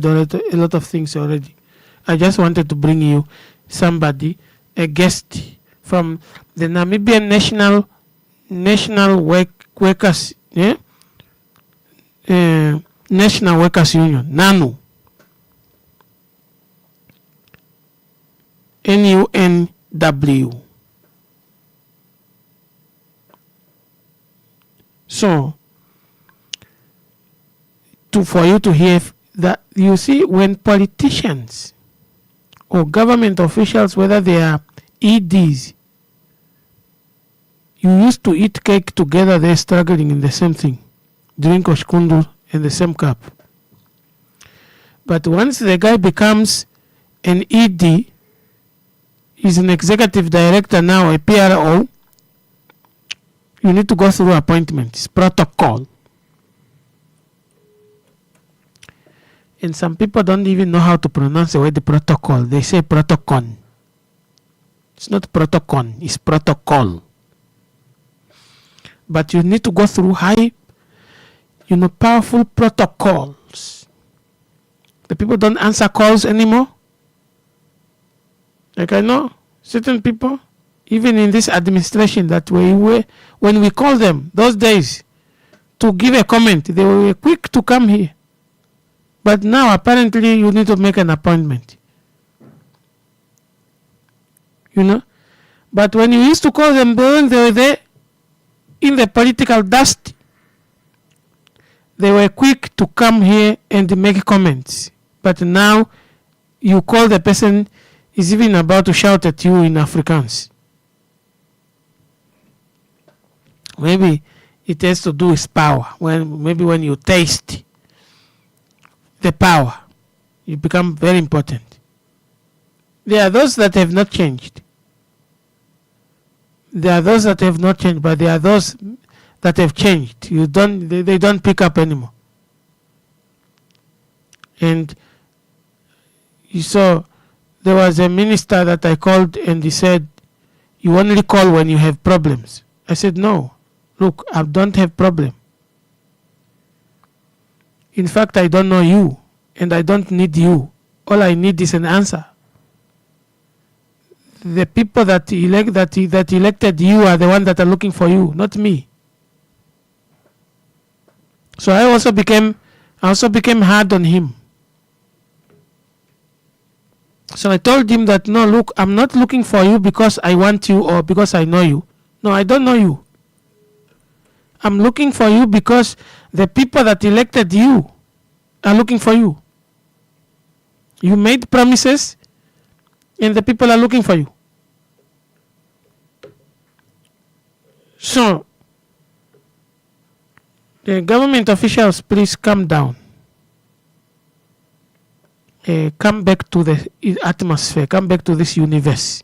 a lot of things already. I just wanted to bring you somebody, a guest from the Namibian National Workers, National Workers Union, NANU, NUNW. So, for you to hear that, you see, when politicians or government officials, whether they are EDs, you used to eat cake together, they're struggling in the same thing, drink oshkundu in the same cup. But once the guy becomes an ED, he's an executive director now, a PRO, you need to go through appointments, protocol. And some people don't even know how to pronounce the word protocol. They say protocol. It's not protocol, it's protocol. But you need to go through high, powerful protocols. The people don't answer calls anymore. Like I know certain people, even in this administration, that when we call them those days to give a comment, they were quick to come here. But now apparently you need to make an appointment. But when you used to call them, they were there in the political dust. They were quick to come here and make comments. But now you call the person is even about to shout at you in Afrikaans. Maybe it has to do with power. Maybe when you taste the power, you become very important. There are those that have not changed. There are those that have not changed, but there are those that have changed. They don't pick up anymore. And you saw there was a minister that I called and he said, you only call when you have problems. I said, no, look, I don't have problem. In fact, I don't know you, and I don't need you. All I need is an answer. The people that elected you are the ones that are looking for you, not me. So I also became hard on him. So I told him that, no, look, I'm not looking for you because I want you or because I know you. No, I don't know you. I'm looking for you because the people that elected you are looking for you. You made promises and the people are looking for you. So, the government officials, please calm down. Come back to the atmosphere, come back to this universe.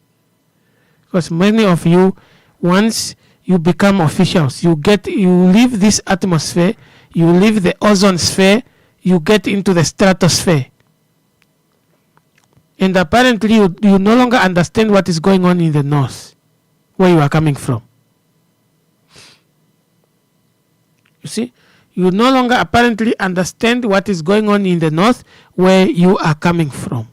Because many of you, once you become officials, you leave this atmosphere, you leave the ozone sphere, you get into the stratosphere. And apparently you no longer understand what is going on in the north, where you are coming from. You see? You no longer apparently understand what is going on in the north, where you are coming from.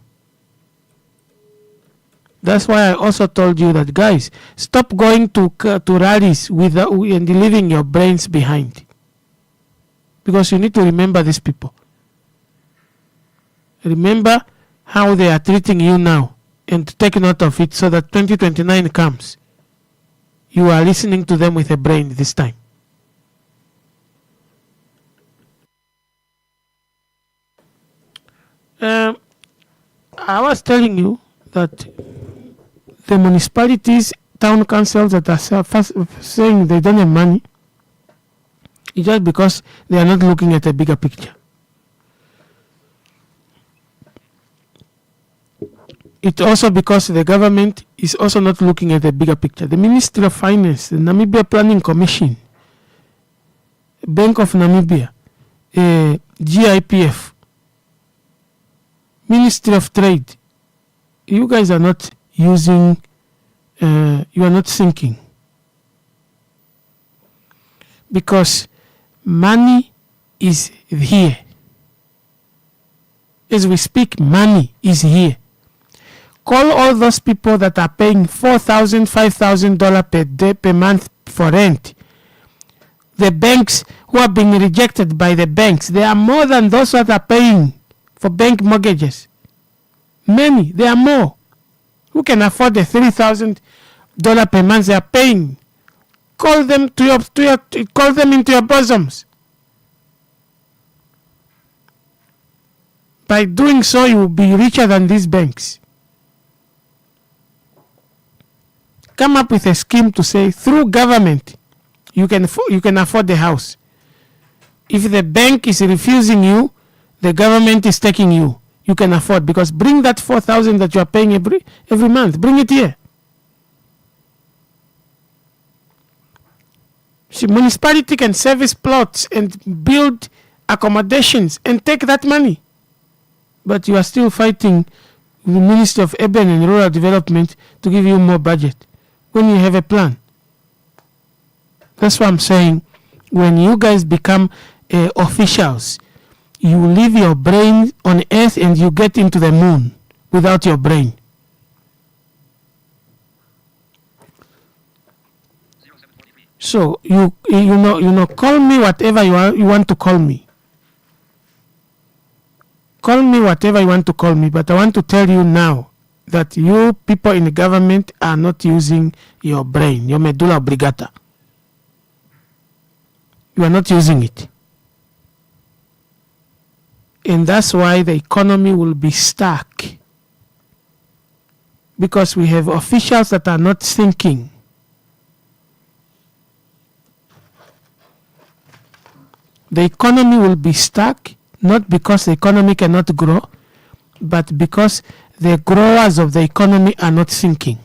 That's why I also told you that, guys, stop going to rallies and leaving your brains behind. Because you need to remember these people. Remember how they are treating you now and take note of it so that 2029 comes. You are listening to them with a brain this time. I was telling you that the municipalities, town councils that are saying they don't have money, it's just because they are not looking at a bigger picture. It's also because the government is also not looking at the bigger picture. The Ministry of Finance, the Namibia Planning Commission, Bank of Namibia, GIPF, Ministry of Trade, you guys are not using, you are not thinking. Because money is here. As we speak, money is here. Call all those people that are paying $4,000, $5,000 per day, per month for rent. The banks who are being rejected by the banks, they are more than those that are paying for bank mortgages. Many, they are more. Who can afford the $3,000 per month they are paying? Call them call them into your bosoms. By doing so, you will be richer than these banks. Come up with a scheme to say, through government, you can afford the house. If the bank is refusing you, the government is taking you. You can afford, because bring that $4,000 that you are paying every month. Bring it here. See, municipality can service plots and build accommodations and take that money. But you are still fighting the Ministry of Urban and Rural Development to give you more budget when you have a plan. That's what I'm saying. When you guys become officials, you leave your brain on earth and you get into the moon without your brain. So you know, call me whatever you want to call me. Call me whatever you want to call me, but I want to tell you now that you people in the government are not using your brain, your medulla oblongata. You are not using it. And that's why the economy will be stuck. Because we have officials that are not thinking. The economy will be stuck, not because the economy cannot grow, but because the growers of the economy are not thinking.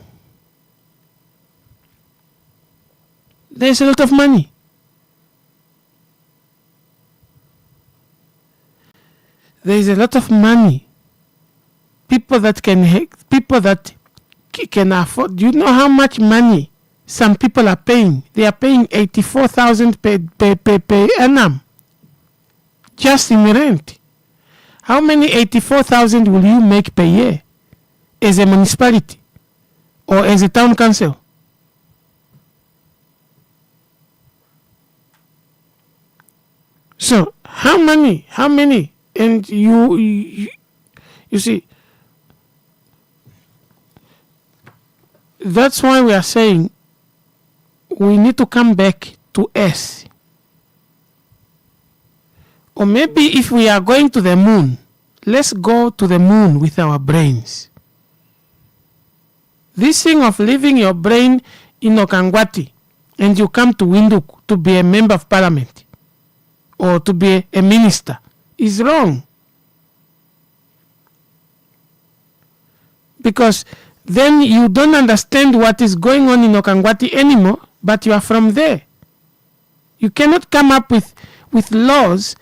There's a lot of money. There is a lot of money. People that can afford. Do you know how much money some people are paying? They are paying $84,000 per annum just in rent. How many $84,000 will you make per year as a municipality or as a town council? So how many? And you see, that's why we are saying we need to come back to earth. Or maybe if we are going to the moon, let's go to the moon with our brains. This thing of leaving your brain in Okangwati and you come to Windhoek to be a member of parliament or to be a minister is wrong. Because then you don't understand what is going on in Okangwati anymore, but you are from there. You cannot come up with laws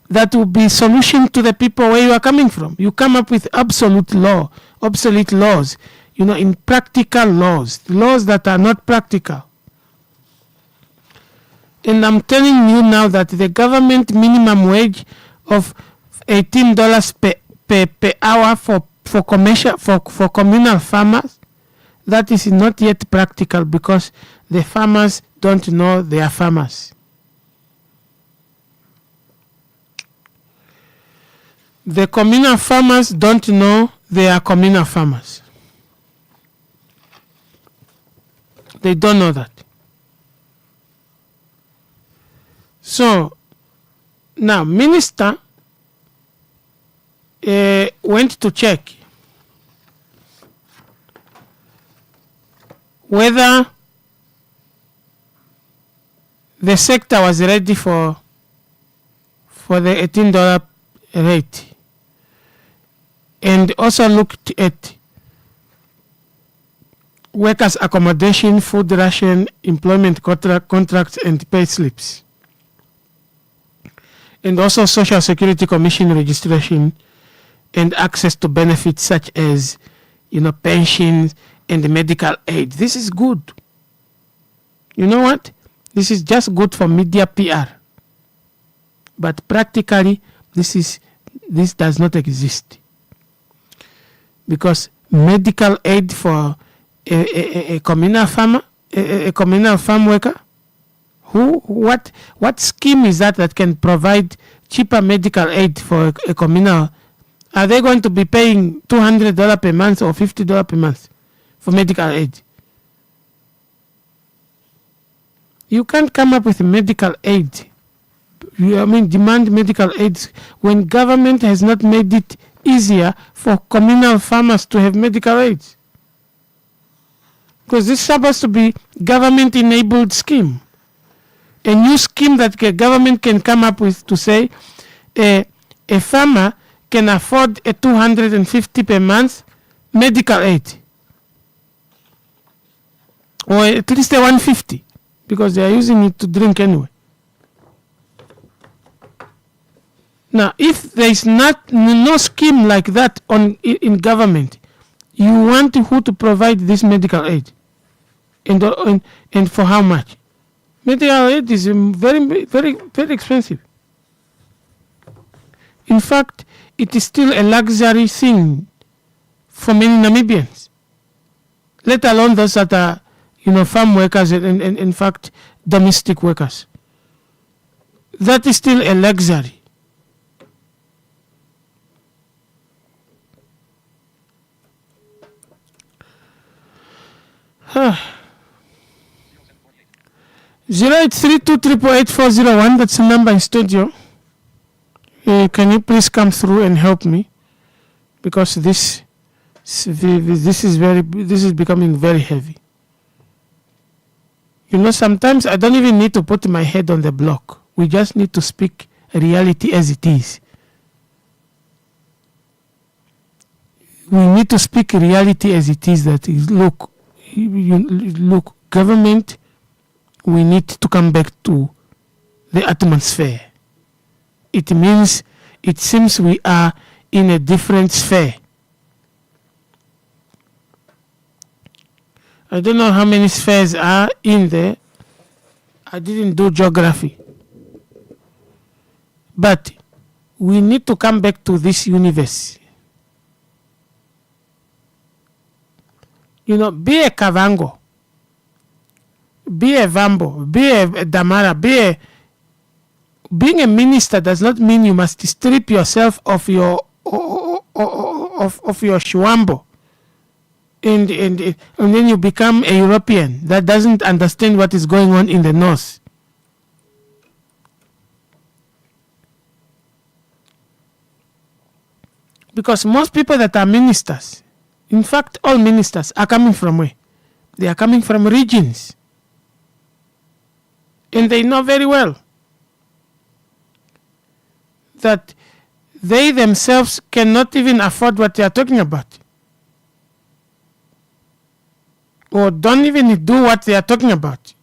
that will be solution to the people where you are coming from. You come up with obsolete laws, in practical laws that are not practical. And I'm telling you now that the government minimum wage of $18 per hour for communal farmers, that is not yet practical because the farmers don't know they are farmers. The communal farmers don't know they are communal farmers. They don't know that. So now minister went to check whether the sector was ready for the $18 rate, and also looked at workers' accommodation, food ration, employment contracts, and pay slips, and also Social Security Commission registration and access to benefits such as, pensions and medical aid. This is good. You know what? This is just good for media PR. But practically, this is this does not exist. Because medical aid for a communal farmer, a communal farm worker, what scheme is that can provide cheaper medical aid for a communal? Are they going to be paying $200 per month or $50 per month for medical aid? You can't come up with medical aid. Demand medical aid when government has not made it easier for communal farmers to have medical aid. Because this is supposed to be government-enabled scheme. A new scheme that the government can come up with to say a farmer can afford a $250 per month medical aid. Or at least a $150, because they are using it to drink anyway. Now, if there is no scheme like that in government, you want who to provide this medical aid, and for how much? Medical aid is very, very, very expensive. In fact, it is still a luxury thing for many Namibians, let alone those that are, farm workers and in fact, domestic workers. That is still a luxury. Huh. 0832888401, that's the number in studio. Can you please come through and help me? Because this is becoming very heavy. Sometimes I don't even need to put my head on the block. We just need to speak reality as it is. We need to speak reality as it is. That is, look, government, we need to come back to the atmosphere. It seems we are in a different sphere. I don't know how many spheres are in there. I didn't do geography. But we need to come back to this universe. Be a Kavango, be a Vambo, be a Damara, being a minister does not mean you must strip yourself of your Shwambo and then you become a European that doesn't understand what is going on in the north. Because most people that are ministers, in fact all ministers, are coming from where? They are coming from regions. And they know very well that they themselves cannot even afford what they are talking about, or don't even do what they are talking about.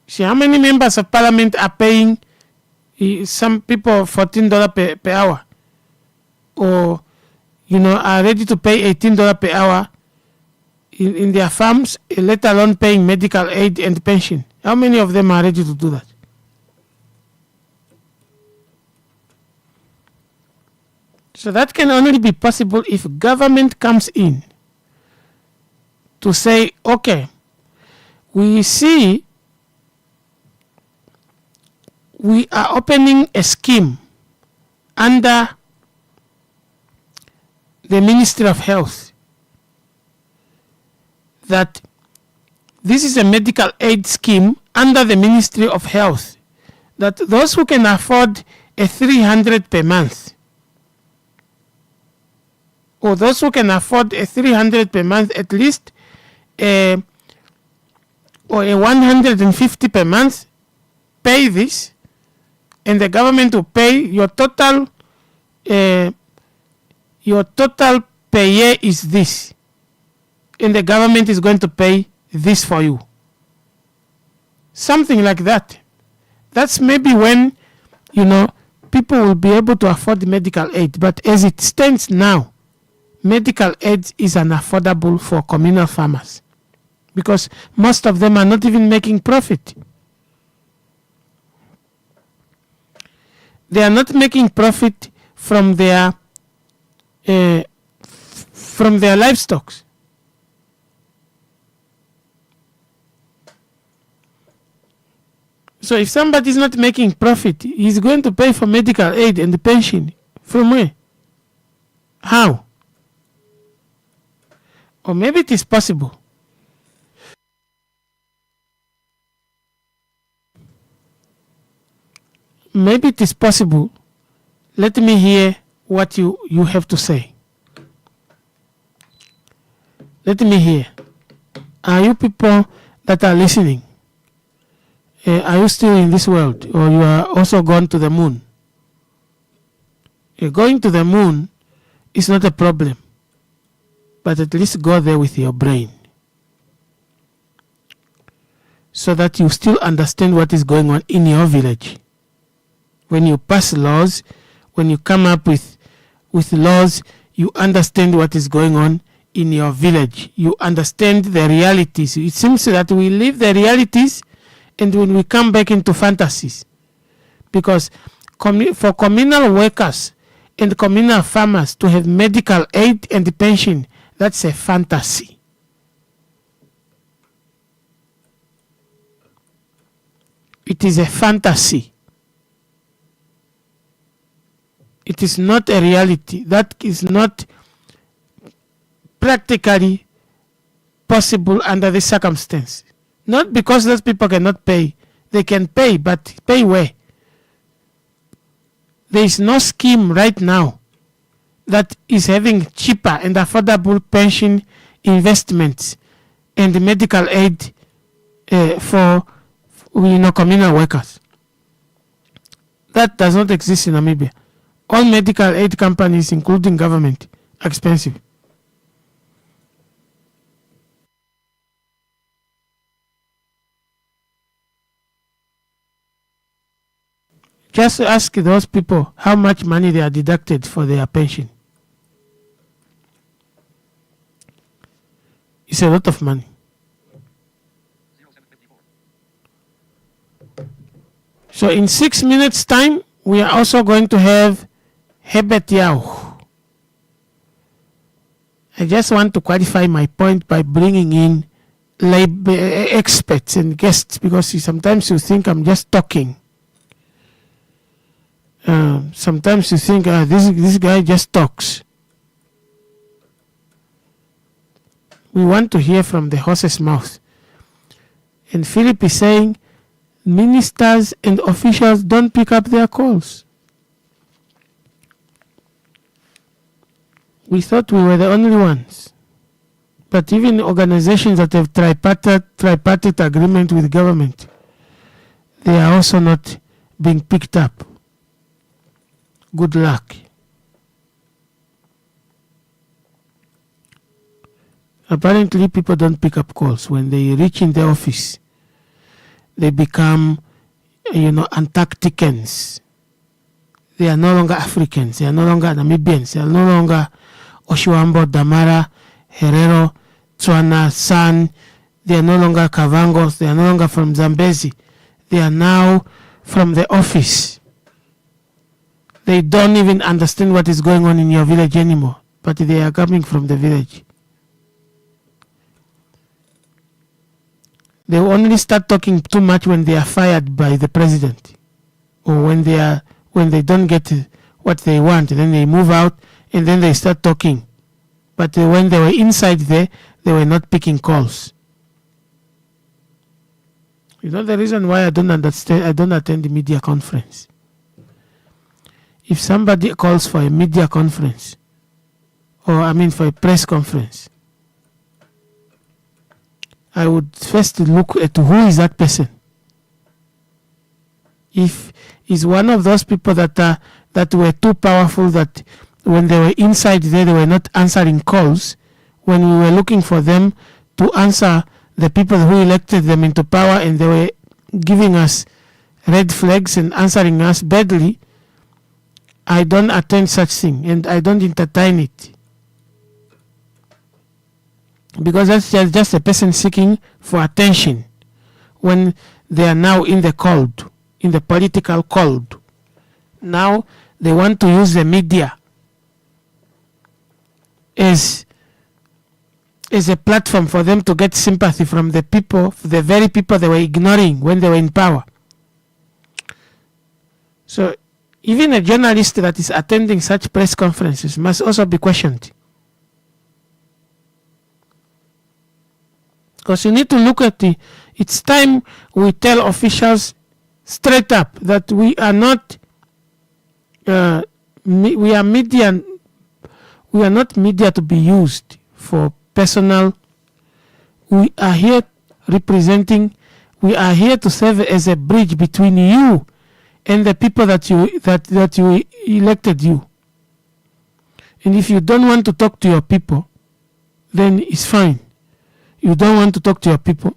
See how many members of parliament are paying some people $14 per hour, or are ready to pay $18 per hour in their farms, let alone paying medical aid and pension. How many of them are ready to do that? So that can only be possible if government comes in to say, okay, we see we are opening a scheme under the Ministry of Health, that this is a medical aid scheme under the Ministry of Health, that those who can afford a $300 per month, or those who can afford a $300 per month at least, or a $150 per month, pay this, and the government will pay your total. Your total per year is this, and the government is going to pay this for you. Something like that. That's maybe when, people will be able to afford medical aid. But as it stands now, medical aid is unaffordable for communal farmers, because most of them are not even making profit. They are not making profit from their livestock. So if somebody is not making profit, he's going to pay for medical aid and the pension. From where? How? Or maybe it is possible. Maybe it is possible. Let me hear what you have to say. Let me hear. Are you people that are listening? Are you still in this world, or you are also gone to the moon? Going to the moon is not a problem, but at least go there with your brain, so that you still understand what is going on in your village. When you pass laws, when you come up with laws, you understand what is going on in your village. You understand the realities. It seems that we live the realities, and when we come back into fantasies, because for communal workers and communal farmers to have medical aid and pension, that's a fantasy. It is a fantasy. It is not a reality. That is not practically possible under the circumstance. Not because those people cannot pay. They can pay, but pay where? There is no scheme right now that is having cheaper and affordable pension investments and medical aid for communal workers. That does not exist in Namibia. All medical aid companies, including government, are expensive. Just ask those people how much money they are deducted for their pension. It's a lot of money. So in 6 minutes' time, we are also going to have Herbert Yao. I just want to qualify my point by bringing in experts and guests, because sometimes you think I'm just talking. Sometimes you think this guy just talks. We want to hear from the horse's mouth. And Philip is saying ministers and officials don't pick up their calls. We thought we were the only ones. But even organizations that have tripartite agreement with government, they are also not being picked up. Good luck. Apparently, people don't pick up calls. When they reach in the office, they become, Antarcticans. They are no longer Africans. They are no longer Namibians. They are no longer Oshuambo, Damara, Herero, Tswana, San. They are no longer Kavangos. They are no longer from Zambezi. They are now from the office. They don't even understand what is going on in your village anymore, but they are coming from the village. They only start talking too much when they are fired by the president, or when they don't get what they want, and then they move out, and then they start talking. But when they were inside there, they were not picking calls. You know the reason why I don't attend the media conference. If somebody calls for a media conference, or for a press conference, I would first look at who is that person. If he's one of those people that were too powerful that when they were inside there, they were not answering calls, when we were looking for them to answer the people who elected them into power, and they were giving us red flags and answering us badly, I don't attend such thing, and I don't entertain it. Because that's just a person seeking for attention when they are now in the cold, in the political cold. Now they want to use the media as a platform for them to get sympathy from the people, the very people they were ignoring when they were in power. So even a journalist that is attending such press conferences must also be questioned. Because you need to look at it's time we tell officials straight up that we are not we are not media to be used for personal. We are here representing, we are here to serve as a bridge between you and the people that you elected you. And if you don't want to talk to your people, then it's fine. You don't want to talk to your people.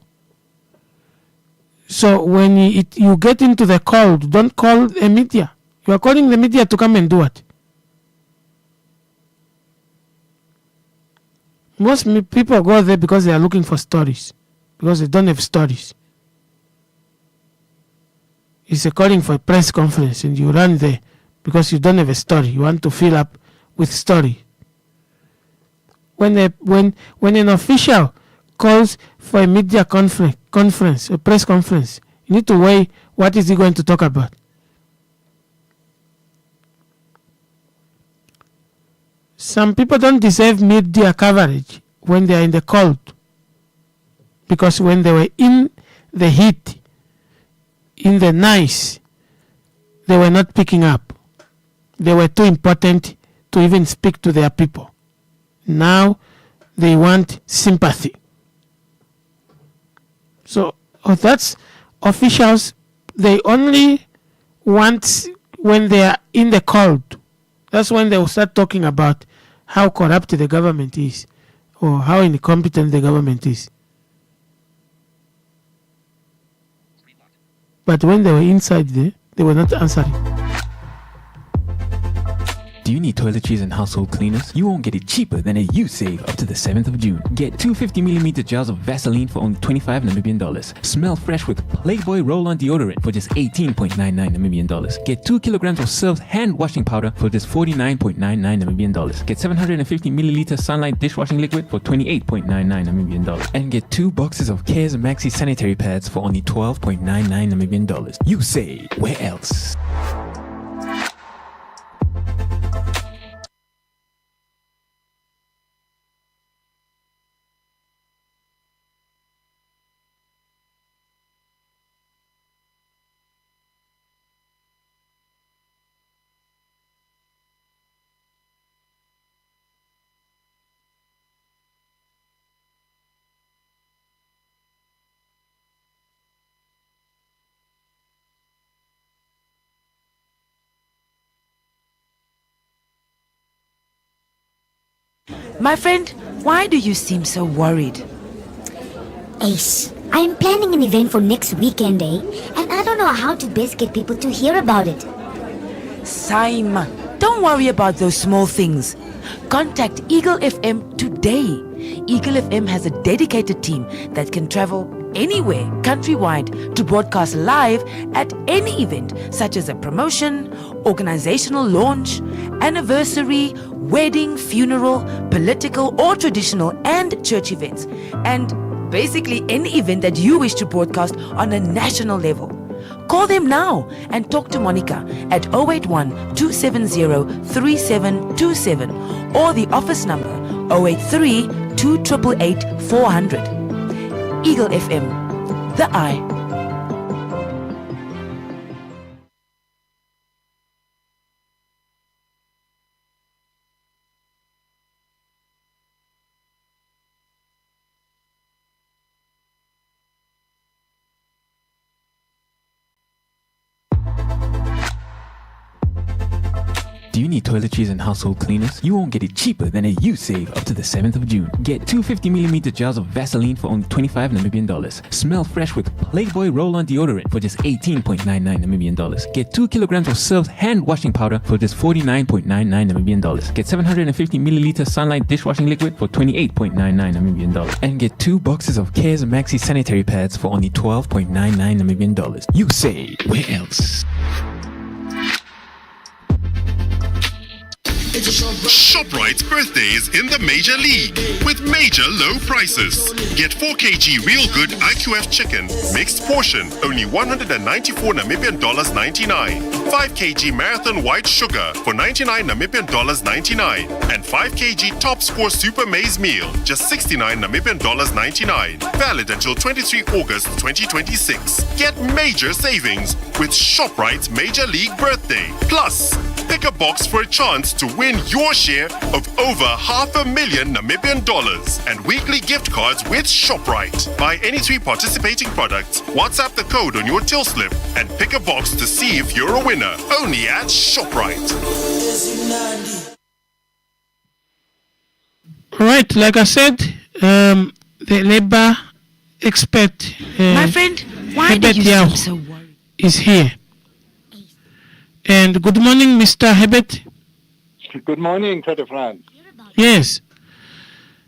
So when you get into the cold, don't call the media. You are calling the media to come and do what? Most people go there because they are looking for stories, because they don't have stories. It's a calling for a press conference and you run there because you don't have a story. You want to fill up with story. When an official calls for a media conference, a press conference, you need to weigh what is he going to talk about. Some people don't deserve media coverage when they are in the cold, because when they were in the heat, in the nice, they were not picking up. They were too important to even speak to their people. Now they want sympathy. So that's officials. They only want when they are in the cold. That's when they will start talking about how corrupt the government is or how incompetent the government is. But when they were inside there, they were not answering. Do you need toiletries and household cleaners? You won't get it cheaper than a U-Save up to the 7th of June. Get 2 50mm jars of Vaseline for only 25 Namibian dollars. Smell fresh with Playboy Roll-On Deodorant for just 18.99 Namibian dollars. Get 2 kilograms of Surf hand washing powder for just 49.99 Namibian dollars. Get 750ml Sunlight dishwashing liquid for 28.99 Namibian dollars. And get 2 boxes of Cares Maxi sanitary pads for only 12.99 Namibian dollars. You save. Where else? My friend, why do you seem so worried? Ace, I am planning an event for next weekend, and I don't know how to best get people to hear about it. Saima, don't worry about those small things. Contact Eagle FM today. Eagle FM has a dedicated team that can travel anywhere countrywide to broadcast live at any event, such as a promotion, organizational launch, anniversary, wedding, funeral, political or traditional and church events, and basically any event that you wish to broadcast on a national level. Call them now and talk to Monica at 081 270 3727 or the office number 083 2888 400. Eagle FM, the eye. Do you need toiletries and household cleaners? You won't get it cheaper than a U-Save up to the 7th of June. Get 2 50mm jars of Vaseline for only 25 Namibian dollars. Smell fresh with Playboy Roll-On Deodorant for just 18.99 Namibian dollars. Get 2 kilograms of Surf hand washing powder for just 49.99 Namibian dollars. Get 750ml Sunlight dishwashing liquid for 28.99 Namibian dollars. And get 2 boxes of Cares Maxi sanitary pads for only 12.99 Namibian dollars. You save. Where else? ShopRite's birthday is in the major league with major low prices. Get 4 kg Real Good IQF chicken, mixed portion, only 194 Namibian dollars 99. 5 kg Marathon White Sugar for 99 Namibian dollars 99. And 5 kg Top Score Super Maize Meal, just 69 Namibian dollars 99. Valid until 23 August 2026. Get major savings with ShopRite's Major League Birthday. Plus, pick a box for a chance to win your share of over 500,000 Namibian dollars and weekly gift cards with ShopRite. Buy any 3 participating products, WhatsApp the code on your till slip, and pick a box to see if you're a winner. Only at ShopRite. All right, like I said, the labor expert, My friend, why do Herbert you Yao seem so worried? is here. And good morning, Mr. Herbert. Good morning, Tete Franz. Yes.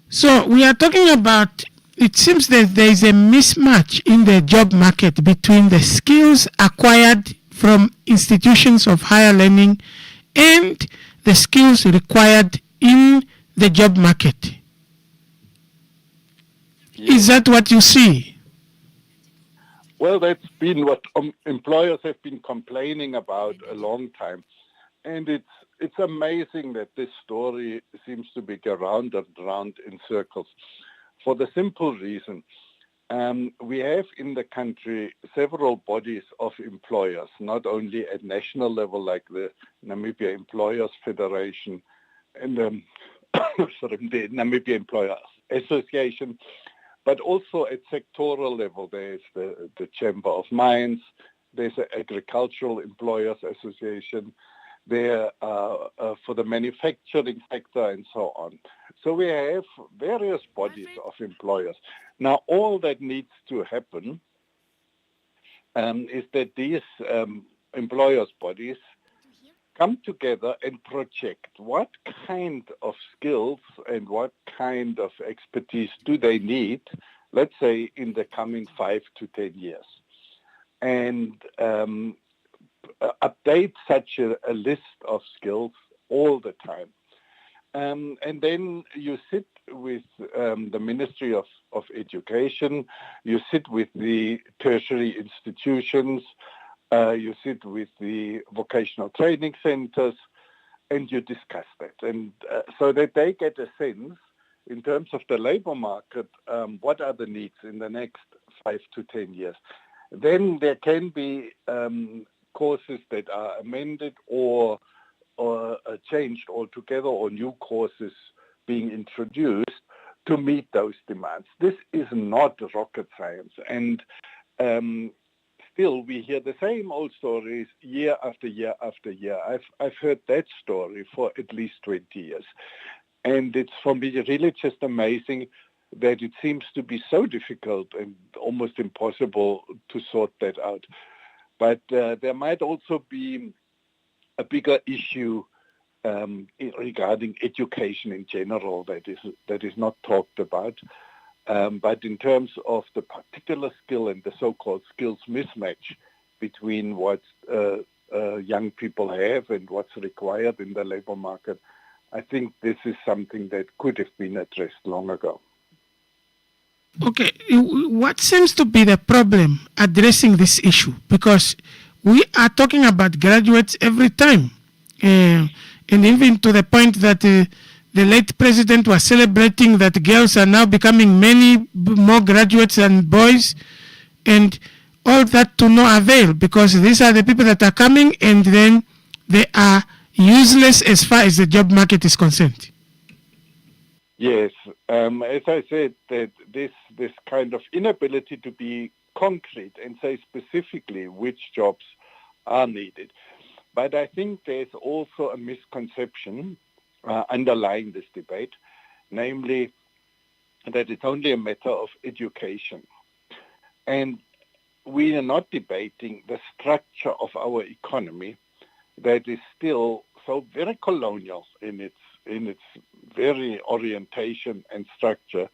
So we are talking about, it seems that there is a mismatch in the job market between the skills acquired from institutions of higher learning and the skills required in the job market. Is that what you see? Well, that's been what employers have been complaining about a long time. And it's amazing that this story seems to be going round and round in circles. For the simple reason, we have in the country several bodies of employers, not only at national level like the Namibia Employers Federation and the Namibia Employers Association, but also at sectoral level. There's the Chamber of Mines, there's the Agricultural Employers Association, there for the manufacturing sector and so on. So we have various bodies of employers. Now, all that needs to happen is that these employers' bodies come together and project what kind of skills and what kind of expertise do they need, let's say, in the coming 5 to 10 years. And update such a list of skills all the time. And then you sit with the Ministry of Education, you sit with the tertiary institutions, you sit with the vocational training centers, and you discuss that. And so that they get a sense, in terms of the labor market, what are the needs in the next 5 to 10 years. Then there can be courses that are amended or changed altogether, or new courses being introduced to meet those demands. This is not rocket science. And still, we hear the same old stories year after year after year. I've heard that story for at least 20 years. And it's, for me, really just amazing that it seems to be so difficult and almost impossible to sort that out. But there might also be a bigger issue regarding education in general that is not talked about. But in terms of the particular skill and the so-called skills mismatch between what young people have and what's required in the labor market, I think this is something that could have been addressed long ago. Okay, what seems to be the problem addressing this issue? Because we are talking about graduates every time. And even to the point that the late president was celebrating that girls are now becoming many more graduates than boys, and all that to no avail, because these are the people that are coming and then they are useless as far as the job market is concerned. Yes, as I said, that this kind of inability to be concrete and say specifically which jobs are needed. But I think there's also a misconception underlying this debate, namely that it's only a matter of education. And we are not debating the structure of our economy that is still so very colonial in its very orientation and structure,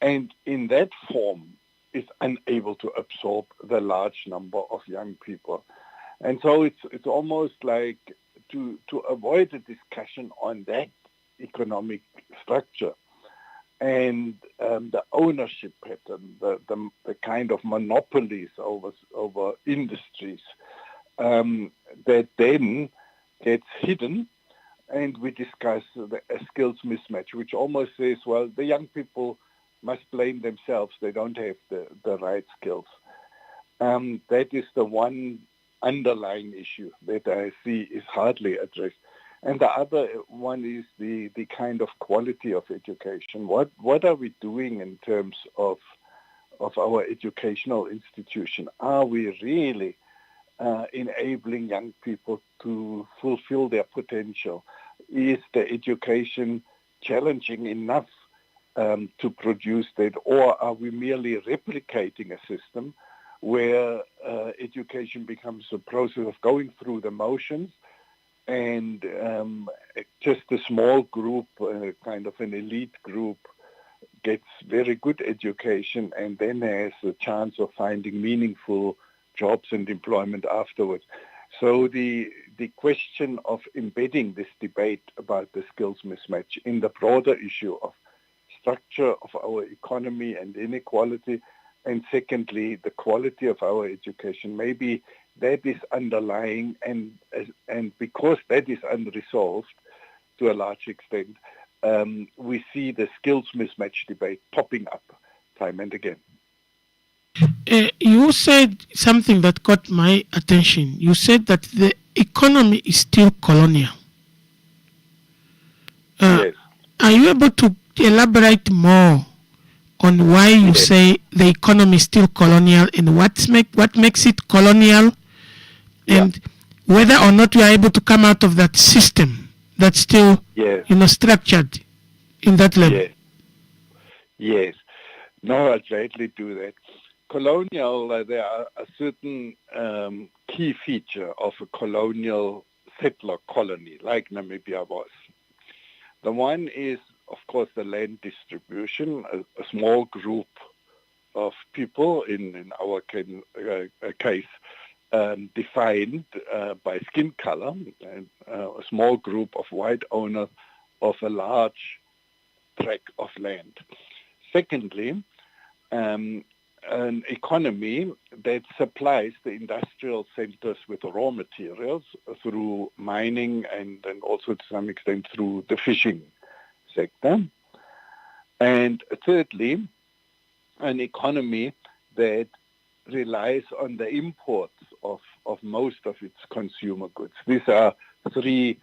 and in that form is unable to absorb the large number of young people. And so it's almost like to avoid a discussion on that economic structure and the ownership pattern, the kind of monopolies over industries that then gets hidden, and we discuss a skills mismatch, which almost says, well, the young people must blame themselves. They don't have the right skills. That is the one underlying issue that I see is hardly addressed. And the other one is the kind of quality of education. What are we doing in terms of our educational institution? Are we really enabling young people to fulfill their potential? Is the education challenging enough to produce that, or are we merely replicating a system where education becomes a process of going through the motions, and just a small group, kind of an elite group, gets very good education and then has a chance of finding meaningful jobs and employment afterwards? So the question of embedding this debate about the skills mismatch in the broader issue of structure of our economy and inequality, and secondly, the quality of our education, maybe that is underlying, and because that is unresolved to a large extent, we see the skills mismatch debate popping up time and again. You said something that caught my attention. You said that the economy is still colonial. Yes. Are you able to elaborate more on why you say the economy is still colonial, and what makes it colonial, and whether or not we are able to come out of that system that's still structured in that level? Yes. No, I'll gladly do that. Colonial, there are a certain key feature of a colonial settler colony, like Namibia was. The one is, of course, the land distribution. A small group of people, in our case, defined by skin color, and a small group of white owners of a large tract of land. Secondly, an economy that supplies the industrial centers with raw materials through mining and also to some extent through the fishing sector. And thirdly, an economy that relies on the imports of most of its consumer goods. These are three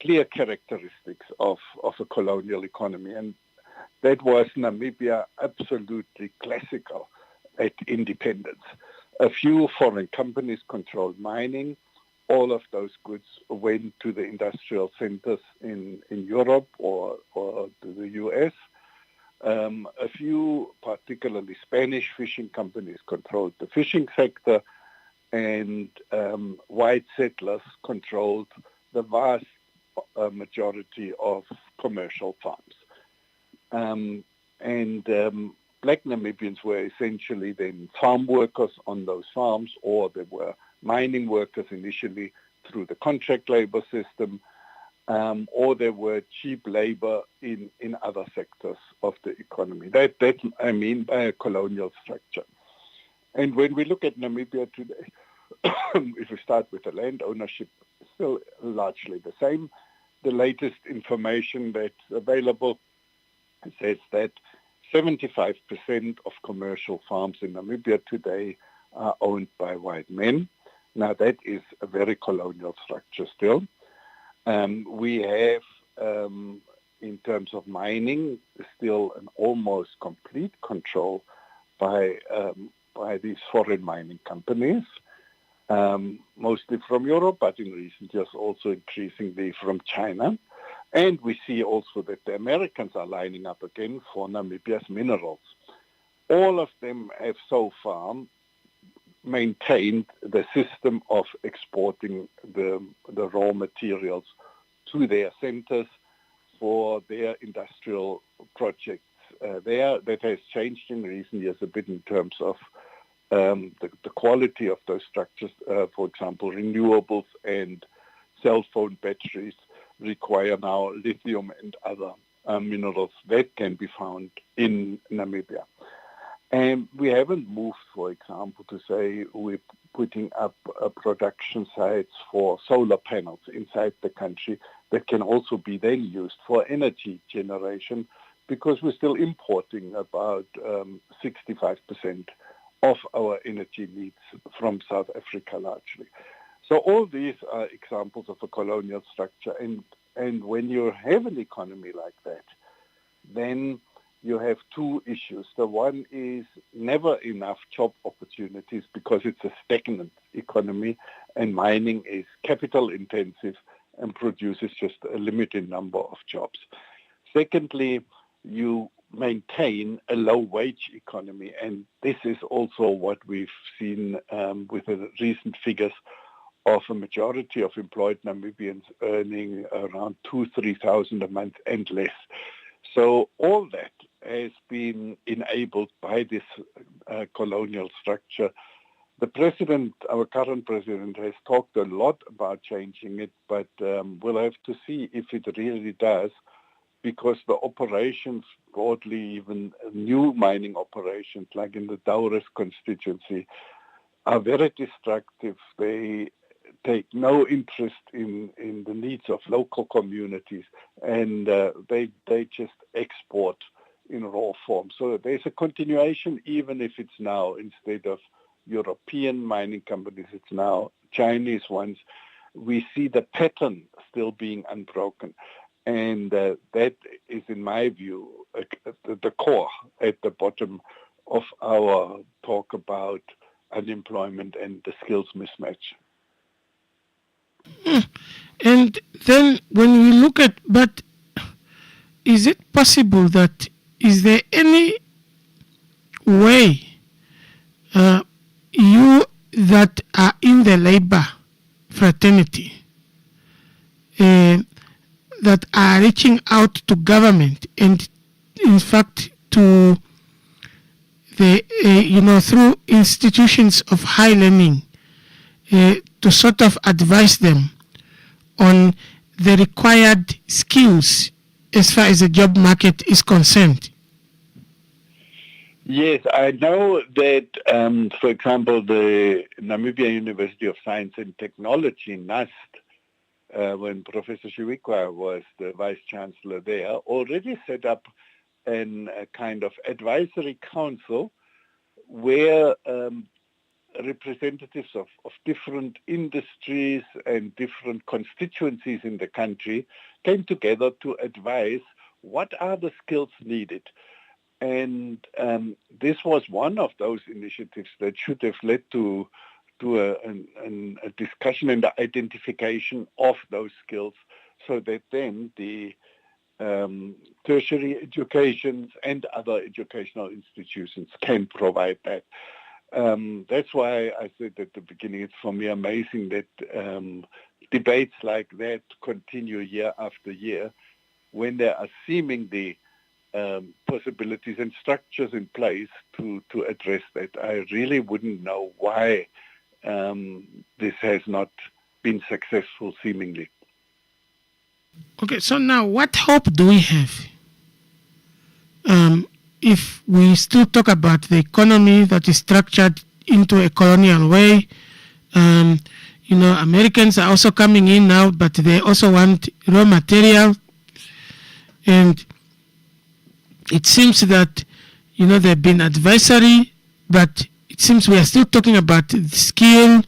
clear characteristics of a colonial economy, and that was Namibia absolutely classical at independence. A few foreign companies controlled mining. All of those goods went to the industrial centers in Europe or to the US. A few, particularly Spanish fishing companies, controlled the fishing sector, and white settlers controlled the vast majority of commercial farms. Black Namibians were essentially then farm workers on those farms, or they were mining workers initially through the contract labor system, or they were cheap labor in other sectors of the economy. That I mean by a colonial structure. And when we look at Namibia today, if we start with the land ownership, still largely the same. The latest information that's available says that 75% of commercial farms in Namibia today are owned by white men. Now, that is a very colonial structure still. We have, in terms of mining, still an almost complete control by these foreign mining companies, mostly from Europe, but in recent years also increasingly from China. And we see also that the Americans are lining up again for Namibia's minerals. All of them have so far maintained the system of exporting the raw materials to their centers for their industrial projects there. That has changed in recent years a bit in terms of the quality of those structures, for example, renewables and cell phone batteries require now lithium and other minerals that can be found in Namibia. And we haven't moved, for example, to say we're putting up production sites for solar panels inside the country that can also be then used for energy generation, because we're still importing about 65% of our energy needs from South Africa largely. So all these are examples of a colonial structure. And when you have an economy like that, then you have two issues. The one is never enough job opportunities because it's a stagnant economy, and mining is capital intensive and produces just a limited number of jobs. Secondly, you maintain a low wage economy, and this is also what we've seen with the recent figures of a majority of employed Namibians earning around 2,000-3,000 a month and less. So all that has been enabled by this colonial structure. The president, our current president, has talked a lot about changing it, but we'll have to see if it really does, because the operations broadly, even new mining operations like in the Daures constituency, are very destructive. They take no interest in the needs of local communities, and they just export in raw form. So there's a continuation, even if it's now, instead of European mining companies, it's now Chinese ones. We see the pattern still being unbroken. And that is, in my view, the core at the bottom of our talk about unemployment and the skills mismatch. And then when we look at, but is it possible that, is there any way you that are in the labor fraternity that are reaching out to government and in fact to the through institutions of high learning to sort of advise them on the required skills as far as the job market is concerned? Yes, I know that, for example, the Namibia University of Science and Technology, NUST, when Professor Shiwikwa was the vice chancellor there, already set up a kind of advisory council where representatives of different industries and different constituencies in the country came together to advise what are the skills needed. And this was one of those initiatives that should have led to a discussion and the identification of those skills, so that then the tertiary educations and other educational institutions can provide that. That's why I said at the beginning, it's for me amazing that debates like that continue year after year, when there are seemingly possibilities and structures in place to address that. I really wouldn't know why this has not been successful, seemingly. Okay, so now what hope do we have if we still talk about the economy that is structured into a colonial way? Americans are also coming in now, but they also want raw material. And it seems that, they've been advisory, but it seems we are still talking about skill,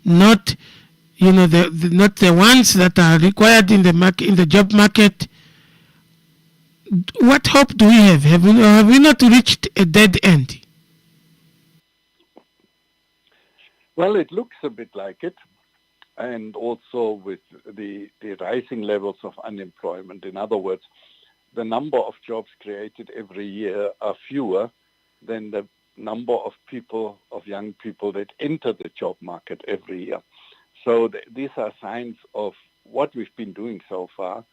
not not the ones that are required in the market, in the job market. What hope do we have? Have we not reached a dead end? Well, it looks a bit like it, and also with the rising levels of unemployment. In other words, the number of jobs created every year are fewer than the number of young people that enter the job market every year. So these are signs of what we've been doing so far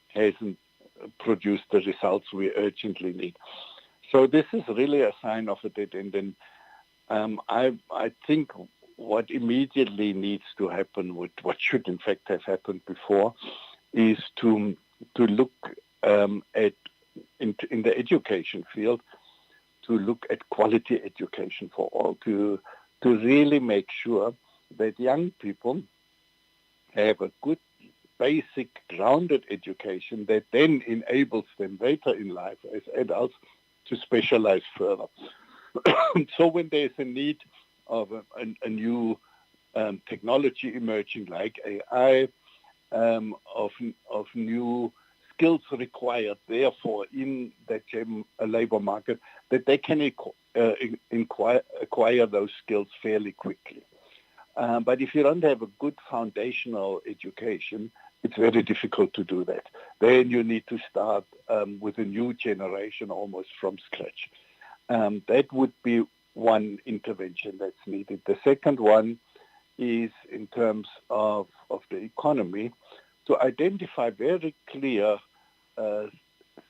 hasn't produced the results we urgently need. So this is really a sign of a dead end. And I think what immediately needs to happen, what should in fact have happened before, is to look at in the education field, to look at quality education for all, to really make sure that young people have a good, basic, grounded education that then enables them later in life as adults to specialize further. So when there's a need of a new technology emerging like AI, of new skills required, therefore, in the labor market, that they can acquire those skills fairly quickly. But if you don't have a good foundational education, it's very difficult to do that. Then you need to start with a new generation almost from scratch. That would be one intervention that's needed. The second one is in terms of the economy, to identify very clear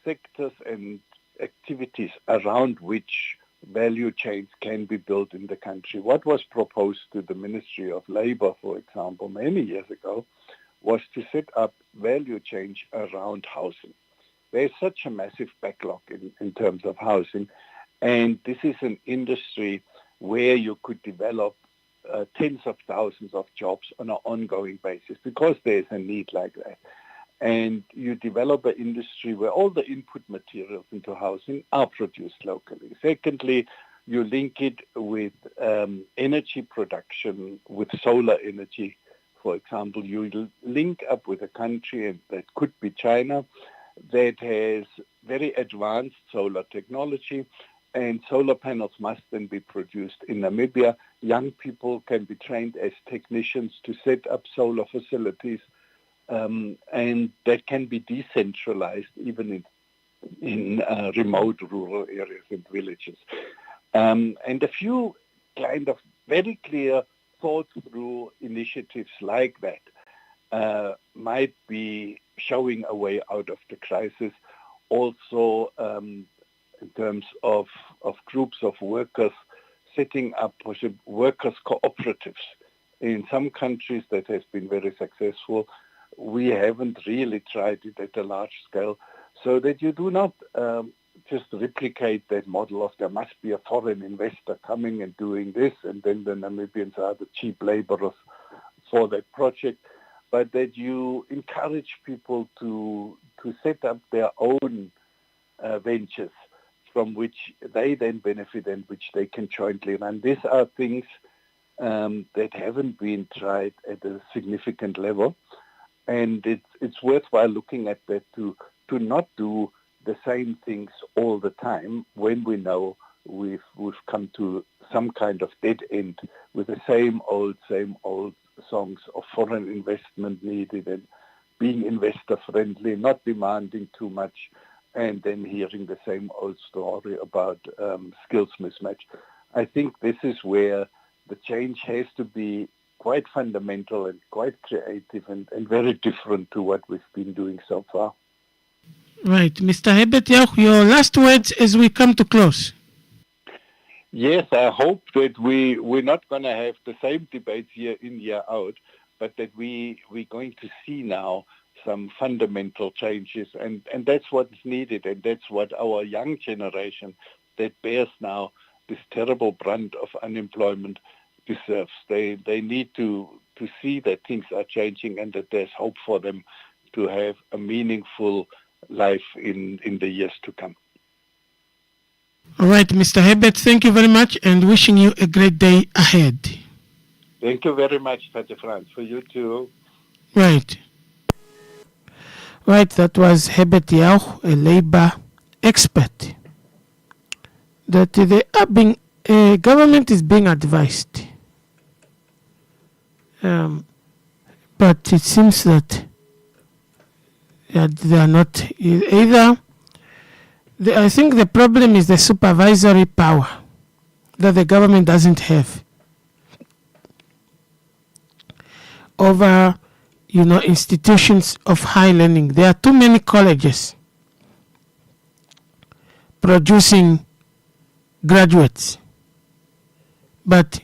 sectors and activities around which value chains can be built in the country. What was proposed to the Ministry of Labor, for example, many years ago, was to set up value chains around housing. There's such a massive backlog in terms of housing, and this is an industry where you could develop tens of thousands of jobs on an ongoing basis because there's a need like that. And you develop an industry where all the input materials into housing are produced locally. Secondly, you link it with energy production, with solar energy. For example, you link up with a country, and that could be China, that has very advanced solar technology, and solar panels must then be produced in Namibia. Young people can be trained as technicians to set up solar facilities, and that can be decentralized even in remote rural areas and villages. And a few kind of very clear thought through initiatives like that might be showing a way out of the crisis. Also, in terms of groups of workers setting up workers' cooperatives. In some countries that has been very successful. We haven't really tried it at a large scale, so that you do not just replicate that model of there must be a foreign investor coming and doing this, and then the Namibians are the cheap laborers for that project, but that you encourage people to set up their own ventures from which they then benefit and which they can jointly run. These are things that haven't been tried at a significant level. And it's worthwhile looking at that to not do the same things all the time when we know we've come to some kind of dead end with the same old songs of foreign investment needed and being investor friendly, not demanding too much, and then hearing the same old story about skills mismatch. I think this is where the change has to be quite fundamental and quite creative and very different to what we've been doing so far. Right. Mr. Herbert Jauch, your last words as we come to close. Yes, I hope that we're not going to have the same debates year in, year out, but that we're going to see now some fundamental changes, and that's what's needed, and that's what our young generation that bears now this terrible brunt of unemployment deserves. They need to see that things are changing and that there's hope for them to have a meaningful life in the years to come. All right, Mr. Herbert, thank you very much and wishing you a great day ahead. Thank you very much, Pater Franz, for you too. Right. Right, that was Herbert Jauch, a labor expert. That the government is being advised. But it seems that they are not either. I think the problem is the supervisory power that the government doesn't have over, institutions of high learning. There are too many colleges producing graduates, but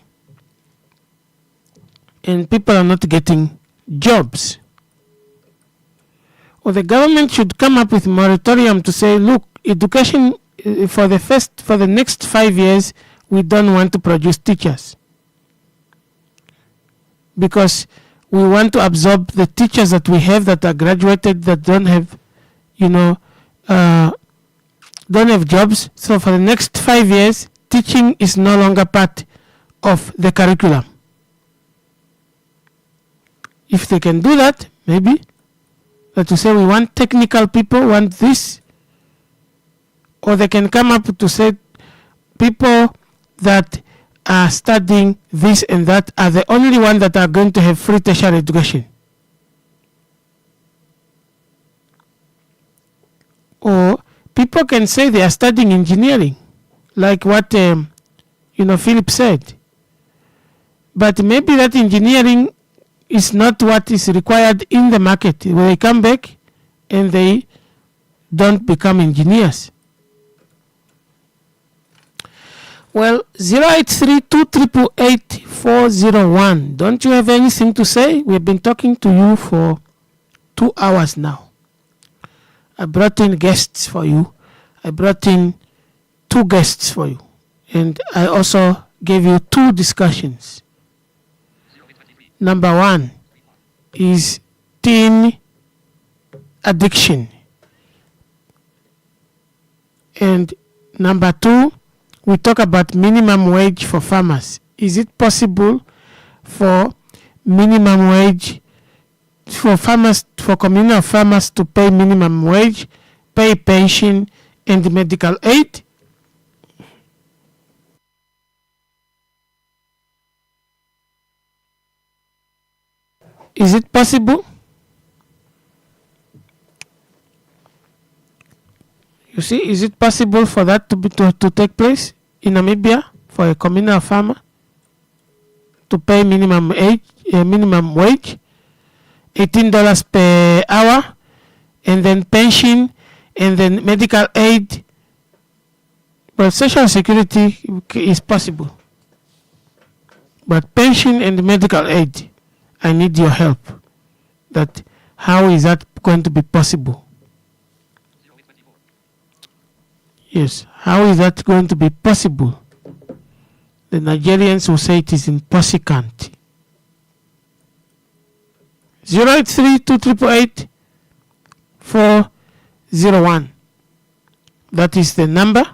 and people are not getting jobs. Or the government should come up with a moratorium to say, look, education for the next 5 years, we don't want to produce teachers because we want to absorb the teachers that we have that are graduated that don't have, don't have jobs. So for the next 5 years, teaching is no longer part of the curriculum. If they can do that, maybe, that to say we want technical people, want this, or they can come up to say people that are studying this and that are the only ones that are going to have free tertiary education. Or people can say they are studying engineering, like what Philip said. But maybe that engineering is not what is required in the market. When they come back and they don't become engineers. Well, 083-288-401. Don't you have anything to say? We've been talking to you for 2 hours now. I brought in guests for you. I brought in 2 guests for you. And I also gave you 2 discussions. Number 1 is teen addiction. And number 2, we talk about minimum wage for farmers. Is it possible for minimum wage for farmers, for communal farmers to pay minimum wage, pay pension and medical aid? Is it possible? You see, is it possible for that to take place in Namibia for a communal farmer to pay minimum wage, $18 per hour, and then pension, and then medical aid? Well, social security is possible, but pension and medical aid, I need your help. That how is that going to be possible? Yes, how is that going to be possible? The Nigerians will say it is impossible. 083-288-401. That is the number.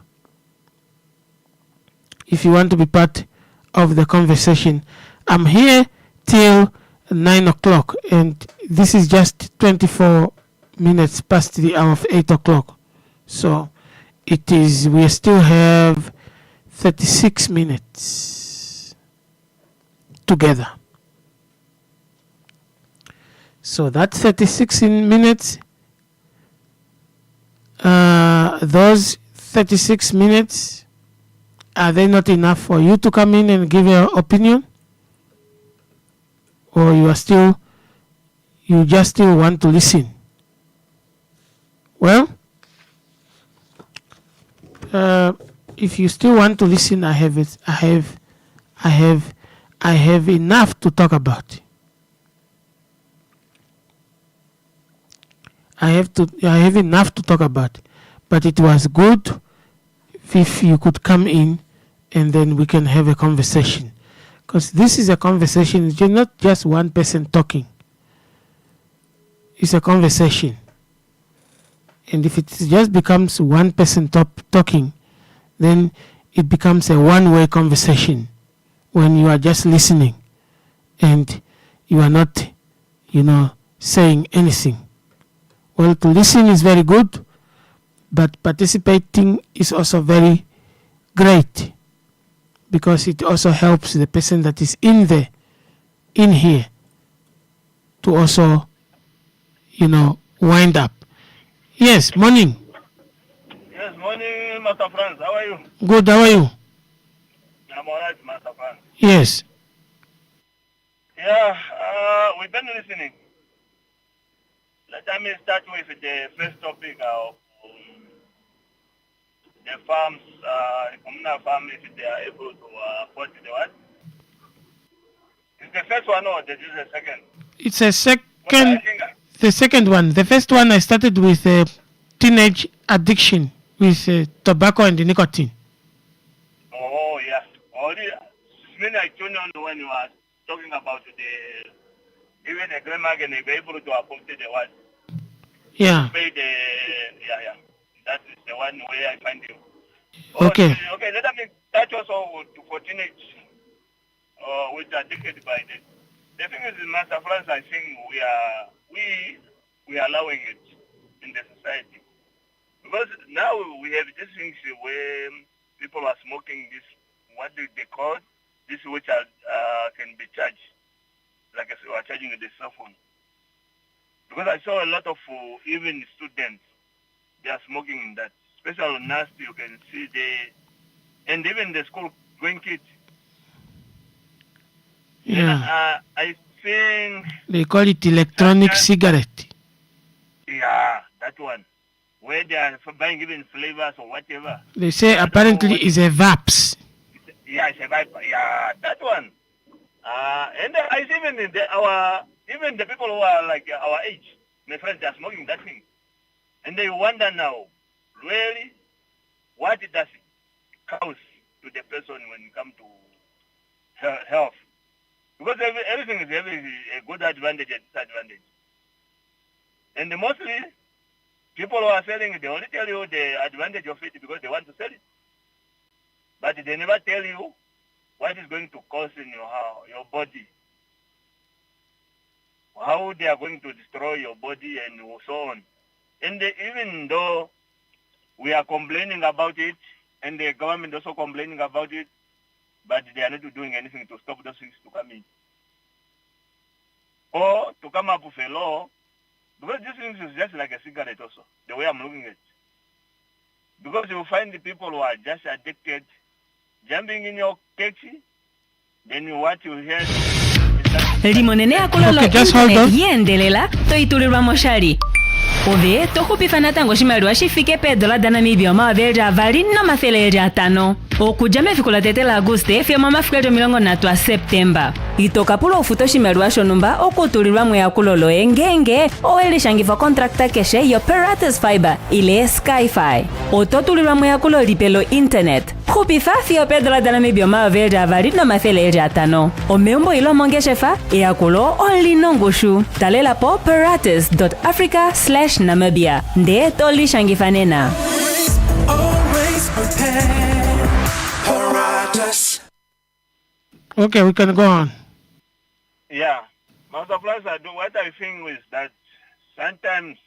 If you want to be part of the conversation, I'm here till 9 o'clock, and this is just 24 minutes past the hour of 8 o'clock. So we still have 36 minutes together. So that 36 minutes, those 36 minutes, are they not enough for you to come in and give your opinion? Or you just still want to listen? Well, if you still want to listen, I have enough to talk about. I have enough to talk about. But it was good if you could come in and then we can have a conversation. Because this is a conversation, it's not just one person talking. It's a conversation. And if it just becomes one person talking, then it becomes a one-way conversation when you are just listening and you are not, saying anything. Well, to listen is very good, but participating is also very great, because it also helps the person that is in here to also, wind up. Yes, morning. Yes, morning, Master Franz. How are you? Good, how are you? I'm all right, Master Franz. Yes. Yeah, we've been listening. Let me start with the first topic of the farms, communal farms, if they are able to afford the what? If the first one or this is the second? It's a But I second, think, the second one. The first one I started with teenage addiction with tobacco and nicotine. oh, yeah. Only, when I tuned on when you are talking about even the grandma can be able to afford the what? Yeah. Pay the, yeah. That is the one way I find you. Oh, Okay. okay, let me touch also for teenage, which are addicted by this. The thing is, in Master France, I think we are allowing it in the society. Because now we have these things where people are smoking this, what do they call, this which are, can be charged, like I said, we are charging the cell phone. Because I saw a lot of even students, they are smoking in that. Especially on NAST, you can see and even the school going kids. Yeah. I think, They call it electronic cigarette. yeah, that one. Where they are buying even flavors or whatever. They say I don't know apparently what is a VAPS. Yeah, it's a vibe. Yeah, that one. And I see even even the people who are like our age, my friends, they are smoking that thing, and they wonder now, really, what it does cause to the person when it comes to health? Because everything is having a good advantage and disadvantage, and mostly people who are selling it, they only tell you the advantage of it because they want to sell it, but they never tell you what is going to cause in your body, how they are going to destroy your body and so on. And even though we are complaining about it, and the government also complaining about it, but they are not doing anything to stop those things to come in. Or to come up with a law, because this thing is just like a cigarette also, the way I'm looking at it. Because you find the people who are just addicted, jumping in your taxi, then what you hear is that limonene akulolo Okay, just hold internet on. yendelela toitulirwa moshali ove tokhupifana tango oshimaliwa shifike $1 dhaNamibia $200 500 okuja mefiku lyatetela Aguste fyomo mafika 30 Septemba itokapula ofuta oshimaliwa shonumba okutulirwa mweyakulolo engenge owelishangifwa kontrakta keshe yo Pirates Fiber ile Skyfi ototulirwa mweyakulo lipelo internet khupifa fyo $1 dhaNamibia $200 omembo ilo mongeshefa eyakulo only nongushu talela po pirates.africa/Namibia nde tolishangifanena. Okay, we can go on. yeah. Master Plaza, what I think is that sometimes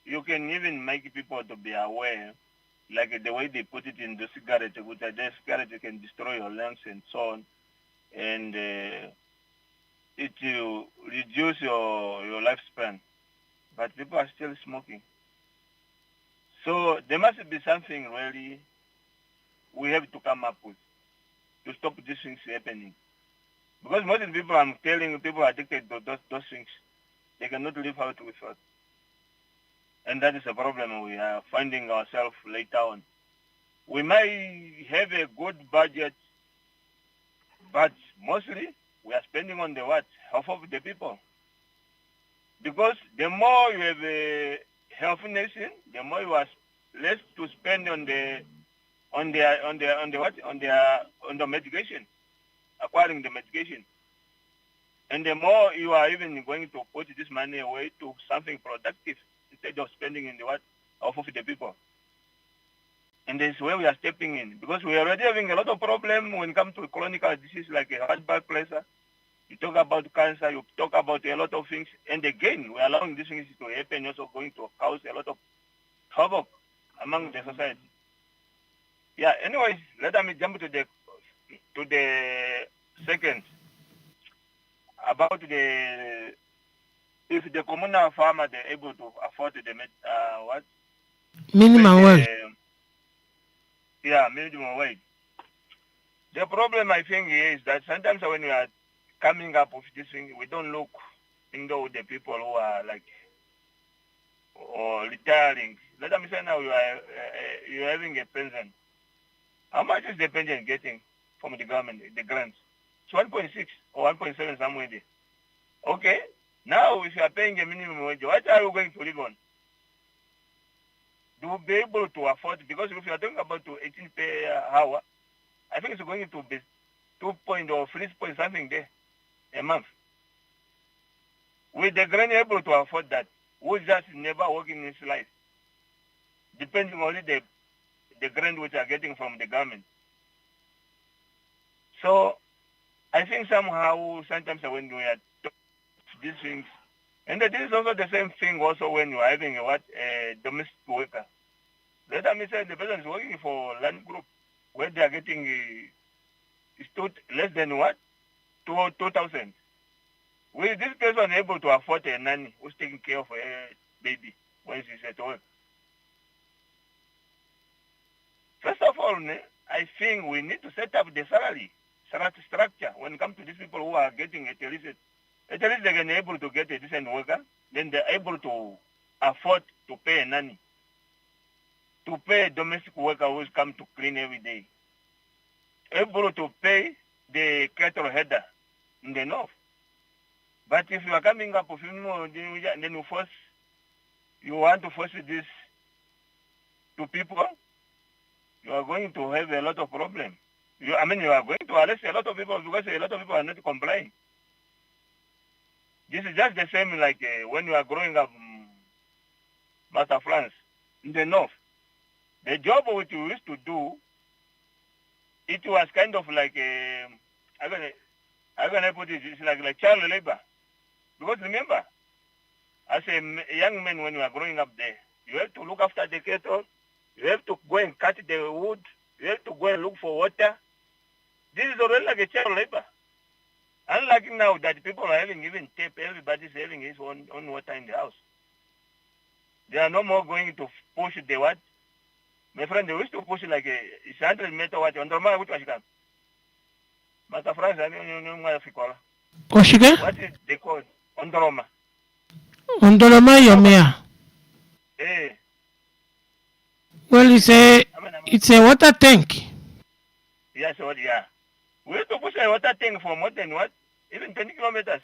you can even make people to be aware, like the way they put it in the cigarette, which the cigarette can destroy your lungs and so on, and it will reduce your lifespan. But people are still smoking. So there must be something really we have to come up with to stop these things happening. Because most of the people I'm telling, people are addicted to those things. They cannot live out without. And that is a problem we are finding ourselves later on. We might have a good budget, but mostly we are spending on the half of the people. Because the more you have a healthy nation, the more you are less to spend on the medication, acquiring the medication. And the more you are even going to put this money away to something productive instead of spending in half of the people. And this is where we are stepping in, because we are already having a lot of problems when it comes to chronic disease like a heart blood pressure. You talk about cancer, you talk about a lot of things, and again, we are allowing these things to happen, also going to cause a lot of havoc among the society. Yeah, anyways, let me jump to the second, about if the communal farmer, they're able to afford the Minimum wage. Yeah, minimum wage. The problem, I think, is that sometimes when we are coming up with this thing, we don't look into the people who are or retiring. Let me say now you're having a pension. How much is the pension getting from the government, the grants? It's 1.6 or 1.7 somewhere there. Okay. Now, if you are paying a minimum wage, what are you going to live on? To be able to afford, because if you are talking about to 18 per hour, I think it's going to be 2 point or 3 point something there a month. With the granny able to afford that, who just never working in his life, depending on the grant which are getting from the government. So I think somehow sometimes when we are these things, and this is also the same thing also when you are having a domestic worker. Let me say the person is working for land group where they are getting less than what? 2,000. With this person able to afford a nanny who's taking care of a baby when she's at work? First of all, I think we need to set up the salary structure when it comes to these people who are getting at least they can able to get a decent worker, then they're able to afford to pay a nanny, to pay a domestic worker who's come to clean every day, able to pay the cattle header in the north. But if you are coming up with more, then you want to force this to people, you are going to have a lot of problems. You are going to arrest a lot of people because a lot of people are not complying. This is just the same like when you are growing up, Master France, in the north. The job which you used to do, it was kind of like how can I put it? It's like child labor. Because remember, as a young man when you are growing up there, you have to look after the cattle, you have to go and cut the wood, you have to go and look for water. This is already like a child labor. Unlike now that people are having even tape, everybody's having his own water in the house. They are no more going to push the what? My friend, they used to push like a 100 meter water. On the man, which was come. Master France, I don't know what Oshige? is they call Ondoroma. Ondoloma Yomea. Eh. Well, it's a water tank. Yes, yeah. We have to push a water tank for more than what? Even 10 kilometers.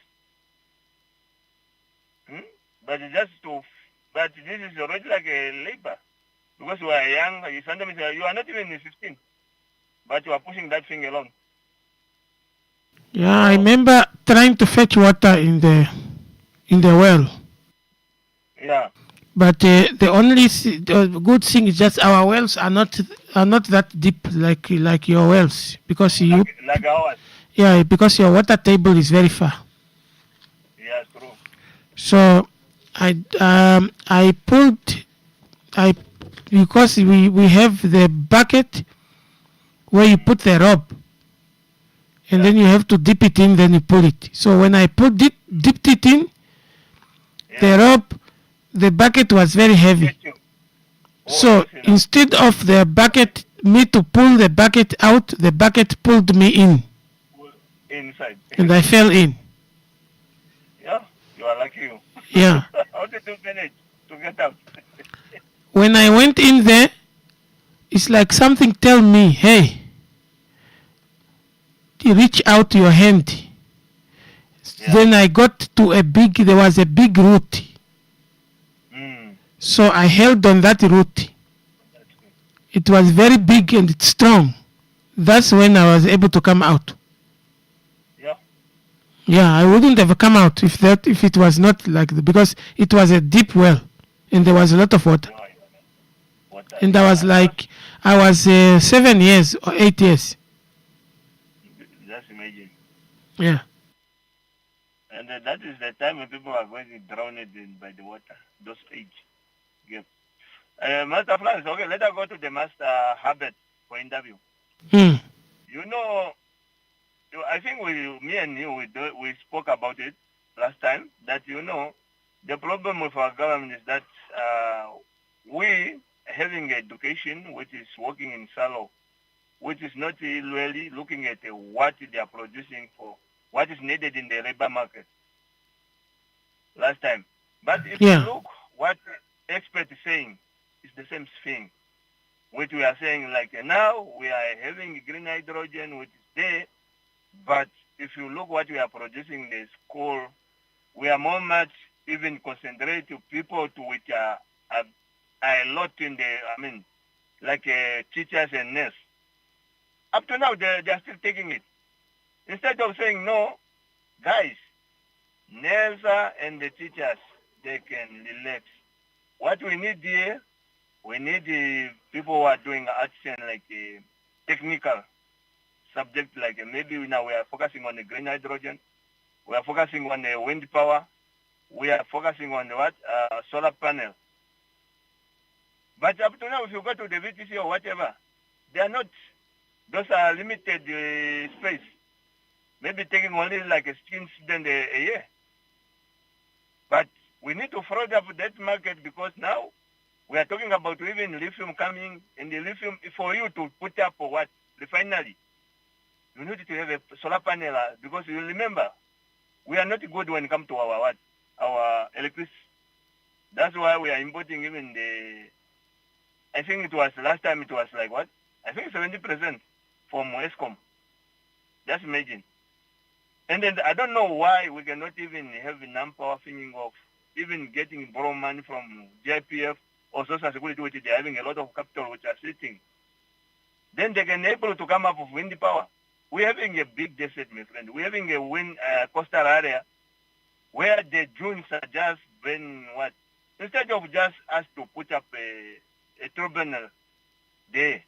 But this is already like a labor. Because you are young, sometimes you are not even 15, but you are pushing that thing along. Yeah, I remember trying to fetch water in the well. Yeah. But the only good thing is just our wells are not that deep like your wells because like ours. Yeah, because your water table is very far. Yeah, true. So I pulled because we have the bucket where you put the rope and then you have to dip it in, then you pull it. So when I dipped it in, the rope, the bucket was very heavy. So instead of the bucket, me to pull the bucket out, the bucket pulled me in. Inside. And I fell in. Yeah, you are lucky. Yeah. How did you manage to get out? When I went in there, it's like something tell me, hey, reach out your hand. Yeah. Then I got to there was a big root. So I held on that root. It was very big and it's strong. That's when I was able to come out. Yeah. Yeah, I wouldn't have come out if it was not like because it was a deep well and there was a lot of water. And I was 7 years or 8 years. Just imagine. Yeah. And that is the time when people are going to drown by the water. Those age. Yep. Master France, okay, let us go to the Master Habit for interview. You know, I think me and you, we spoke about it last time, that, you know, the problem with our government is that we having education which is working in silo, which is not really looking at what they are producing for, what is needed in the labor market last time. But if you look what experts are saying, it's the same thing, which we are saying like now we are having green hydrogen which is there, but if you look what we are producing in the school, we are more much even concentrate to people to which are a lot in the, like teachers and nurses. Up to now, they are still taking it. Instead of saying, no, guys, nurses and the teachers, they can relax. What we need here, we need the people who are doing action like technical subject, like maybe now we are focusing on the green hydrogen, we are focusing on the wind power, we are focusing on the solar panel. But up to now, if you go to the VTC or whatever, they are not, those are limited space. Maybe taking only like a 16 student a year. But we need to fraud up that market because now we are talking about even lithium coming, and the lithium, for you to put up for what? Refinery. You need to have a solar panel because you remember, we are not good when it comes to our electricity. That's why we are importing even I think it was last time it was like what? I think 70% from ESCOM. Just imagine. And then I don't know why we cannot even have enough power thinking of even getting borrow money from GIPF or Social Security, which they are having a lot of capital which are sitting. Then they can able to come up with wind power. We're having a big deficit, my friend. We're having a wind coastal area where the dunes are just been what? Instead of just us to put up a turbine there,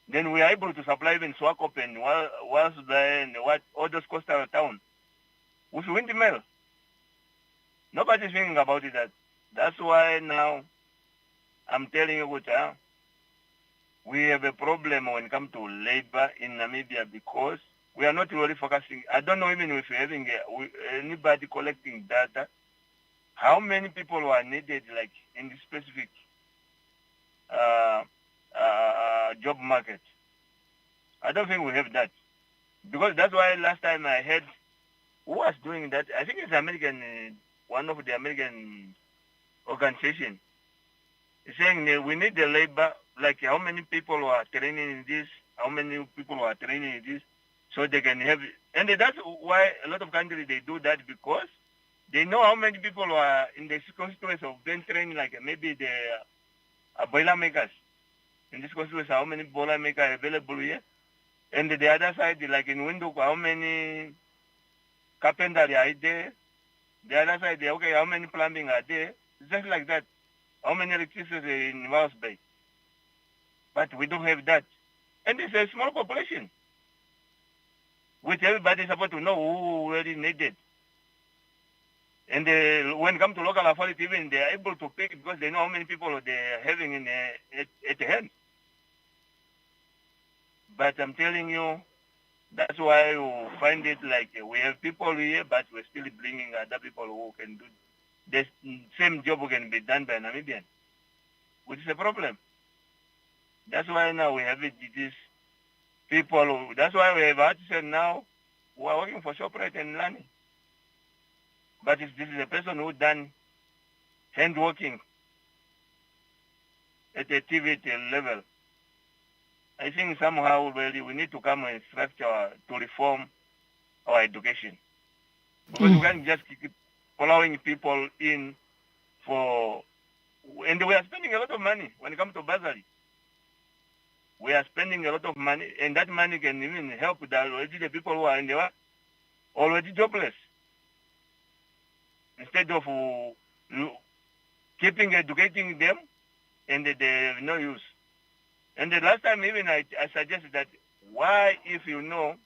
then we are able to supply even Swakop and Walsby and all those coastal towns with windmill. Nobody's thinking about it. That's why now I'm telling you, we have a problem when it comes to labor in Namibia because we are not really focusing. I don't know even if we're having anybody collecting data, how many people are needed like in the specific job market. I don't think we have that. Because that's why last time I heard who was doing that, I think it's American, one of the American organizations, saying we need the labor, like how many people are training in this, how many people are training in this, so they can have it. And that's why a lot of countries, they do that because they know how many people are in the constituency of being trained, like maybe the boiler makers. In this constituency, how many boiler makers are available here? And the other side, like in Windhoek, how many carpenters are there? The other side, okay, how many plumbing are there? Just like that. How many electricity in Walls Bay? But we don't have that. And it's a small population, which everybody is supposed to know who really needed. And when it comes to local authority, even they are able to pick because they know how many people they're having at hand. But I'm telling you, that's why you find it like we have people here, but we're still bringing other people who can do the same job can be done by Namibian, which is a problem. That's why now we have these people. That's why we have artisans now who are working for Shoprite and Lani. But this is a person who done hand working at a TVT level. I think somehow really we need to come and structure to reform our education. Because we can't just keep following people in for, and we are spending a lot of money when it comes to bursary. We are spending a lot of money, and that money can even help the people who are in the work already jobless. Instead of keeping educating them, and they have no use. And the last time even I suggested that why, if you know,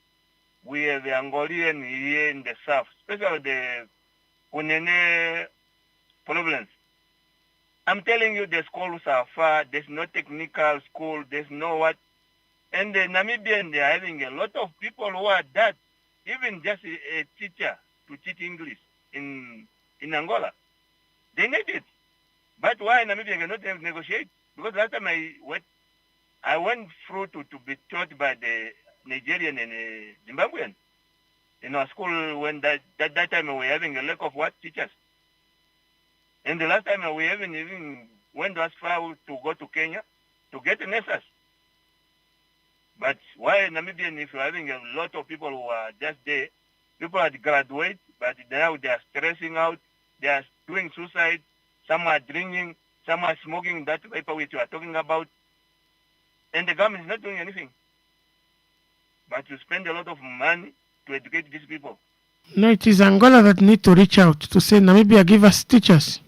we have the Angolan here in the south, especially the Kunene problems. I'm telling you, the schools are far. There's no technical school. There's no what. And the Namibian, they are having a lot of people who are that, even just a teacher to teach English in Angola. They need it. But why Namibia cannot negotiate? Because last time I went through to be taught by the Nigerian and Zimbabwean in our school when that time we were having a lack of what? Teachers. And the last time we even went as far to go to Kenya to get nurses. But why Namibian, if you're having a lot of people who are just there, people that graduate, but now they are stressing out, they are doing suicide, some are drinking, some are smoking that paper which you are talking about, and the government is not doing anything. But you spend a lot of money to educate these people. No, it is Angola that need to reach out to say, Namibia, give us teachers.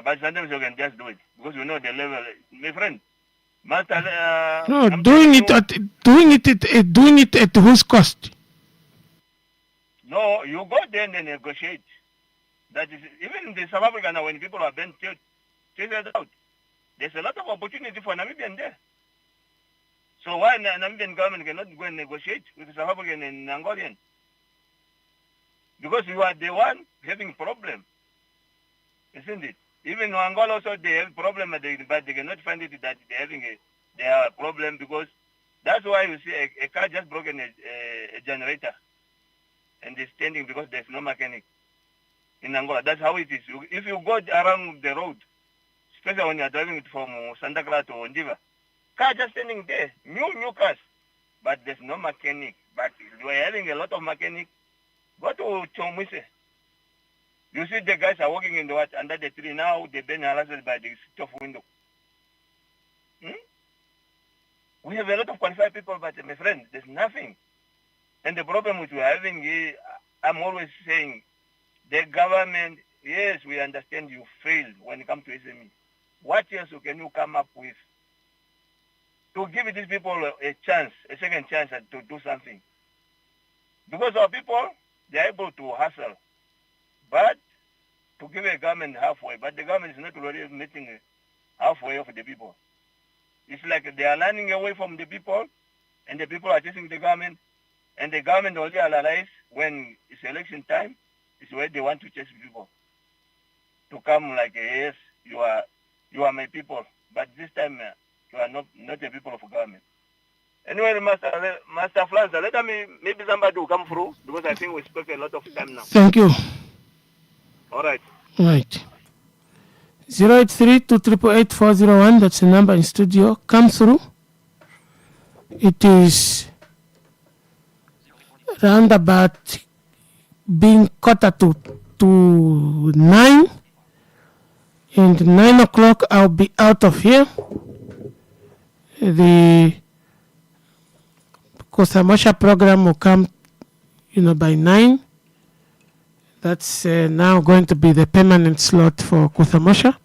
But sometimes you can just do it because you know the level. My friend, Master, No, I'm doing telling it doing it at whose cost? no, you go there and negotiate. That is, even in the South Africa now, when people are being chased out, there's a lot of opportunity for Namibian there. So why Namibian government cannot go and negotiate with South African and Angolian? Because you are the one having problem, isn't it? Even Angola also they have problem, but they cannot find it that they're having a problem because that's why you see a car just broken a generator and they're standing because there's no mechanic in Angola. That's how it is. If you go around the road, especially when you're driving it from Santa Clara to Ondiva, car just standing there, new cars, but there's no mechanic. But you are having a lot of mechanic. Go to Chomwise. You see the guys are working in the under the tree now. They've been harassed by the stuff window. We have a lot of qualified people, but my friend, there's nothing. And the problem which we're having is, I'm always saying, the government, yes, we understand you failed when it comes to SME. What else can you come up with to give these people a chance, a second chance to do something? Because our people, they're able to hustle, but to give a government halfway. But the government is not really meeting halfway of the people. It's like they are running away from the people, and the people are chasing the government, and the government only realize when it's election time, is where they want to chase people to come like, yes, you are my people, but this time you are not the people of government. Anyway, Master Flanza, let me, maybe somebody will come through because I think we spent a lot of time now. Thank you. All right. Right. 083-288-401, that's the number in studio. Come through. It is round about being quarter to 9. And 9 o'clock I'll be out of here. The Kosamasha program will come, by 9. That's now going to be the permanent slot for Kosamasha.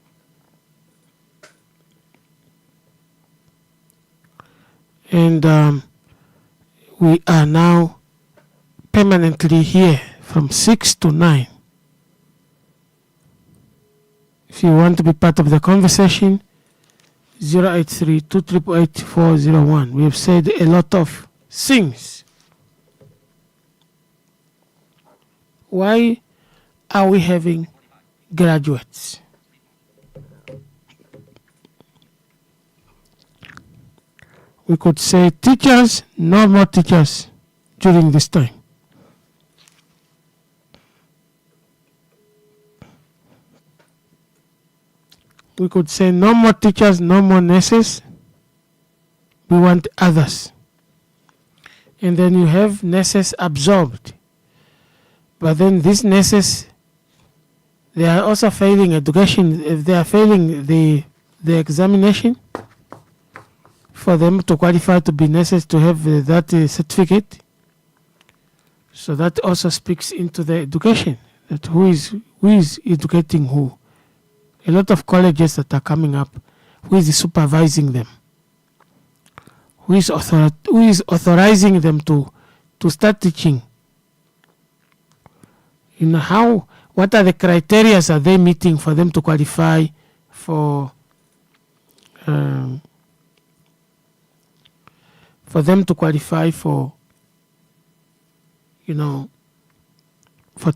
And we are now permanently here from 6 to 9. If you want to be part of the conversation, 083-288-401. We have said a lot of things. Why are we having graduates? We could say teachers, no more teachers during this time. We could say no more teachers, no more nurses. We want others. And then you have nurses absorbed. But then these nurses, they are also failing education. If they are failing the examination, for them to qualify to be nurses, to have that certificate. So that also speaks into the education, that who is educating who. A lot of colleges that are coming up, who is supervising them? Who is authorizing them to start teaching? What are the criteria are they meeting for them to qualify for for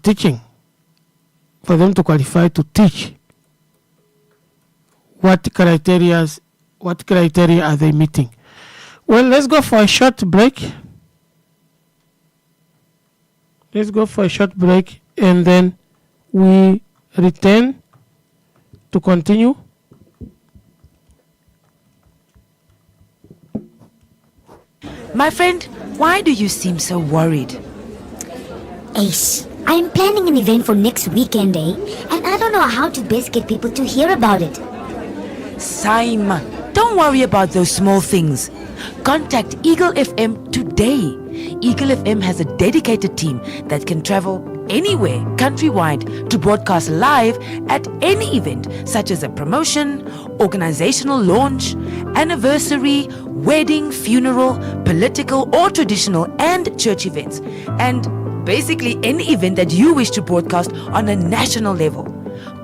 teaching, for them to qualify to teach? What criteria are they meeting? Well, let's go for a short break. And then we return to continue. My friend, why do you seem so worried? Ace, I'm planning an event for next weekend, and I don't know how to best get people to hear about it. Saima, don't worry about those small things. Contact Eagle FM today. Eagle FM has a dedicated team that can travel anywhere countrywide to broadcast live at any event, such as a promotion, organizational launch, anniversary, wedding, funeral, political or traditional and church events, and basically any event that you wish to broadcast on a national level.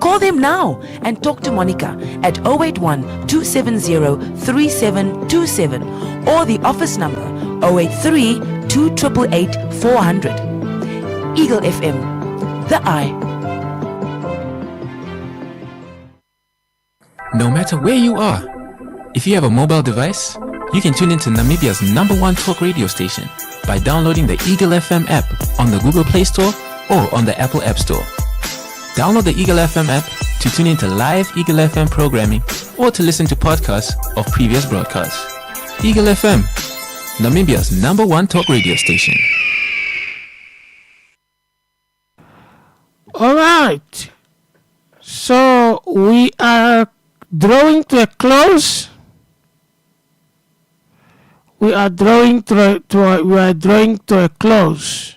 Call them now and talk to Monica at 081 270 3727 or the office number 083 2888 400. Eagle FM, the eye. No matter where you are, if you have a mobile device, you can tune into Namibia's #1 talk radio station by downloading the Eagle FM app on the Google Play Store or on the Apple App Store. Download the Eagle FM app to tune into live Eagle FM programming or to listen to podcasts of previous broadcasts. Eagle FM, Namibia's #1 talk radio station. All right. So we are drawing to a close. We are drawing to a close.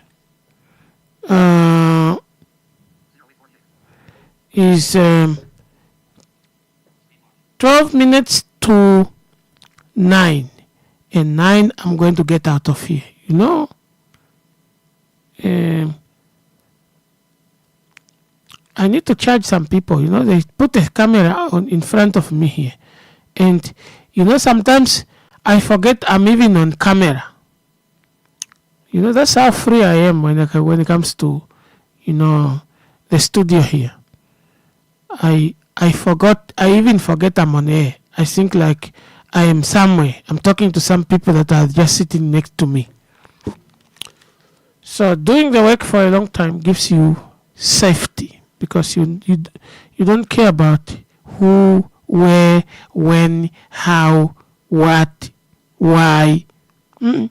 Is 12 minutes to 9, and 9 I'm going to get out of here, I need to charge some people, they put a camera in front of me here, and sometimes I forget I'm even on camera. That's how free I am when it comes to the studio here. I even forget I'm on air. I think like I am somewhere. I'm talking to some people that are just sitting next to me. So doing the work for a long time gives you safety, because you don't care about who, where, when, how, what, why. You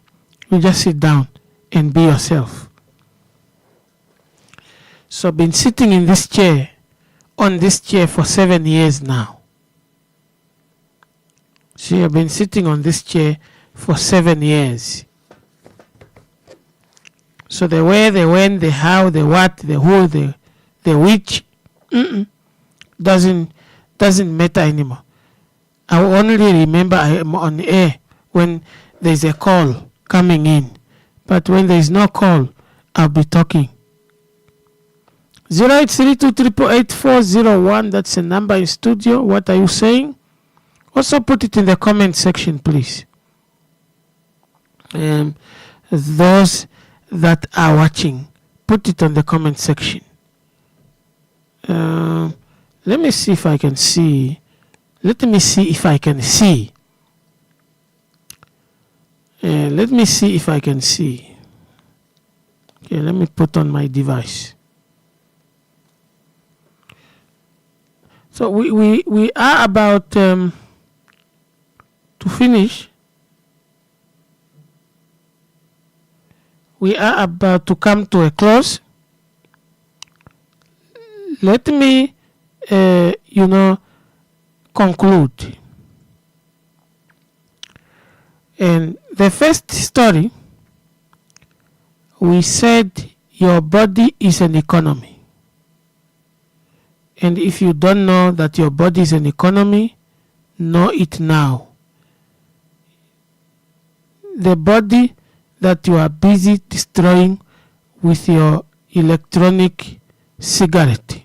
just sit down and be yourself. So I've been sitting on this chair for 7 years now. See, I've been sitting on this chair for 7 years. So the where, the when, the how, the what, the who, the which, doesn't matter anymore. I only remember I am on air when there's a call coming in. But when there is no call, I'll be talking. 0832888401, that's the number in studio. What are you saying? Also put it in the comment section, please. Those that are watching, put it on the comment section. Let me see if I can see. Let me see if I can see. Let me see if I can see. Okay, let me put on my device. So we are about to finish. We are about to come to a close. Let me, conclude. And the first story, we said your body is an economy. And if you don't know that your body is an economy, know it now. The body that you are busy destroying with your electronic cigarette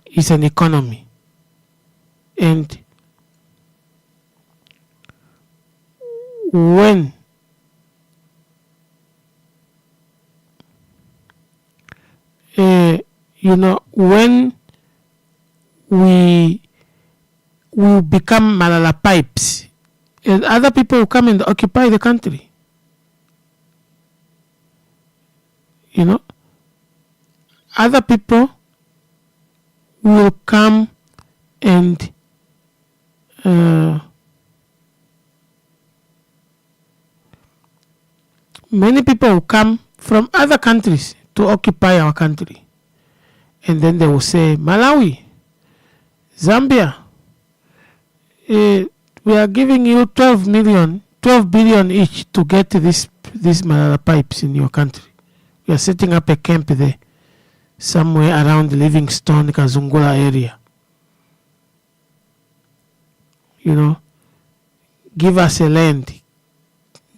is an economy. And when when we will become Malala pipes, and other people will come and occupy the country. Other people will come and many people will come from other countries to occupy our country. And then they will say, Malawi, Zambia, we are giving you 12 billion each to get these Malala pipes in your country. We are setting up a camp there, somewhere around Livingstone, Kazungula area. You know, give us a land,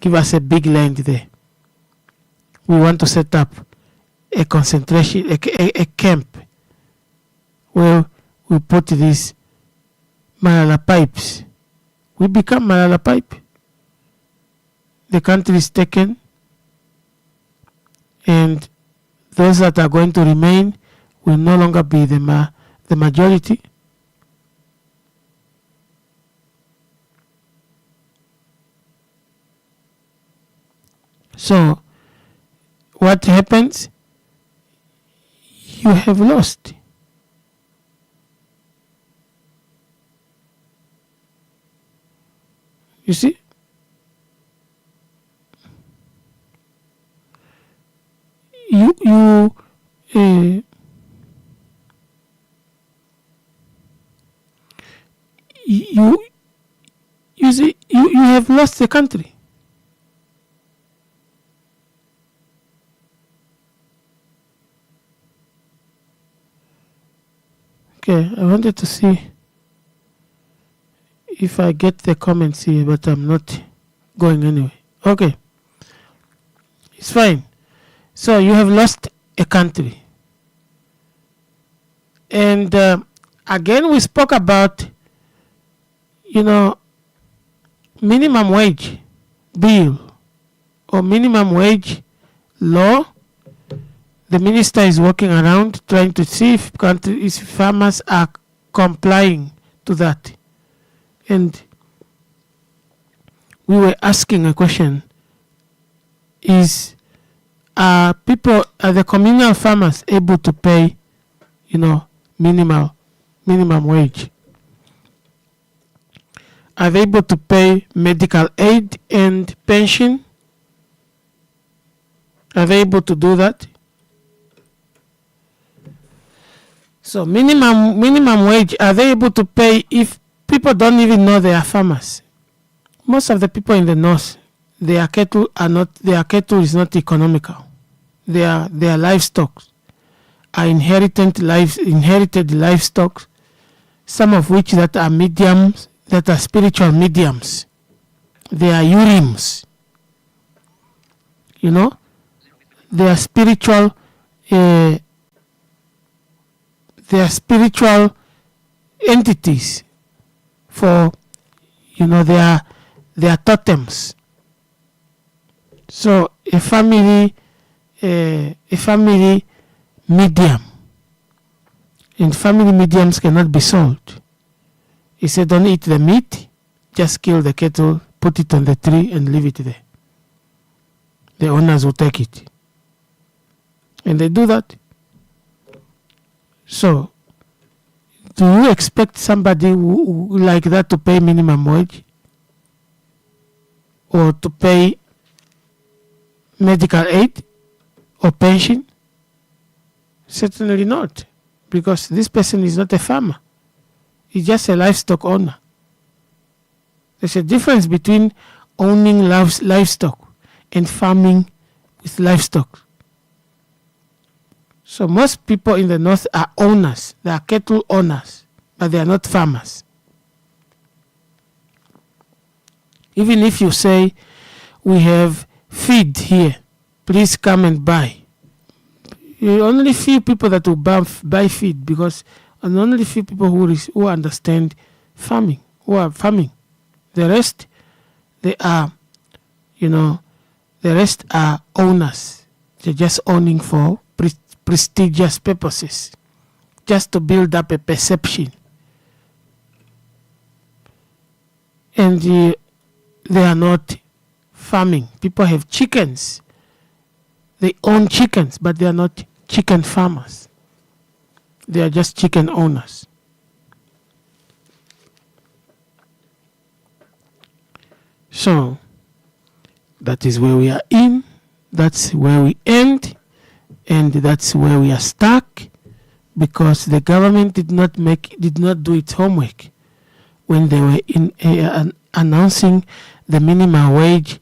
give us a big land there. We want to set up a concentration, a camp where we put these Malala pipes. We become Malala pipe. The country is taken, and those that are going to remain will no longer be the majority. So, what happens? You have lost. You see? You see, you have lost the country. Okay, I wanted to see if I get the comments here, but I'm not going anyway. Okay, it's fine. So you have lost a country. And again, we spoke about, minimum wage bill or minimum wage law. The minister is working around trying to see if farmers are complying to that. And we were asking a question: are the communal farmers able to pay, minimum wage? Are they able to pay medical aid and pension? Are they able to do that? So minimum wage, are they able to pay if people don't even know they are farmers? Most of the people in the north, their cattle is not economical. Their livestock are inherited livestock, some of which that are mediums, that are spiritual mediums. They are urims. They are spiritual entities for their totems. So a family medium, and family mediums cannot be sold. He said, don't eat the meat, just kill the cattle, put it on the tree and leave it there. The owners will take it. And they do that. So, do you expect somebody who like that to pay minimum wage? Or to pay medical aid or pension? Certainly not, because this person is not a farmer. He's just a livestock owner. There's a difference between owning livestock and farming with livestock. So most people in the north are owners. They are cattle owners, but they are not farmers. Even if you say, we have feed here, please come and buy. Only few people that will buy feed, because only few people who understand farming, who are farming. The rest, they are, the rest are owners. They're just owning for prestigious purposes, just to build up a perception. And they are not farming. People have chickens. They own chickens, but they are not chicken farmers. They are just chicken owners. So, that is where we are in. That's where we end, and that's where we are stuck, because the government did not do its homework when they were announcing the minimum wage.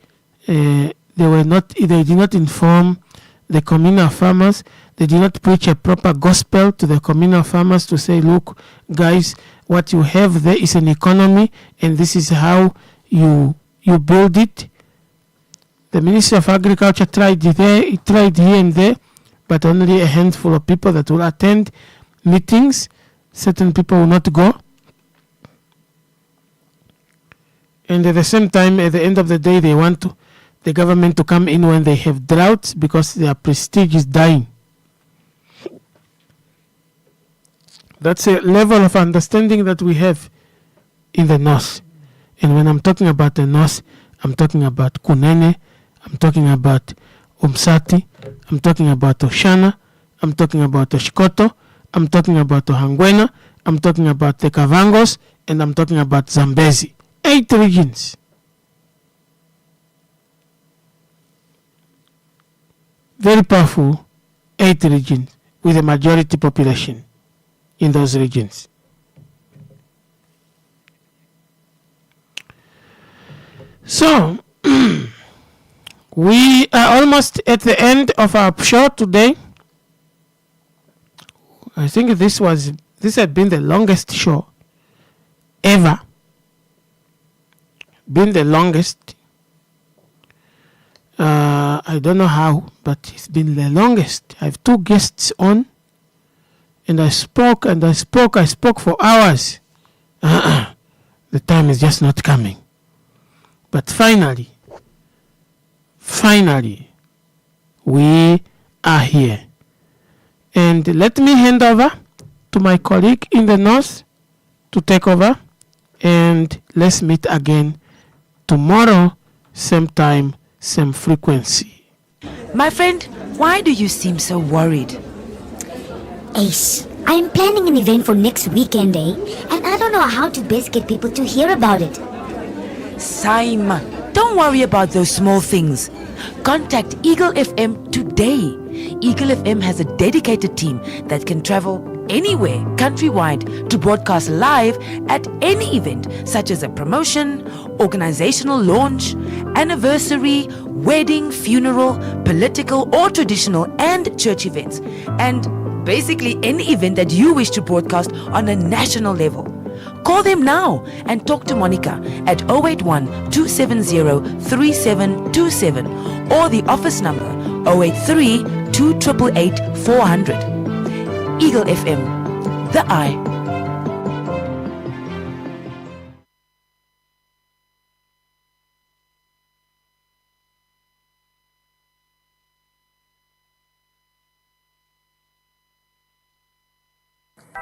They did not inform the communal farmers. They did not preach a proper gospel to the communal farmers to say, look, guys, what you have there is an economy, and this is how you build it. The Ministry of Agriculture tried here and there, but only a handful of people that will attend meetings. Certain people will not go. And at the same time, at the end of the day, they want the government to come in when they have droughts, because their prestige is dying. That's a level of understanding that we have in the north. And when I'm talking about the north, I'm talking about Kunene, I'm talking about Umsati, I'm talking about Oshana, I'm talking about Oshkoto, I'm talking about Ohangwena, I'm talking about the Kavangos, and I'm talking about Zambezi. 8 regions. Very powerful 8 regions with a majority population in those regions. So, we are almost at the end of our show today. I think this had been the longest show ever. Been the longest. I don't know how, but it's been the longest. I have 2 guests on, and I spoke for hours. The time is just not coming. But finally, we are here. And let me hand over to my colleague in the north to take over, and let's meet again tomorrow, same time, same frequency. My friend, why do you seem so worried? Ace, I'm planning an event for next weekend, and I don't know how to best get people to hear about it. Saima, don't worry about those small things. Contact Eagle FM today. Eagle FM has a dedicated team that can travel anywhere countrywide to broadcast live at any event, such as a promotion, organizational launch, anniversary, wedding, funeral, political or traditional and church events, and basically any event that you wish to broadcast on a national level. Call them now and talk to Monica at 081 270 3727 or the office number 083 2888 400. Eagle FM, the eye.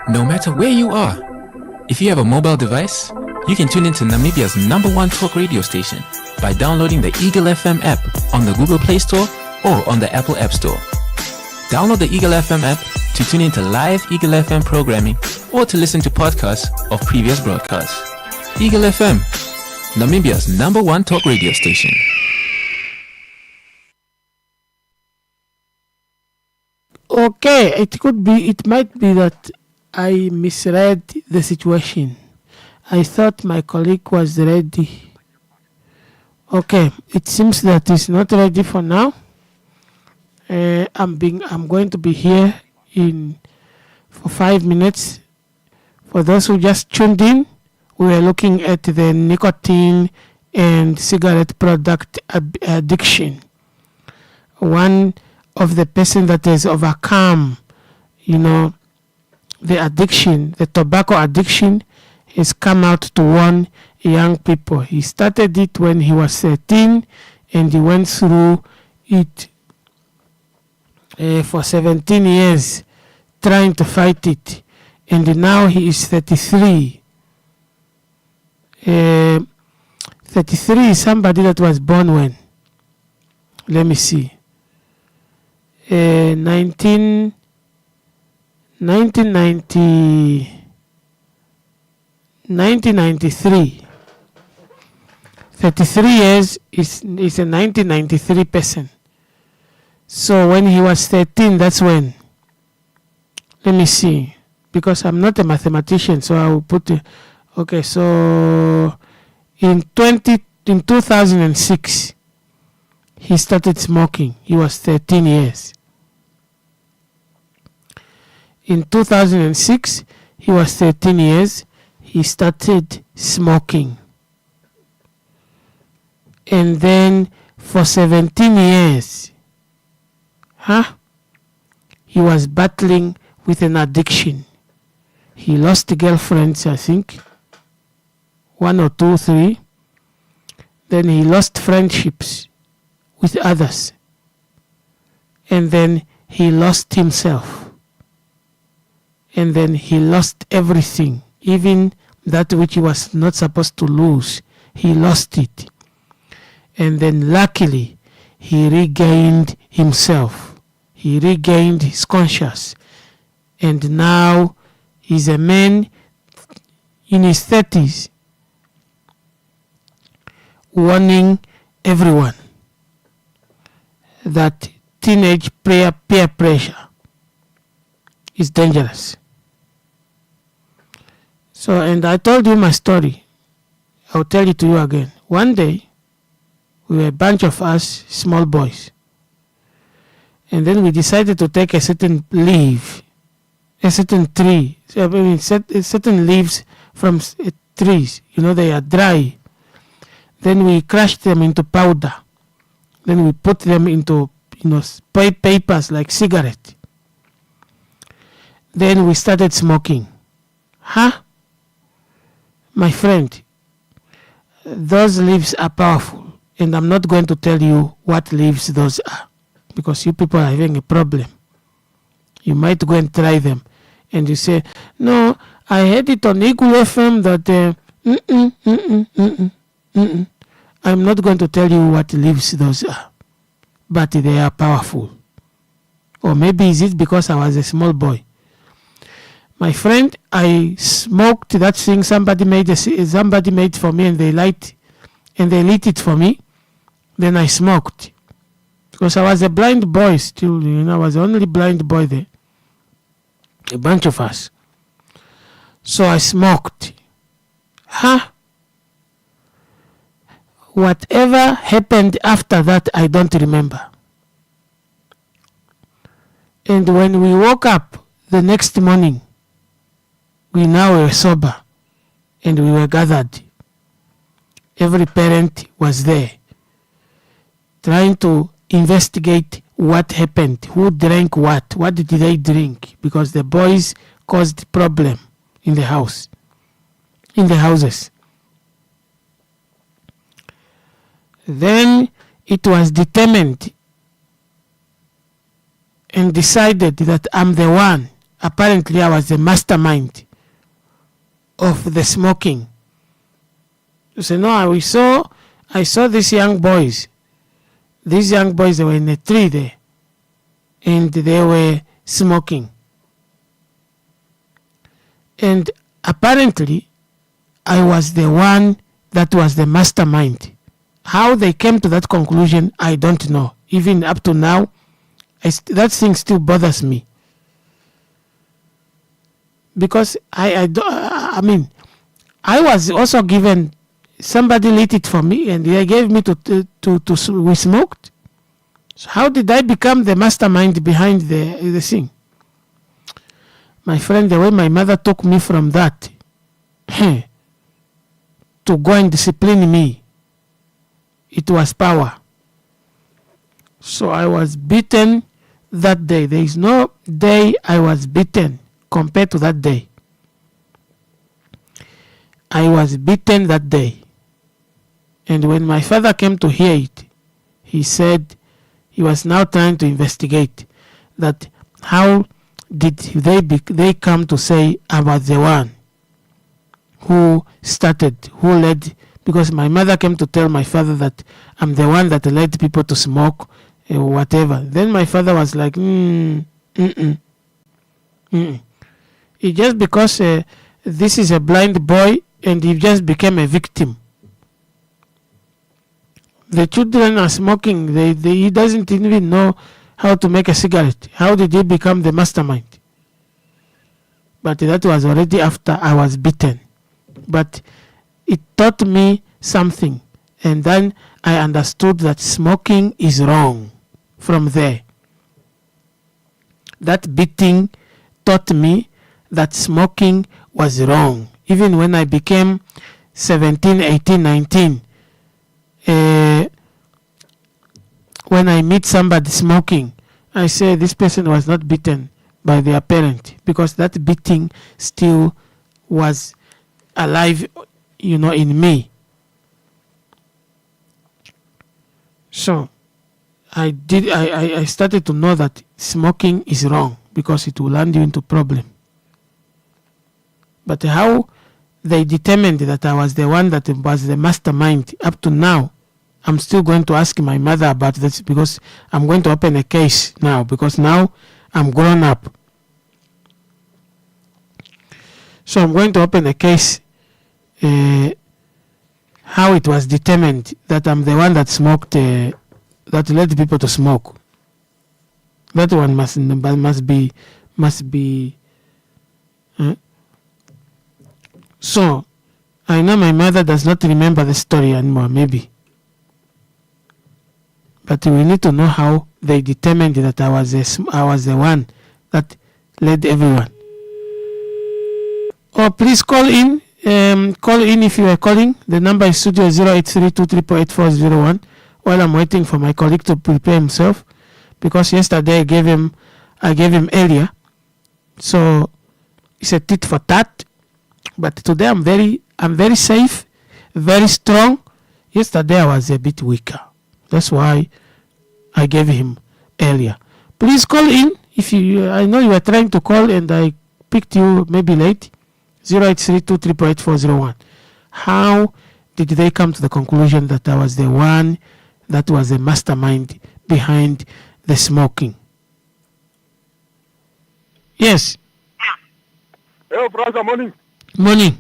No matter where you are, if you have a mobile device, you can tune into Namibia's #1 talk radio station by downloading the Eagle FM app on the Google Play Store or on the Apple App Store. Download the Eagle FM app to tune into live Eagle FM programming or to listen to podcasts of previous broadcasts. Eagle FM, Namibia's #1 talk radio station. Okay, it might be that I misread the situation. I thought my colleague was ready. Okay, it seems that he's not ready for now. I'm going to be here for 5 minutes. For those who just tuned in, we are looking at the nicotine and cigarette product addiction. One of the person that has overcome, the addiction, the tobacco addiction, has come out to warn young people. He started it when he was 13, and he went through it for 17 years trying to fight it, and now he is 33. 33 is somebody that was born when? Let me see. 1993. 33 years is a 1993 person. So when he was 13, that's when. Let me see, because I'm not a mathematician, so I will put it. Okay, so in 2006, he started smoking. He was 13 years. In 2006, he was 13 years. He started smoking. And then for 17 years, he was battling with an addiction. He lost girlfriends, I think. 1 or 2, 3. Then he lost friendships with others. And then he lost himself. And then he lost everything, even that which he was not supposed to lose. He lost it. And then luckily, he regained himself. He regained his conscience. And now he's a man in his 30s, warning everyone that teenage peer pressure is dangerous. So, and I told you my story. I'll tell it to you again. One day, we were a bunch of us small boys. And then we decided to take a certain leaf, a certain tree, certain leaves from trees. They are dry. Then we crushed them into powder. Then we put them into, papers like cigarette. Then we started smoking. My friend, those leaves are powerful. And I'm not going to tell you what leaves those are, because you people are having a problem. You might go and try them. And you say, no, I heard it on Eagle FM that... I'm not going to tell you what leaves those are, but they are powerful. Or maybe is it because I was a small boy? My friend, I smoked that thing somebody made for me, and they lit it for me. Then I smoked, because I was a blind boy still. I was the only blind boy there, a bunch of us. So I smoked. Whatever happened after that, I don't remember. And when we woke up the next morning, we now were sober, and we were gathered. Every parent was there, trying to investigate what happened, who drank what did they drink, because the boys caused problem in the houses. Then it was determined and decided that I'm the one. Apparently, I was the mastermind of the smoking. You say, no, I saw these young boys. These young boys, they were in a tree there, and they were smoking. And apparently, I was the one that was the mastermind. How they came to that conclusion, I don't know. Even up to now, that thing still bothers me. Because I was also given, somebody lit it for me, and they gave me we smoked. So how did I become the mastermind behind the thing? My friend, the way my mother took me from that to go and discipline me, it was power. So I was beaten that day. There is no day I was beaten compared to that day. I was beaten that day. And when my father came to hear it, he said he was now trying to investigate that how did they come to say I was the one who led, because my mother came to tell my father that I'm the one that led people to smoke or whatever. Then my father was like, It's just because this is a blind boy and he just became a victim. The children are smoking. He doesn't even know how to make a cigarette. How did he become the mastermind? But that was already after I was beaten. But it taught me something. And then I understood that smoking is wrong from there. That beating taught me that smoking was wrong. Even when I became 17, 18, 19, when I meet somebody smoking, I say this person was not beaten by their parent, because that beating still was alive, in me. So I started to know that smoking is wrong because it will land you into problem. But how they determined that I was the one that was the mastermind up to now, I'm still going to ask my mother about this, because I'm going to open a case now, because now I'm grown up. So I'm going to open a case how it was determined that I'm the one that smoked, that led people to smoke. That one must be. So I know my mother does not remember the story anymore, maybe. But we need to know how they determined that I was the one that led everyone. Oh, please call in. Call in if you are calling. The number is studio 0832348401. While I'm waiting for my colleague to prepare himself, because yesterday I gave him earlier. So it's a tit for tat. But today I'm very safe, very strong. Yesterday I was a bit weaker. That's why I gave him earlier. Please call in if you. I know you were trying to call and I picked you maybe late. 0832348401. How did they come to the conclusion that I was the one that was the mastermind behind the smoking? Yes. Hello, brother. Morning. Morning.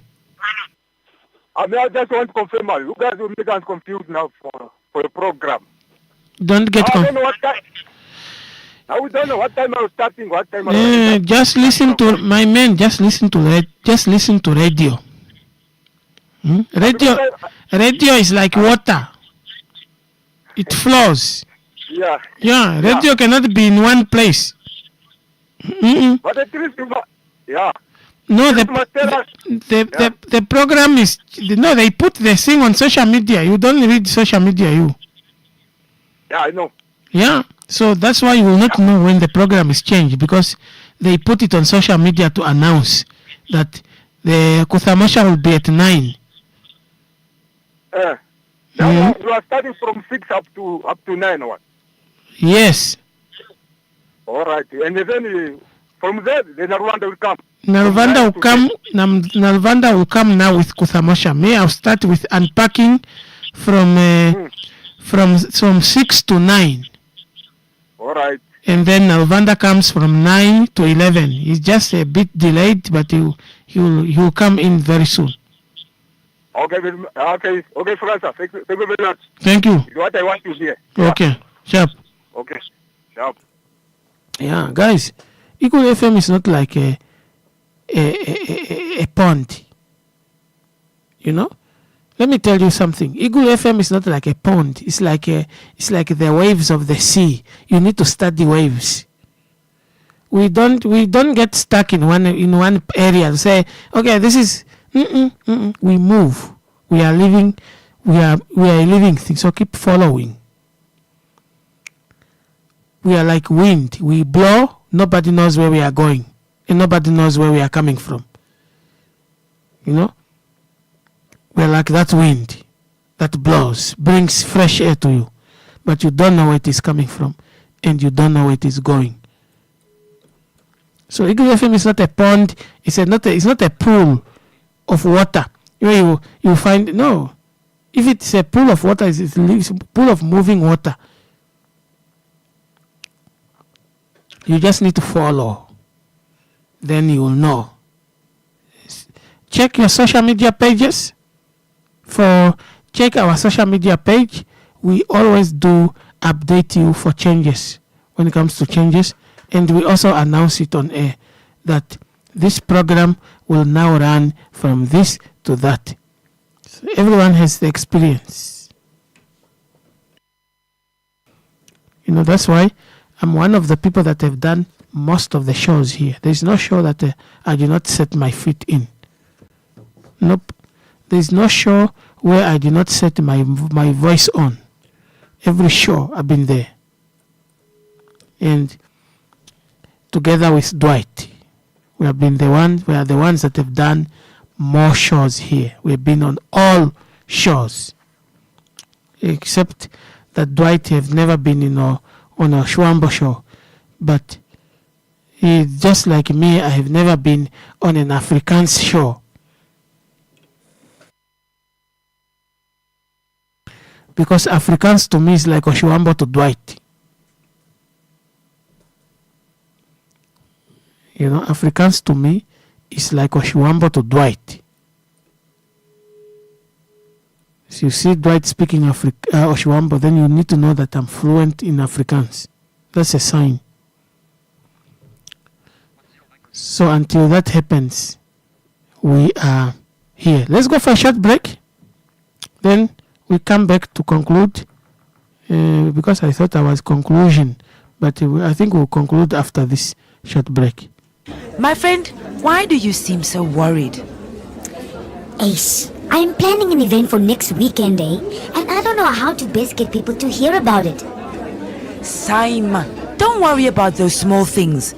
I just want to confirm you guys will make us confused now for the program. Don't get I don't know what time. Now we don't know what time I was starting. What time I was just listen to my man. Just listen to radio. Radio is like water. It flows. Yeah. Yeah. Radio cannot be in one place. But the truth is, yeah. No, the program is they put the thing on social media. You don't read social media, you. Yeah, I know. Yeah, so that's why you will not know when the program is changed, because they put it on social media to announce that the Kuthamasha will be at 9. Now you are starting from 6 up to 9, what? Yes. All right, and then from there, then Rwanda will come. Nalvanda will come now with Kuthamasha. May I start with unpacking from 6 to 9. All right. And then Nalvanda comes from 9 to 11. It's just a bit delayed, but he will come in very soon. Okay, Francis. Thank you very much. Thank you. What I want to hear. Okay, sharp. Okay, sharp. Yeah, guys, Eagle FM is not like a pond. Let me tell you something. Eagle FM is not like a pond. It's like the waves of the sea. You need to study waves. We don't get stuck in one area and say, okay, this is. We move. We are living. We are a living thing. So keep following. We are like wind. We blow. Nobody knows where we are going, and nobody knows where we are coming from. We're like that wind that blows, brings fresh air to you, but you don't know where it is coming from, and you don't know where it is going. So Eagle FM is not a pond. It's not a pool of water where you find. No, if it's a pool of water, it's a pool of moving water. You just need to follow. Then you will know. Check your social media pages. Check our social media page. We always do update you for changes when it comes to changes. And we also announce it on air that this program will now run from this to that. So everyone has the experience. That's why I'm one of the people that have done most of the shows here. There's no show that I do not set my feet in. Nope. There's no show where I do not set my voice on. Every show I've been there. And together with Dwight, we are the ones that have done more shows here. We've been on all shows. Except that Dwight have never been on a Shwambo show. But just like me, I have never been on an Afrikaans show. Because Afrikaans to me is like Oshiwambo to Dwight. Afrikaans to me is like Oshiwambo to Dwight. So you see Dwight speaking Oshiwambo, then you need to know that I'm fluent in Afrikaans. That's a sign. So until that happens, we are here. Let's go for a short break. Then we come back to conclude, because I thought I was conclusion, but I think we'll conclude after this short break. My friend, why do you seem so worried? Ace, I am planning an event for next weekend, and I don't know how to best get people to hear about it. Saima, don't worry about those small things.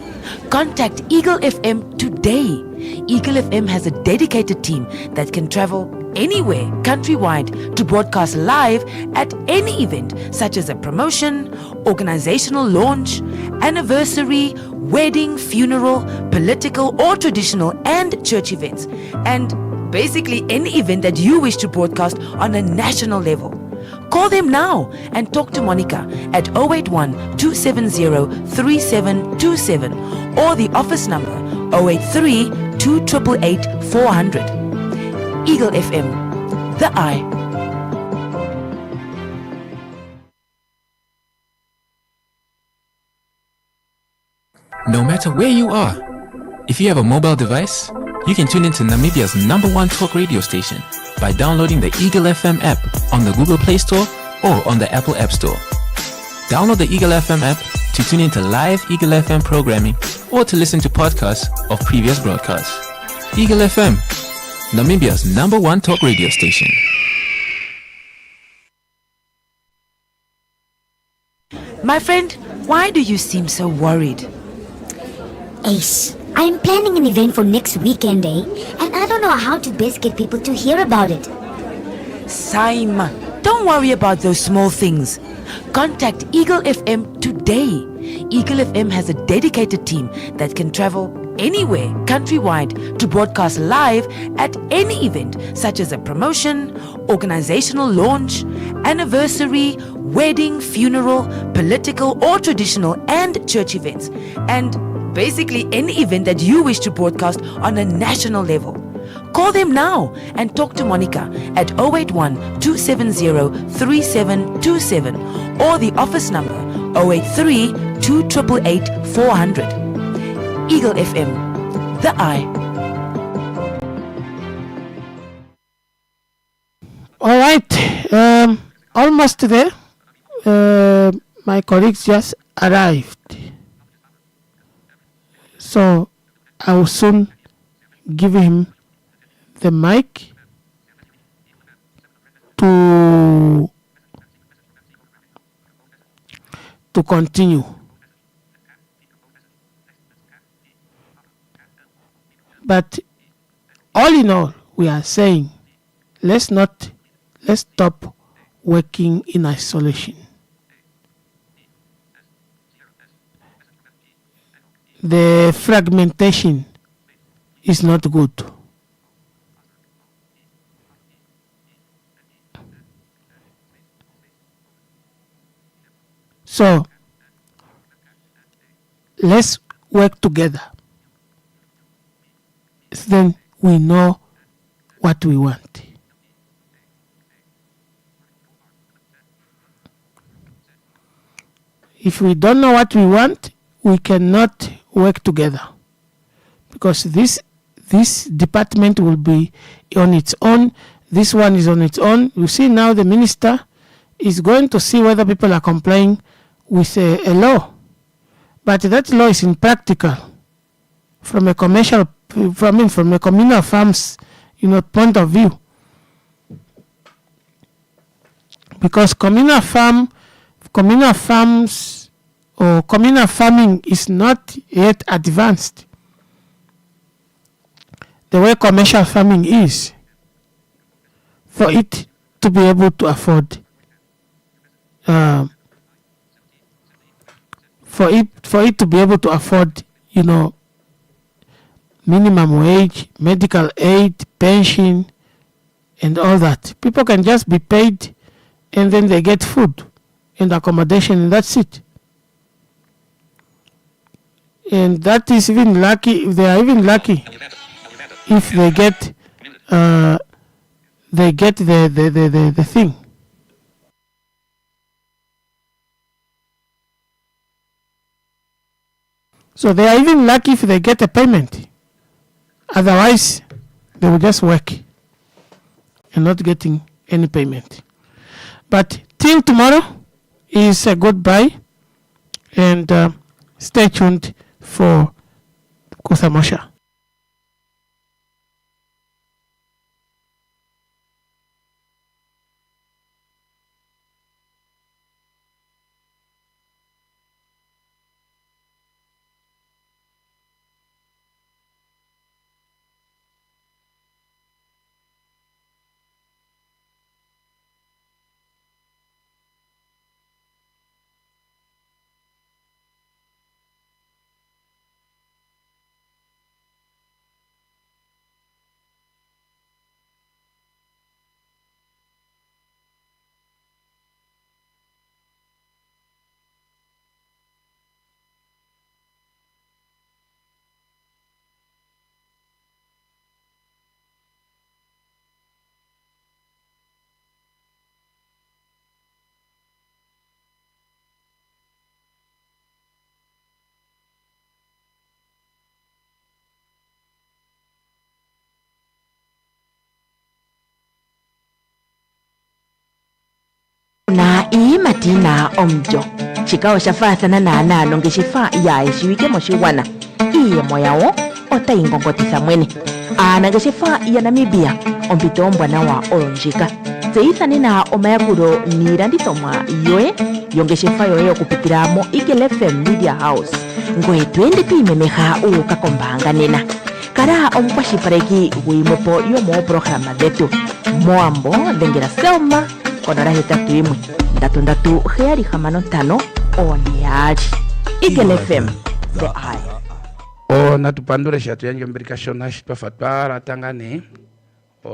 Contact Eagle FM today. Eagle FM has a dedicated team that can travel anywhere countrywide to broadcast live at any event, such as a promotion, organizational launch, anniversary, wedding, funeral, political or traditional and church events, and basically any event that you wish to broadcast on a national level. Call them now and talk to Monica at 081 270 3727 or the office number 083 288 400. Eagle FM, the eye. No matter where you are, if you have a mobile device, you can tune into Namibia's #1 talk radio station by downloading the Eagle FM app on the Google Play Store or on the Apple App Store. Download the Eagle FM app to tune into live Eagle FM programming or to listen to podcasts of previous broadcasts. Eagle FM, Namibia's #1 talk radio station. My friend, why do you seem so worried? Ace, I am planning an event for next weekend, and I don't know how to best get people to hear about it. Saima, don't worry about those small things. Contact Eagle FM today. Eagle FM has a dedicated team that can travel anywhere countrywide to broadcast live at any event, such as a promotion, organizational launch, anniversary, wedding, funeral, political or traditional and church events, and basically any event that you wish to broadcast on a national level. Call them now and talk to Monica at 081 270 3727 or the office number 083 288 400. Eagle FM, the eye. All right, almost there. My colleagues just arrived. So I will soon give him the mic to continue. But all in all, we are saying, let's stop working in isolation. The fragmentation is not good. So let's work together. Then we know what we want. If we don't know what we want, we cannot work together, because this department will be on its own. This one is on its own. You see now the minister is going to see whether people are complying with a law, but that law is impractical from a commercial, from a communal farms, point of view, because communal farms or communal farming is not yet advanced the way commercial farming is, for it to be able to afford for it to be able to afford minimum wage, medical aid, pension, and all that. People can just be paid and then they get food and accommodation, and that's it. And that is even lucky, if they are even lucky, if they get the thing. So they are even lucky if they get a payment. Otherwise, they will just work and not getting any payment. But till tomorrow is a goodbye, and stay tuned for Kusamosha. na imatina omjo chikao shafathana na nano ngeshifa ya ishiwike moshiwana iye moyawo otaingongotisa mwene ana ngeshifa ya Namibia ompito ombwana wa olonjika zeithane na omayakulo niilandithomwa yoye yongeshefa yoye okupitiramo Eagle FM Media House ngoye twende twiimemeha uukakombanga nena kala omukwashilipaleki gwiimwepo yomoopologhalama dhetu moambo dhengela Selma konora 81 oneyali Eagle FM the eye natupandule shatu yanjo mbirikashona shitwafatwara tangane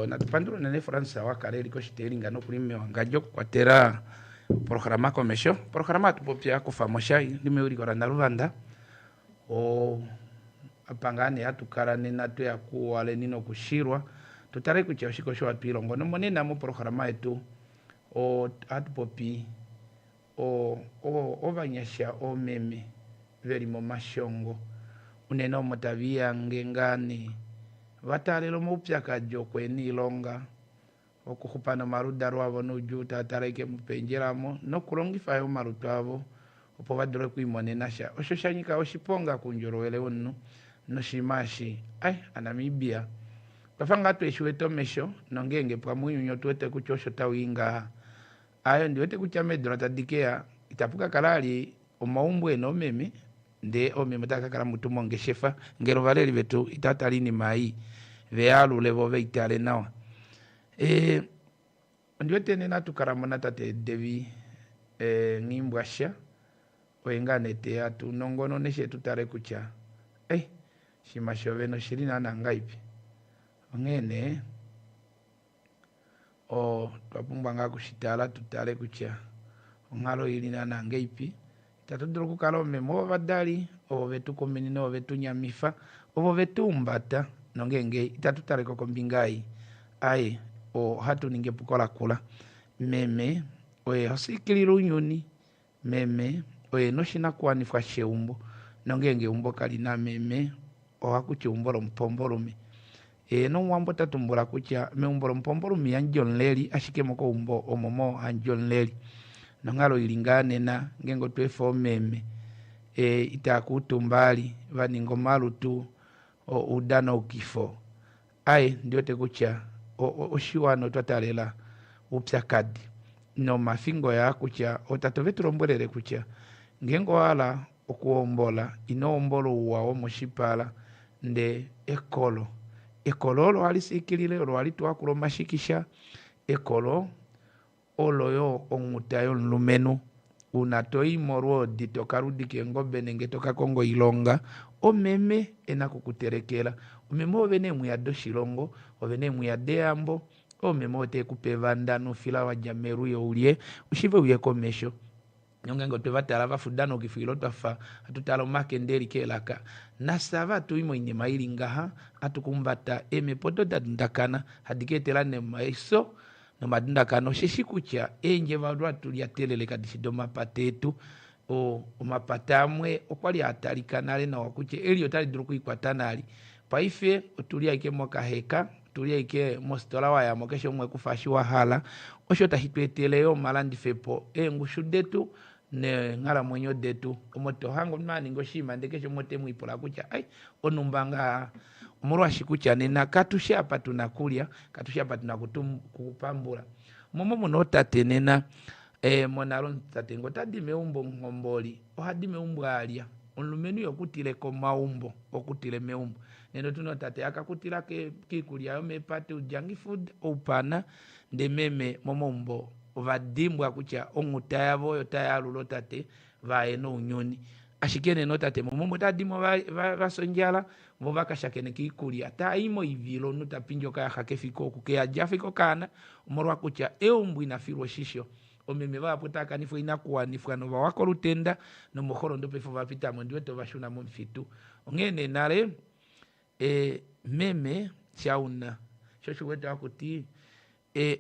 natupandule nene Fransa wakaleli ko shitelinga no kulime wangajo kwatera programa komesho programa tupopya kufamosha limeuri kwa naruvanda apangane atukarane natu ya kuwale nino kushirwa tutare kucha ushikosho watu ilongo no monena mo programa etu atupopi banyasha meme veri mo mashongo uneno motavia ngengani vatalelo mupyaka jokweni ilonga okuhupana maruda rwavo nujuta tareke mupenjeramo nokulongifayo marutu avo opo vadore kuimonenasha oshoshanyika oshiponga kunjorowele onu noshimashi anamibia pafanga tueshiwe tomesho nongenge pwamunyunyo tuwete kuchosho tawinga ayo ndiwete kuchamedro tadikea itapuka kalali omaumbwe no meme nde omeme takakala mutumo ngeshefa ngero valeri vetu itatalini mai vealu levo veitale nawa ndiwete nena tukaramona tate devi ngimbwasha oenganete atu nongono neshe tutare kucha shimashoveno shirina nangaipi ongene twapumbwanga kushitala tutale kucha ongalo ilina nangaipi tatudro kukala omemo vadali ovo vetu komini ovo vetu nyamifa ovo vetu umbata nongenge itatutale kokombingai ai hatu ninge pukola kula meme hosikilira unyuni meme no shina kuanifwa sheumbo nongenge umbo kalina meme ohakuchi umbolo mpombolume no mwambo tatumbula kucha me umbolo mpombolume ya John Leli ashikemoko umbo omomo an John Leli nongalo ilingane na ngengo twefo meme itakutumbali vaningo malutu udano ukifo ai ndio tekucha oshiwano twatalela upyakadi no mafingo ya kucha otatovetulombwelele kucha ngengo wala okuombola inoombolo uwao moshipala nde ekolo olo alisikilile olo alitwakulo mashikisha ekolo oloyo ongutayo nlumenu unatoimorwo ditokarudike ngobe nenge toka kongo ilonga omeme enakukuterekela omeme ovene muyado shilongo ovene muyade ambo omeme otekupevanda nufila wa jameru youlie ushive uye komesho nyongengo tevatala vafudano kifilo twafa atutalo makendeli kelaka nasava tuimo ine mailingaha atukumbata emepoto dadundakana hadiketelane maiso no madundakano sheshikucha enje valwa tulia telele kadishido mapatetu o mapatamwe okwali atalikanale na wakuche elio tali duruku ikwatanali paife otulia ike moka heka tulia ike mostola wa ya mokesho mwe kufashi wa hala osho tahitweteleo malandi fepo ngushu detu ne ngala mwenyo detu omoto hango mani ngoshima ndekesho mote mwipola kucha ai onumbanga omurwa shikucha nena katusha hapa tunakulia katusha hapa tunakupambula momo munotate nena monaron tatengo tadime umbo ngomboli ohadime umbo alia onlumenu yokutile ko maumbo okutile meumbo neno tunotate akakutila ke kikulia yomepate ujangi food opana ndememe momombo ovadimbwa kucha ongutayavo yotayalulo tate vaeno unyoni ashikene no tate momo tadimo vasonjala vovakashakene kikulia taimo ivilo nutapinjo kaya hakefiko kuke ajafiko kana umorwa kucha eumbu inafirwa shisho omeme vaputaka nifo inakuwa nifano vawako lutenda no mohoro ndo pefo vapita mondiwe to vashuna mfitu ongene nale meme chauna shoshu wetu akuti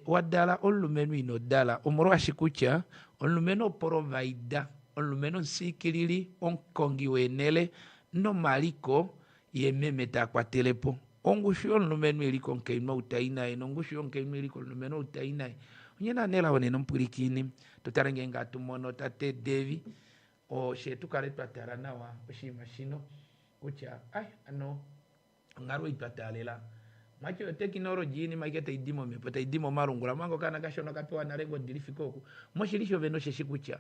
wadala olumenu inodala omorwa shikucha olumenu provider olumenu nsikilili onkongi wenele no maliko ye meme takwatelepo ongushu olumenu iliko nkeino utaina ongushu nkeino iliko olumenu utaina onyena nela one nompulikini tutarenge ngatu mono tate Devi o shetu kale twatarana wa oshimashino kucha ai ano ngaro ipatalela macho technology ni makete idimo mepota idimo marungula mango kana gashono kapewa na lengo dilifikoku moshilisho veno sheshikucha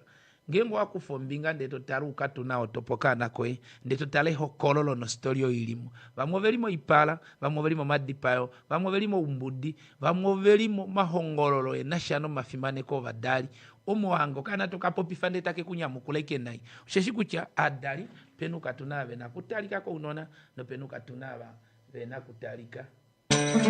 ngengo akufombinga ndeto taruka tunao topokana koe ndeto taleho kololo no storio ilimu vamovelimo ipala vamovelimo madipayo vamovelimo umbudi vamovelimo mahongololo enashano mafimane ko vadali omuhango kana tokapopifande take kunyamukuleke nai sheshikucha adali penuka tunave na kutalika ko unona no penuka tunava vena kutalika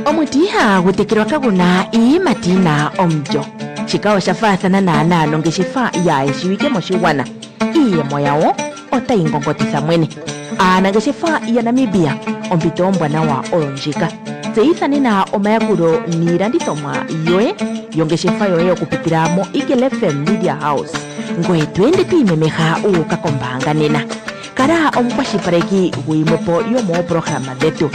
omutiha gutikirwa kaguna imatina omjo chikao shafathana na anano ngeshifa ya eshiwike moshiwana iye moyawo otaingongotisa mwene ana ngeshifa ya Namibia ompito ombwana wa olonjika zeithane na omayakulo niilandithomwa yoye yongeshefa yoye okupitiramo Eagle FM Media House ngoye twende twiimemeha uukakombanga nena kala omukwashipaleki gwimwepo yomoprograma dhetu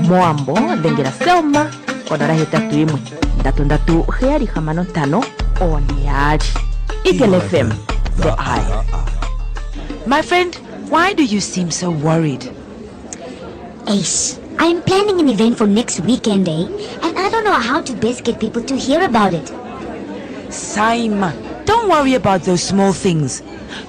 moambo dhengera selma konora 81 oniyali Eagle FM the eye. My friend, why do you seem so worried? Ace, I'm planning an event for next weekend, and I don't know how to best get people to hear about it. Saima, don't worry about those small things.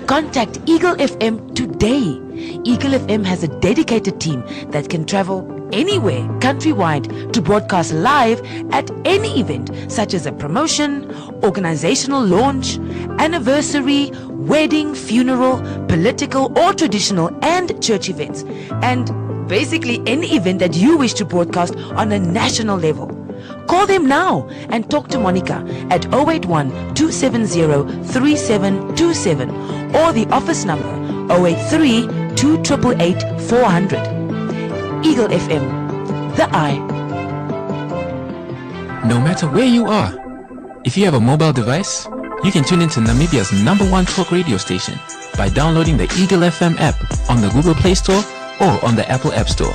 Contact Eagle FM today. Eagle FM has a dedicated team that can travel anywhere countrywide to broadcast live at any event, such as a promotion, organizational launch, anniversary, wedding, funeral, political or traditional and church events, and basically any event that you wish to broadcast on a national level. Call them now and talk to Monica at 081-270-3727 or the office number 083-288-400. Eagle FM, the eye. No matter where you are, if you have a mobile device, you can tune into Namibia's #1 talk radio station, by downloading the Eagle FM app on the Google Play Store or on the Apple App Store.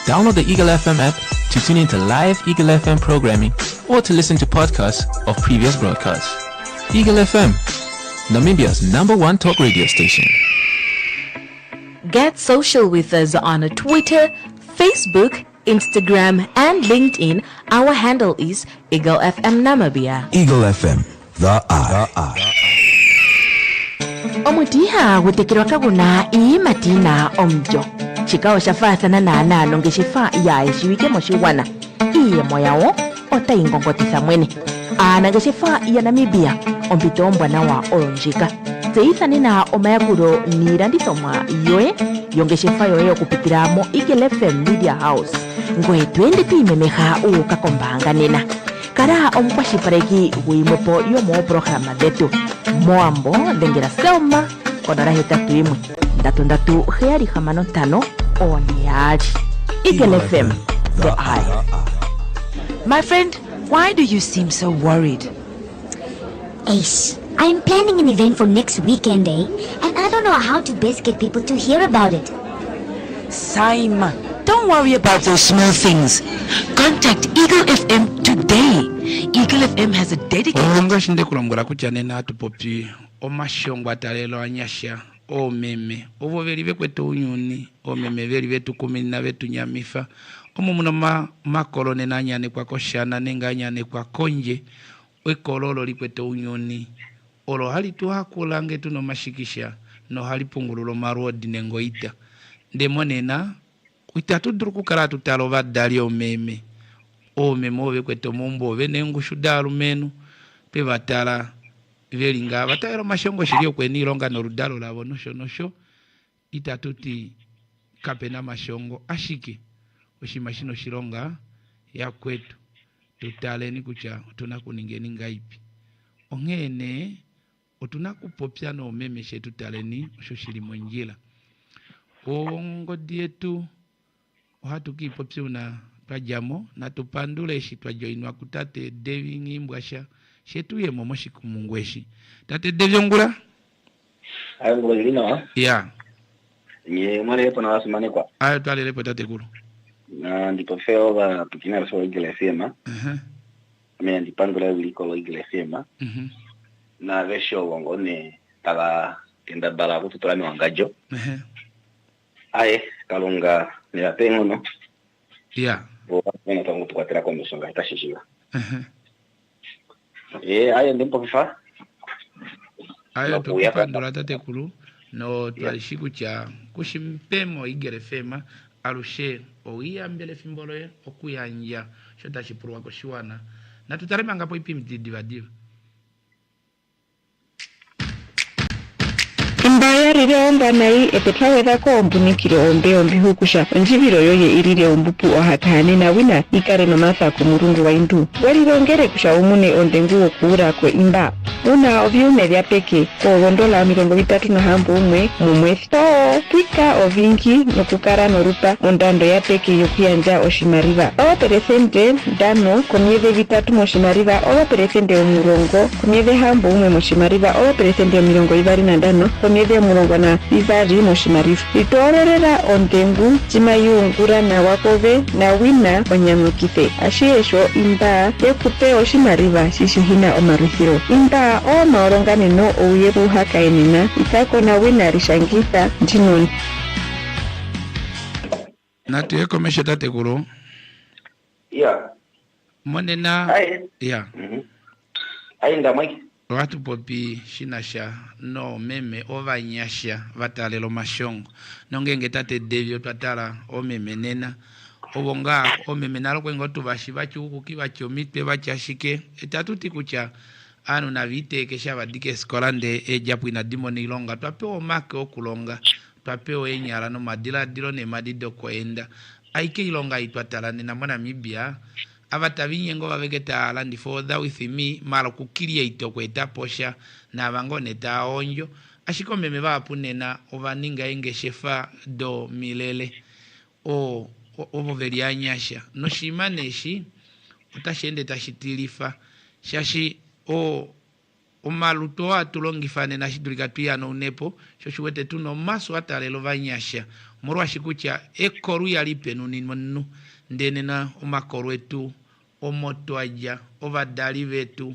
Download the Eagle FM app to tune into live Eagle FM programming or to listen to podcasts of previous broadcasts. Eagle FM, Namibia's #1 talk radio station. Get social with us on Twitter, Facebook, Instagram, and LinkedIn. Our handle is Eagle FM Namibia. Eagle FM, the eye. Omutiha gutekirwa kabuna imatina omjo. Chikao shafasana na nano ngeshifa ya ishiwike moshiwana. Iye moyawo ota ingongotisa mwene. Ana ngeshifa ya Namibia ombitombwa na wa olonjika. Zeithani na omayakuro nirandithomwa yoe yongeshefa yoye okupitiramo Eagle FM Media House. Ngwe twende tuimemeha ukakombanga nena. Kara omukwashipareki wimwepo yomo programa detu. Moambo dengera Selma konara hetatu imwe. Ndatu heari hamano tano oniaji. Eagle FM, the eye. My friend, why do you seem so worried? Ace, I'm planning an event for next weekend, and I don't know how to best get people to hear about it. Saima, don't worry about those small things. Contact Eagle FM today. Eagle FM has a dedicated... Ngashinde kulongora kuchanena atupopi omashongo atalelo anyasha omeme ovo veri vekwetu unyuni omeme veri vetu kumina vetu nyamifa omo muno makolone nanyane kwa koshana nenganyane kwa konje wekololo likwetu unyuni olo hali tuhakulange tuno mashikisha no hali pungululo marodi nengoita ndemonena uitatu druku kala tutalo vadali omeme ove kwetu mumbo venengushu dalu menu pevatala velinga vatayero mashongo shilio kweni longa no rudalo lavo nosho itatuti kapena mashongo ashike oshimashino shilonga ya kwetu tutaleni kucha tunakuningeni ngaipi ongene otunakupopya no meme shetu taleni osho shili monjila ongodi yetu ohatukipopya una twajamo na tupandule shi twajoinwa kutate Devi ngimbwasha shetu ye momo shikumungweshi tate Devi ngula ayo ngulino ya nye mwana yepo na wasumane kwa ayo twalele po tate kulu na ndipo feo ba tukina so Eagle FM ame ndipangula uliko Eagle FM na vesho wongone tala kenda bala kututulani wangajo aye kalunga ni atengo no ya bueno tangu tukatera kwa mshonga itashishiwa ayo ndimpo kifa ayo tukupandula tate kulu no twalishiku cha kushimpemo Eagle FM alushe oiyambele fimbolo ye okuyanja shota chipurwa koshiwana na tutarema ngapo ipimti divadiva Mbaya rire omba nai epetaweza ko ombunikire ombi hukusha njibiro yoye irire ombupu ohatane na wina ikare no masa ku murungu wa indu walirongere kusha umune ondengu okura kwe imba una ovyume vya peke ko gondola 30 na hambo umwe mumwesto twika ovingi nokukara norupa ondando ya peke yokuyanja oshimariva owa peresente dano komieve vitatu moshimariva owa peresente omurongo komieve hambo umwe moshimariva owa peresente omirongo ivari na dano komieve murongo na ivari moshimariva itorerera ondengu chimayungura na wakove na wina onyamukife ashiesho imba ekupe oshimariva shishihina omarufiro imba o maorongane no ouyebu hakaenina ikako na wina rishangita ntinoni natu yekomeshe tate kulu ya monena ya ainda mwiki watu popi shinasha no meme ovanyasha vatalelo mashongo nongenge tate Devi twatala omeme nena obonga omeme nalo kwengo tuvashi vachuku kivachomitwe vachashike etatuti kucha anu na vite kesha vadike skolande ejapu ina dimoni ilonga twapeo make okulonga twapeo enyala no madila dilo ne madido koenda aike ilonga itwatala nena mwana mibia avatavinyengo vaveketa alandi for that with me malo kukilia itokweta posha na vangone ta onjo ashiko meme vapunena ovaninga enge shefa do milele o overianyasha no shimaneshi utashende tashitilifa shashi o umaluto atulongifane na shidulika tuyano unepo shoshuwete tuno maso atalelo vanyasha murwa shikucha ekoru yalipe nunu ndene na umakoru etu omoto aja ovadali vetu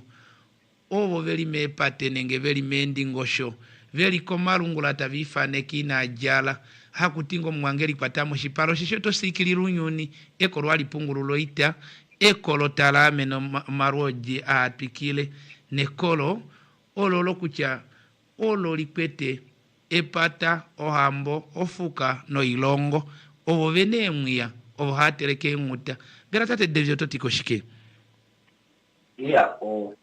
ovo veli mepate nenge veli mendi ngosho veli komalungula tavifane kina ajala hakutingo mwangeli kwatamo shipalo shisho tosikiliru nyuni ekoru alipungululo ita ekolo talame no maroji atwikile nekolo ololo kucha olo likwete epata ohambo ofuka no ilongo ovo vene mwiya ovo hateleke nguta garatate devyo totikoshike o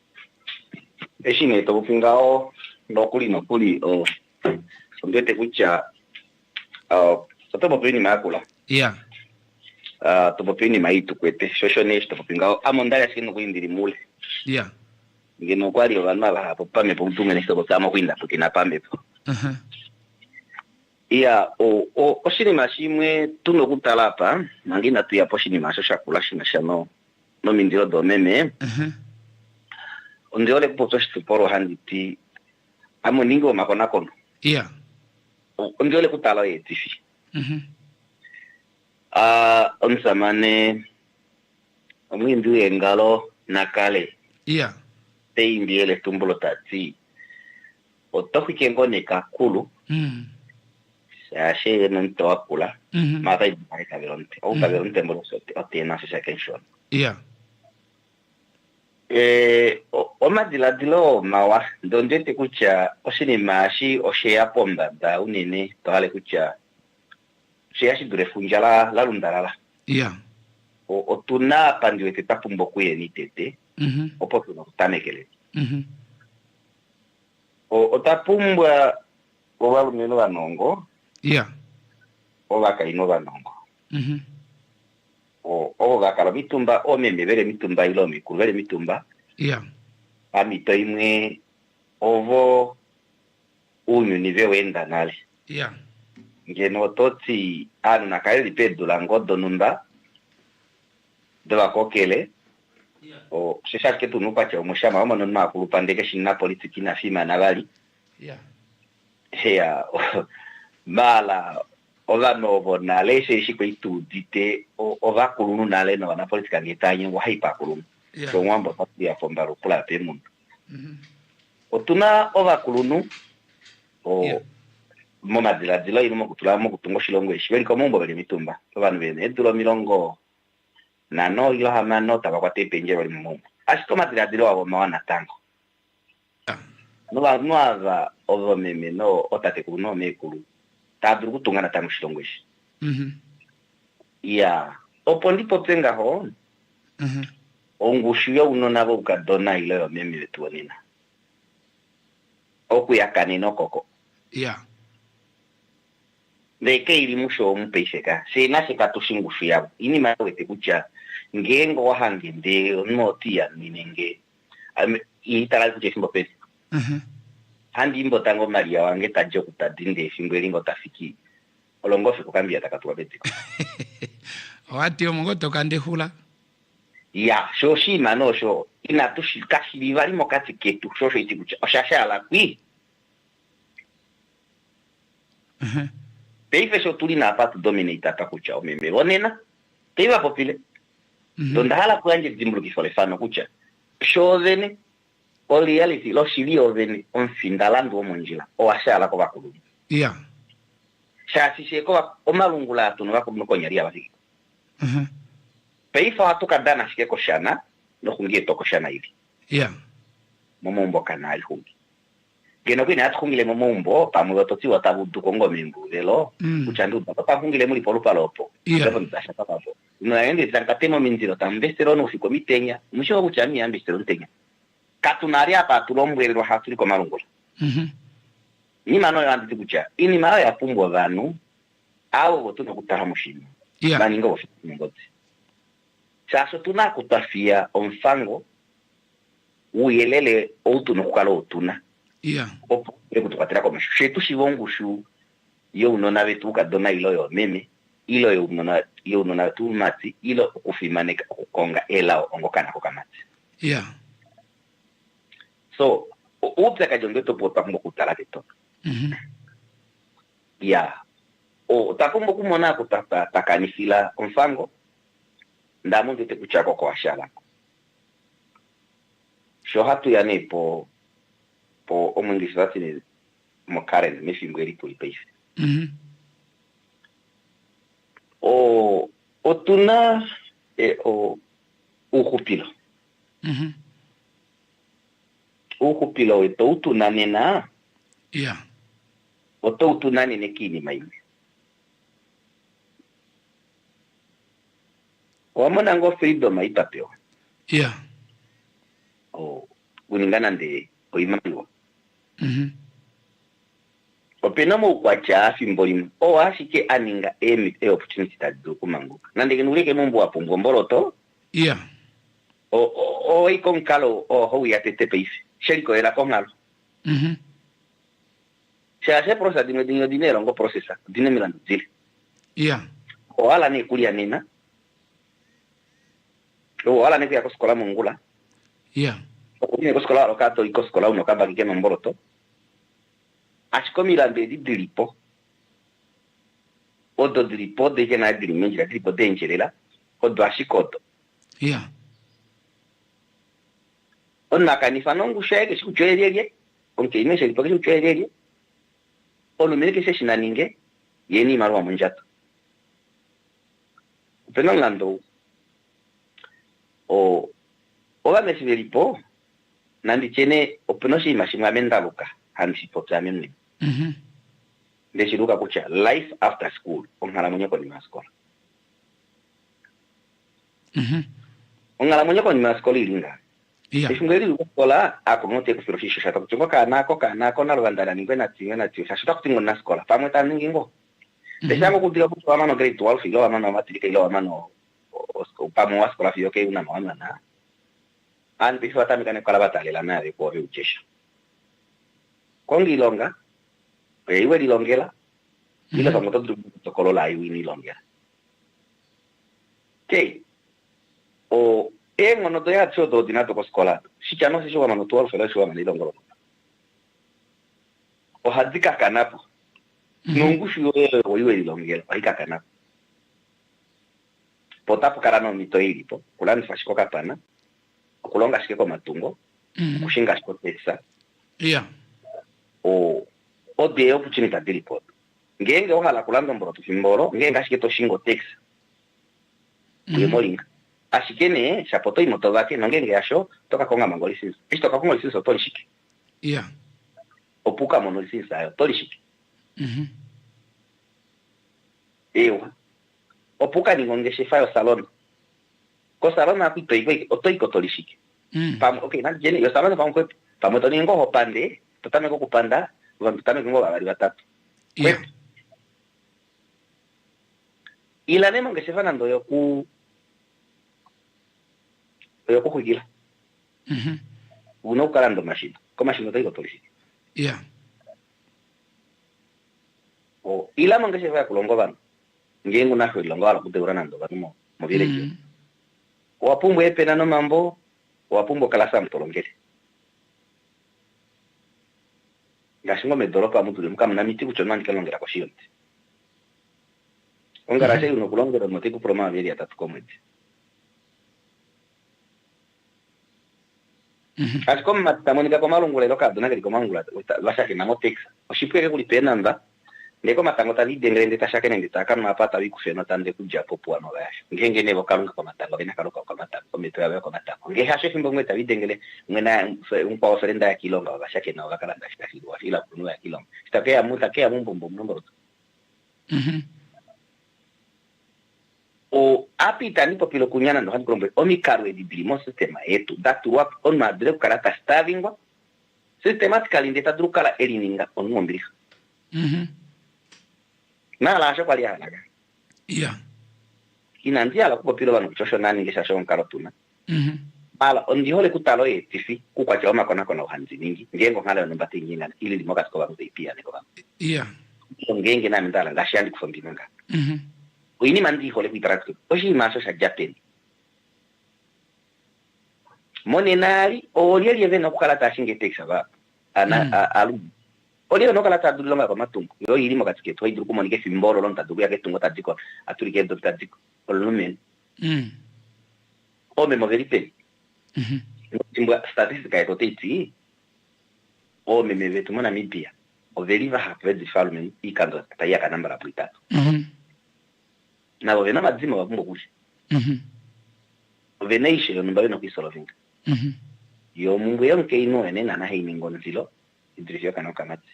eshine to pingao nokuli ndete kucha sotomo pini makula to pini maitu kwete shosho neshto pingao amondala sino kuindiri mule ngeno kwali vanhu hapo pame pomtunga nesoko kama kuinda kukina pambepo oshini mashimwe tunokutalapa mangina tuyapo shini masho shakula shina shano no mindiro domeme ondiole kupoto shituporo handiti amo ningo makona kono ondiole kutala yetifi onsamane omwindu engalo nakale teimbiele tumbulo tati otoki ngoneka kulu ashe nonto akula mata ibaika veronte o veronte mbolo sote otena se section o madilo mawa ndondete kucha oshini mashi oshea pomba da unene tale kucha shea shidure funjala la lundalala otuna pandiwete tapumbo kuye ni tete opotu no tamekele otapumbwa obalumeno banongo obakaino banongo obakala mitumba omeme bere mitumba ilo mikulu bere mitumba amito imwe ovo unyu nive wenda nale ngeno toti anu nakaeli pedula ngodo numba deba kokele shisha ketu nupa cha umushama omo nunma kulupandeke shina politiki na fima na bali mala ola novo na lese shiko itu dite ova kulunu na le no na politika ngetanye wa hipa kulunu so mwambo pati ya fombaro kula pe mundu otuna ova kulunu moma dila ino kutula mo kutungo shilongo ishibeli ko mumbo bali mitumba abantu bene edulo milongo na no ilo hamano tabakwa tepenje bali mumbo ashitoma dila wabo mawana tango no ava ovo meme no otate kuno mekulu taburu kutungana tamu shilongo ishi opo ndipo tenga ho ongushuyo unonabo ukadona ilo yo meme betuonina okuyakani no koko ndeke ili musho omupeisheka sena sekatushingushu yabo ini mawete kucha ngengo wahange nde notia minenge itala kuche simbo pesi handi imbo tango maria wange tajo kutadinde fingwelingo tafiki olongofe kukambia takatuwa betiko wati omongoto kande hula shoshi mano sho inatushi kashi bivari mokati ketu shosho itikucha oshasha ala kui peife sho tuli na patu dominate takucha omeme onena teiva popile donda hala kuanje dimbulu kisole fano kucha shovene o reality lo shilio vene on findalando omonjila o ashala ko bakulu shasi sheko o malungula tuno bakulu ko nyari abasi peifa atuka dana shike koshana no kungie to koshana hivi momombo kanali hungi geno kwini athungile momombo pamulo toti watabudu kongo mimbu lelo uchandu papa hungile muri polupalopo ndipo ndasha papapo naende zankatemo minziro tambestero no fiko mitenya musho buchami ambestero ntenya katunari apa tulombwelero hatuli ko malungula ni mano yandi kucha ini mara ya pumbwa vanu au botuno kutaha mushimo baningo bofiti ngozi sasa tunakutafia omfango uyelele outuno kukalo utuna opo kutukatira ko mashu shetu shivongushu yo unona betu kadona ilo yo meme ilo yo unona tu mati ilo kufimane kukonga ela ongokana ko kamati so upya kajonge to pota kumbo kutala keto ya o takumbo kumona kutata takanifila mfango ndamu ndete kuchako kwa shala sho hatu ya po omungisa tini mo Karen mefingweri tulipaisi o tuna o ukupilo ukupilo eto utunane na o to utunane ne kini mai o mona ngo freedom mai papeo o uningana nde o imango o penamo kwa cha fimbolimu o ashike aninga opportunity tadu kumanguka nande kenuleke mombo apo ngomboroto o ikon kalo o ho ya tete peisi shenko era kongalo se hace prosa dinero ngo procesa dinero milano zile o ala ne kulia nina o ala ne kuya koskola mongula o ne koskola lo kato ikoskola uno kaba kike nomboroto ashko milande di dilipo o do dilipo de jena dilimenjira dilipo de enjerela o do ashikoto on makanifa nongu shege siku chwererie onke imesha lipo siku chwererie ono meleke se shinaninge yeni marwa munjato penalando o oga mesivelipo nandi chene openoshi mashimwa mendaluka hansi potamienne ndeshiruka kucha life after school ongala mwenye koni maskola ongala mwenye koni maskola ilinga ishungeri ukola akomote kufirofisha shata kuchunga kanako na rwandana ningwe na tiyo shata kutingo na skola pamwe taningingo deshango kutika kuchwa mano grade 12 ilo amano matrika ilo amano pamo wa skola fiyo ke una mwana na anti fata mikane kala batale la nave kwa uchesha kongi longa iwe dilongela ila pamoto protokolo la iwi ni longela ke o ngono to ya chodo dinato ko skola shichano se shwa mano 12 fela shwa mano ilongolo o hadika kanapo nungu shio o iwe dilongela hadika kanapo potapo karano mito ilipo kulani fashiko kapana kulonga shike ko matungo kushinga shiko teksa o de opportunity dilipo ngenge ohala kulanda mboro fimboro ngenge ashike to shingo teksa kuyemolinga ashikene shapoto imoto zake ngenge yasho toka konga mangolisis isto konga lisis otolishike opuka monolisis ayo tolishike ewa opuka ningongeshe fayo salon ko salon akuito iwe otoiko tolishike okay na jeni yo salon pamko pamoto ningo hopande totame ko kupanda vambitame ngo babali batatu ila nemo ngeshe fanando yo kuhigila uno ukalando machine ko machine toiko tolishike o ila mangeshe fa kulongo bana ngengu na hwe longo ala kuteura nando bano mo vile wapumbo epena no mambo wapumbo kala sam tolongele ngashingo medoropa mutu mukam na miti kuchona nikalongera kwa shionte ongara sei uno kulongera motiku proma veri atatu komete askom matamoni ka komalungula loka dona kali komangula bashake na motexa oshipwe kuli penanda ndeko matango tali dengrende tashake nende takano apata wikufeno tande kuja popua no bash ngenge nebo kalunga kwa matango bena kaluka kwa matango kometo yawe kwa matango nge hashe fimbo ngwe tawi dengele ngena umpa oferenda ya kilonga bashake na wakala ndashika filwa ila kunua ya kilonga takea mumbo nomboro o apita ni popilo kunyana ndo hankrombe omikarwe di bilimo sistema yetu datu wap on madre karata stavingwa systematically ndeta drukala elininga on ngombiri na la sho kwali halaga inanzia la kupilo bano kuchosho nani ngisha shon karotuna ala ondi hole kutalo tifi kukwa choma kona uhanzi ningi ngengo ngala no mbati nyingana ili limoka sikoba mutipia neko ba ngenge na mindala ngashandi kufondinanga uini mandi hole kuitraktu oshi maso sha japen monenari o lieli evena kukala tashinge teksa ba alu olio no kala tadulu nga matungu yo ilimo katike to idu kumonike fimboro lon tadulu yake tungo tadiko atulike do tadiko olumen o memo verite timba statistika ya toteti o meme vetu mona mibia o veriva hapedi falmen ikando tayaka nambara puitatu na o vena madzima wa kumbo kushi o veneishe yo numba no kisolovinga yo mungu yonke ino ene na heini ngonzilo idrisio kana kamati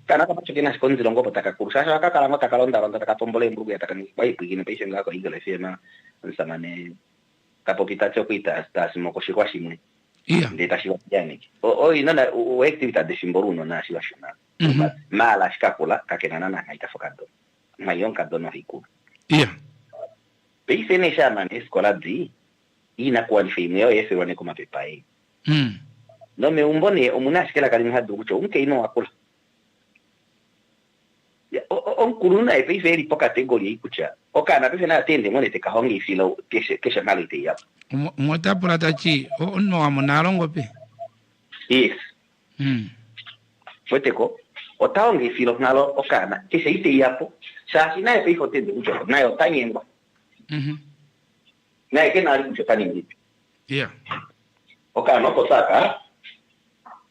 kana kama chokena sikonzilo ngopo takakurusha akakala ngota kalonda ronda takatombole mbugu ya takani bai kwigine paishe ngako igale fema nsamane kapopitacho kuita stasimo koshikwa shimwe ndeta shiwa jani o inana o activity de simboruno na shiwa shina mala shikakula kakenana na itafokado mayonka dono hiku paishe ne shaman escola di ina qualify meo ese wane kuma pepai no me umbone omunashikela kalini hadu kucho unke ino akula on kuruna e paishe eri poka category ikucha okana paishe na atende mone te kahongi filo kesha malite ya Mwata purata chi onno amonalongo pe. Yes. Fueteko otaonge filo nalo okana kesha ite yapo sasi na pe hote de ujo na yo tanyengwa. Na ekena ari ujo tanyengwa. Yeah. Okana ko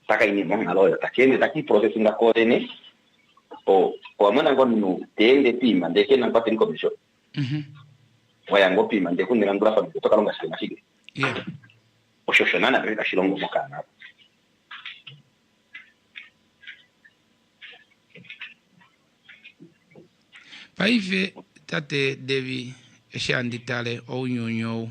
taka ini mo nalo yo takende taki processing da kodene o amana ngonu tende pima ndeke na pateni komisho. Wayango pima ndeke kunirangura fa kutoka longa sima shige. Yeah. Oshoshana na shilongo mokana. Paive tate Devi eshanditale o nyonyo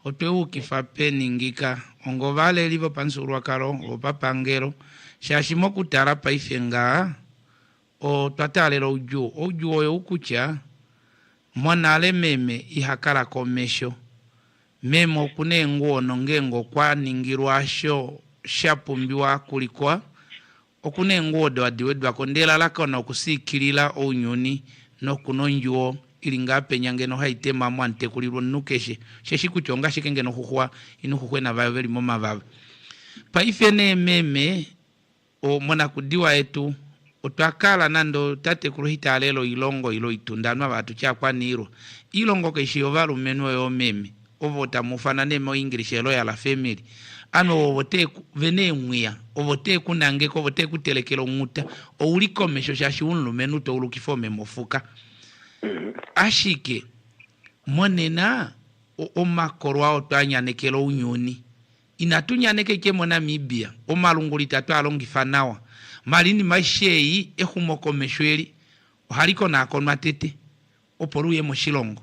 otwe ukifa peningika ongo vale livo pansurwa karo o papangero shashimo kutara paife nga o twatalero uju oyo ukucha mwanale meme ihakala komesho memo kune nguono ngengo kwa ningirwasho shapumbiwa kulikwa okune nguodo adiwedwa kondela lakona okusikilila ounyuni no kunonjuo ilinga penyange no haite mamwante kulirwo nukeshe sheshi kuchonga shikenge no huhwa inu huhwe na vayo veli moma vava paifene meme o mwana kudiwa etu otwakala nando tate kuruhita alelo ilongo ilo itundanwa vatu chakwa niro ilongo keshiova lumeno yo meme ovota mufanane mo English elo ya la family ano ovote vene mwia ovote kunange ko ovote kutelekelo muta o ulikomesho shashi unlumenu to ulukifome mofuka ashike monena o makorwa otwanyanekelo unyuni inatunyaneke kemona mibia o malungulita to alongifanawa malini maishei ehumokomeshweli haliko na akonwa tete oporuye moshilongo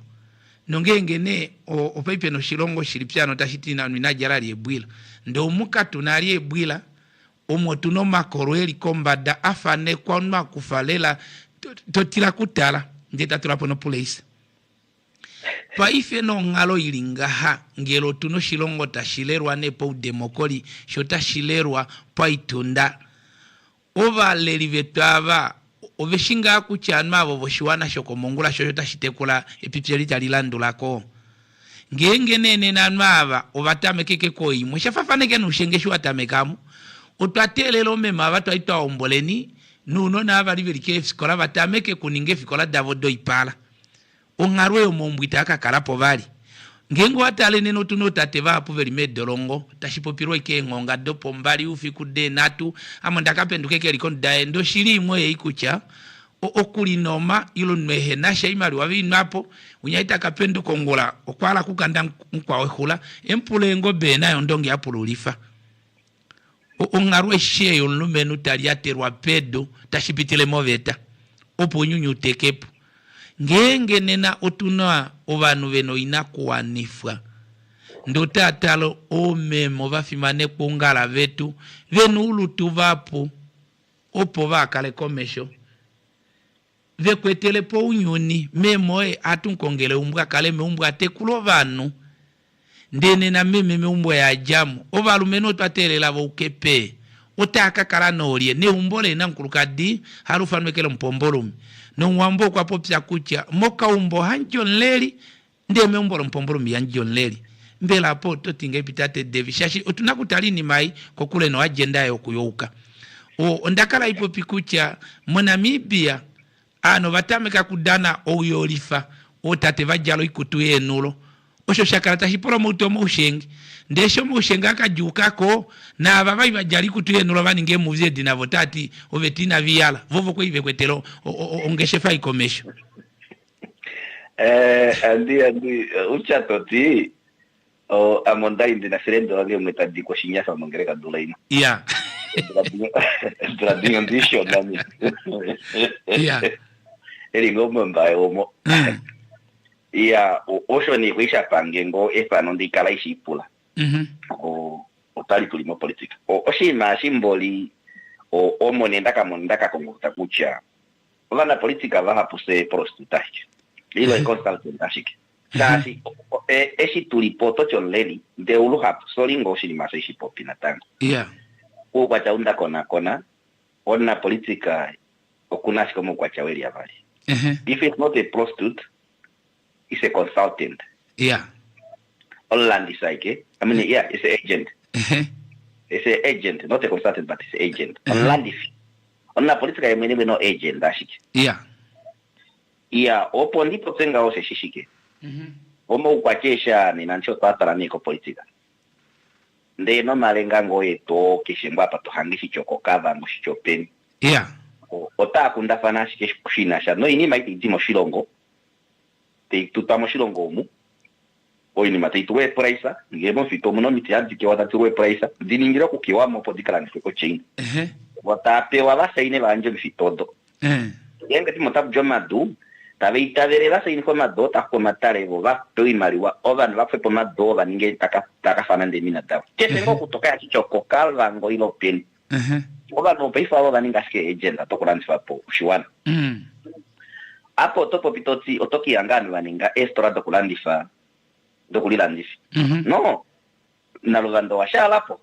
nongengene o paipe no shilongo shilipiano tashitina ninajalali ebwila ndo mukatu nali ebwila omotu no makorweli kombada afane kwa nwa kufalela totila kutala ndeta tulapo no place paife no ngalo ilingaha ngelo tuno shilongo tashilerwa nepo demokoli shota shilerwa paitunda ova lelivetava oveshinga kuchanma avo voshiwana shoko mongula shoshota shitekula epipyeli talilandulako ngenge nene nanmava ovatamekeke koimwe shafafaneke nushengeshu watamekamu otwatelelo mema avatwaitwa omboleni nuno navaliveli fikola vatameke kuninge fikola davo doipala ongarwe omombwita akakalapo vali ngengo watale neno tuno tateva apu veli medolongo tashipopirwa ike ngonga dopo mbali ufikude natu amonda kapenduke kelikon daendo shili imwe ikucha okulinoma ilo nwehe nasha imali wavinapo unyaita kapendo kongola okwala kukanda nkwawe hula empulengo bena yondongi apululifa ongarwe sheyo lumenu taliaterwa pedo tashipitile moveta opo nyunyu tekepu ngenge nena otunwa ovanu veno inakuwanifwa ndo tatalo omemo vafimane kungala vetu venu ulutu vapo opo vakale komesho vekwetele po unyuni memoe atunkongele umbwa kale meumbwa tekulo vanu ndene na meme meumbwa ya jamu ovalumeno twatelela ukepe otaka kala nolie ne umbole na nkulukadi harufanwekele mpombolumi no wambo kwa popya kucha moka umbo hanjon leri ndeme umbolo mpombolumi yanjon leri mbela po totinge pitate devi shashi otunakutalini mai kokule no agenda yo kuyouka ondakala ipo pikucha monamibia ano batameka kudana oyolifa otate bajalo ikutu enulo osho shakala tahipromote omushengi ndesho omushengi akajukako na ababai bajali ikutu enulo baninge muvye dinavo tati ovetina viyala vovo kwe ive kwetelo ongeshefa ikomesho. Andi uchatoti amonda indina serendo wage umetadiko shinyasa mongereka dulaina. Yeah. Trading ambition nami. Yeah. Eli ngomo mbaye omo. Yeah, osho ni kuisha pangengo efa nondikala ishipula. Otali tulimo politika. Oshima simboli omo nendaka konguta kucha. Olana politika vaha puse prostitutaje. Lilo consultant ashike. Kasi eshi tulipoto chonleni de ulu hapo solingo shilimasa ishi popina tango. Yeah. Kwa chaunda kona ona politika okunashi komo kwa chaweli avali. If it's not a prostitute, it's a consultant. Yeah. Holland is like, I mean, yeah, it's an agent. It's an agent, not a consultant, but it's an agent. Holland is ona politika ya mwenyewe no agent ashike. Yeah. Yeah, opo ndipo tenga ose shishike. Omo ukwakesha ni nancho tatara niko politika. Nde no malenga ngoye to kishimba pa to hangishi choko kava mushichopeni. Yeah. Ota kunda fana shike kushina sha no ini maiti dimo shilongo. Te tutamo shilongo mu. O ini mate tuwe praisa, ngemo fito muno mitiadi ke wata tuwe praisa. Diningira kukiwa mo podikala nifiko chain. Wata pewa la saine banje bifitodo. Yenga timo tabu joma du. Tabita verela se informa do ta komatare va to imaliwa ovan va fue poma do va ninge taka fanande minata ke tengo kutoka chichoko kalva ngo ilo pen ova no pei fa va ninga ske agenda to kuranzi fa po shiwana apo to popitoti otoki angani va ninga estora do kulandi fa do kulilandi no na lovando wa shala po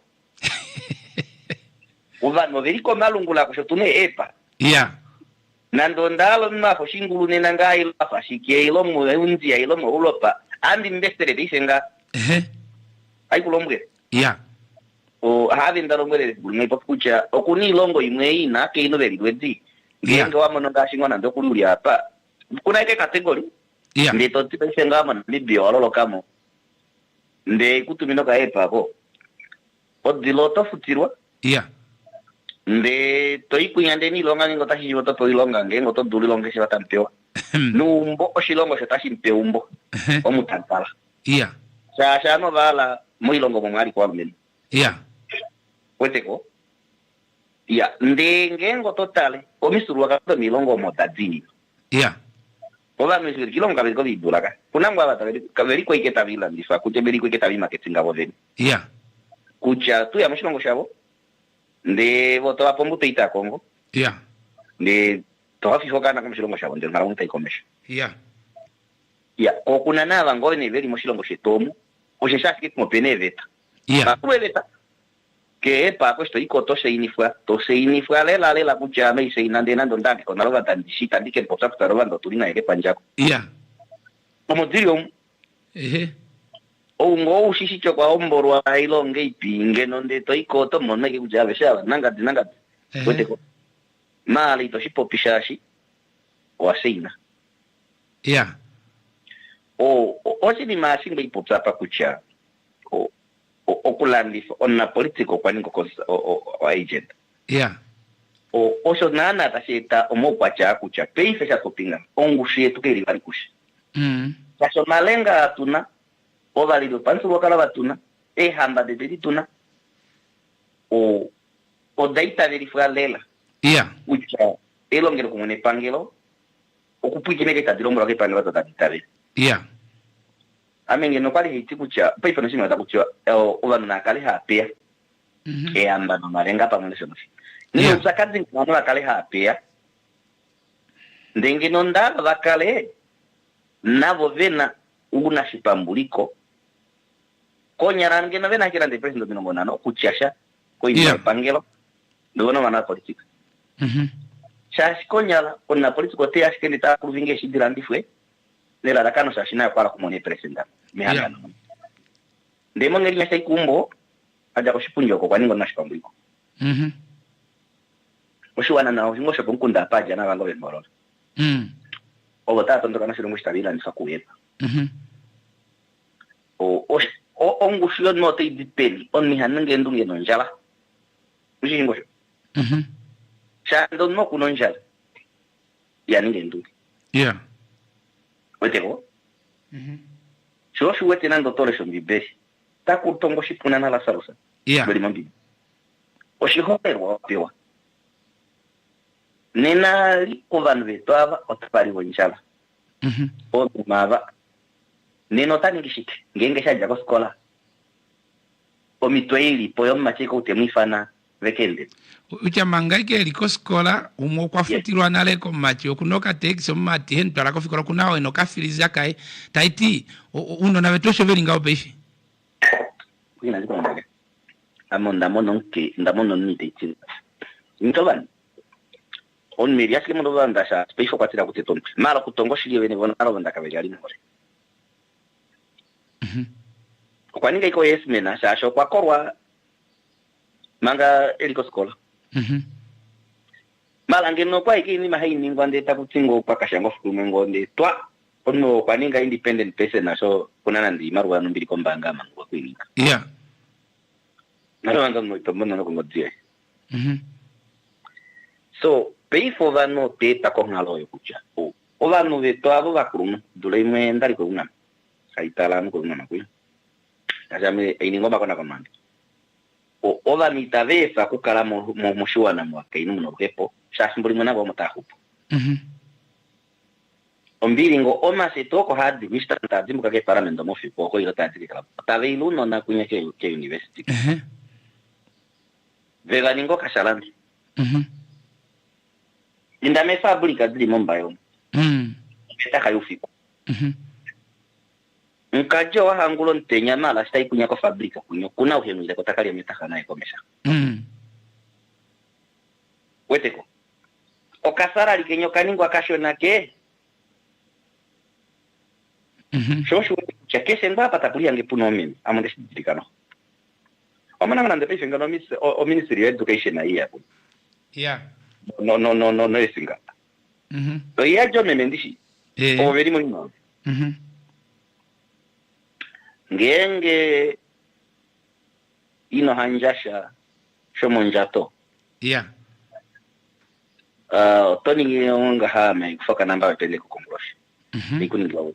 ova no veriko malungula kushotune epa. Yeah. Nando ndalo mafo shingulu nena ngai lafa shikie ilo mu unzi ilo mu ulopa andi mbestere disenga ai kulomwe. Yeah. O havi ndalo mwere ngai pakucha okuni longo imwe ina ke ino veri wedi ngenga wa mono ngashingwa nando kululi apa kuna ike kategori. Yeah. Ndito tipenga mana libio alolo kamo nde kutumino ka epa ko odilota futirwa. Yeah. Nde toi kunyande ni longa ningo tashi joto toi longa ngengo to duli longa se batampeo. Numbo oshilongo se tashi mpeumbo. Omutantala. Yeah. Sha no bala muilongo momari kwa meni. Yeah. Weteko. Yeah, nde ngengo totale omisuru wakato milongo motadzini. Yeah. Oba misuru kilongo kabiko bidulaka. Kunangwa bataveri kaveri ko iketa vila ndifa kuteberi ko iketa vima ketinga boveni. Yeah. Kucha tu ya mushilongo shabo. Nde voto va pombu teita Kongo. Yeah. Nde toha fifoka na kumshilongo shabo nde mara unta ikomesha. Yeah. Yeah, okuna na vango ne veri mushilongo shetomu. Oshesha skit mo peneveta. Yeah. Ba kueveta. Ke pa questo ikoto se inifua lela kucha me se inande nando ndani kona roba tandishita ndike posa kutarobando tulina yake panjako. Yeah. Como dirio. Ongo ushishicho kwa omborwa ilonge ipinge nonde to ikoto monne ke kujave shala nangati weteko mali to shipo pishashi waseina. Yeah. Osi ni masinga ipopsa pa kucha okulandisa onna politiko kwa ningo o agent. Yeah. Osho nana tasheta omokwacha kucha peife sha kopinga ongushie tukeli bali kushi. Sasho malenga atuna ovalido pansu wakala batuna hamba de tuna o daita verifua lela. Yeah. Kucha elongero kumune pangelo okupujine ke tadilombo ke pangelo tatitave. Yeah. Amenge no pali hiti kucha peife no shima takucha ovanu nakale hapea. Hamba no malenga pamone shonofi. Nino usakazi ngano nakale hapea. Ndenge no ndala vakale navo vena una shipambuliko konyarange na vena kira ndepesi ndo binongona no kuchasha ko ina pangelo ndo no wana politika. Chashi konyala onna politiko te ashikende ta kuvinge shidira ndifwe nela dakano shashina kwa kumone president mehanga no ndemo ngeli nyasha ikumbo aja kushipunjo kwa ningo na shipambuliko. Oshiwana na ngosho kunkunda paja na bango bemororo. Obota tonto kana shirungu stabila ni sakuyepa. Ongushio no te dipeli on mi hanenge ndunge no njala. Ushi ngosho. Shando no kuno njala. Ya ninge ndunge. Yeah. Weteko. Shoshu wete nando tole shombibesi. Taku tongo shipuna na la salusa. Yeah. Beli mambi. Oshihoperwa pewa. Nena likovan vetwava otapari wonjala. Mava. Neno tani gishike. Ngenge shaja ko skola. Omitweli poyo machiko utemifana vekende. Uchamangaike liko skola umo kwa futilwa nale ko machi okunoka teksi omati hen para ko fikora kunawo enoka filiza kai taiti uno na vetosho velinga obeshi. Kuina ziko ndage. Ndamono ni teiti. Ntoban. On media kile mondo banda sha special kwatira kuteton. Mara kutongo shili wene bona aro banda kabejali ngore. Kwa ninga iko yesmena sha sho kwa korwa manga eliko skola. Mala ngeno kwa iki ni mahaini ngwande takutingo kwa kashango fukume ngonde twa ono kwa ninga independent person na so kunana ndi marwa nombili kombanga mangwa kwinika. Yeah. Nalo anga no itomono no ngodzie. So pay for vano teta con aloyo kucha. O vano de todo va krum dule me ndari ko una. Kaitala no ko una kuya. Ajame iningoma kona komanda. O va mitavesa kukala mo mushuana mo kainu no repo. Shasimbuli mona bo mutahupo. Ombiringo oma se toko hadi vista tadimu kage paramendo mo fipo ko ilo tadiri kala. Taveilu no na kunya ke university. Vega ningo kashalandi. Indame fabrika dili mombayo. Betaka yufiko. Nkajo wa hangulo ntenya mala stai kunya ko fabrika kunyo kuna uhemile ko takali metaka nae komesha. Weteko. Okasara likenyo kaningo akasho nake. Shoshu chakese ngwa patapulia ngepuno mimi amonde sidirikano. Omana ngana ndepe ngano o ministry of education na iya. Yeah. No esinga. So iya jo memendishi. O veri mo. Ngenge ino hanjasha shomonjato. Yeah. Toni ngonga hame kufoka namba wapende kukongrosha. Ikuni lawo.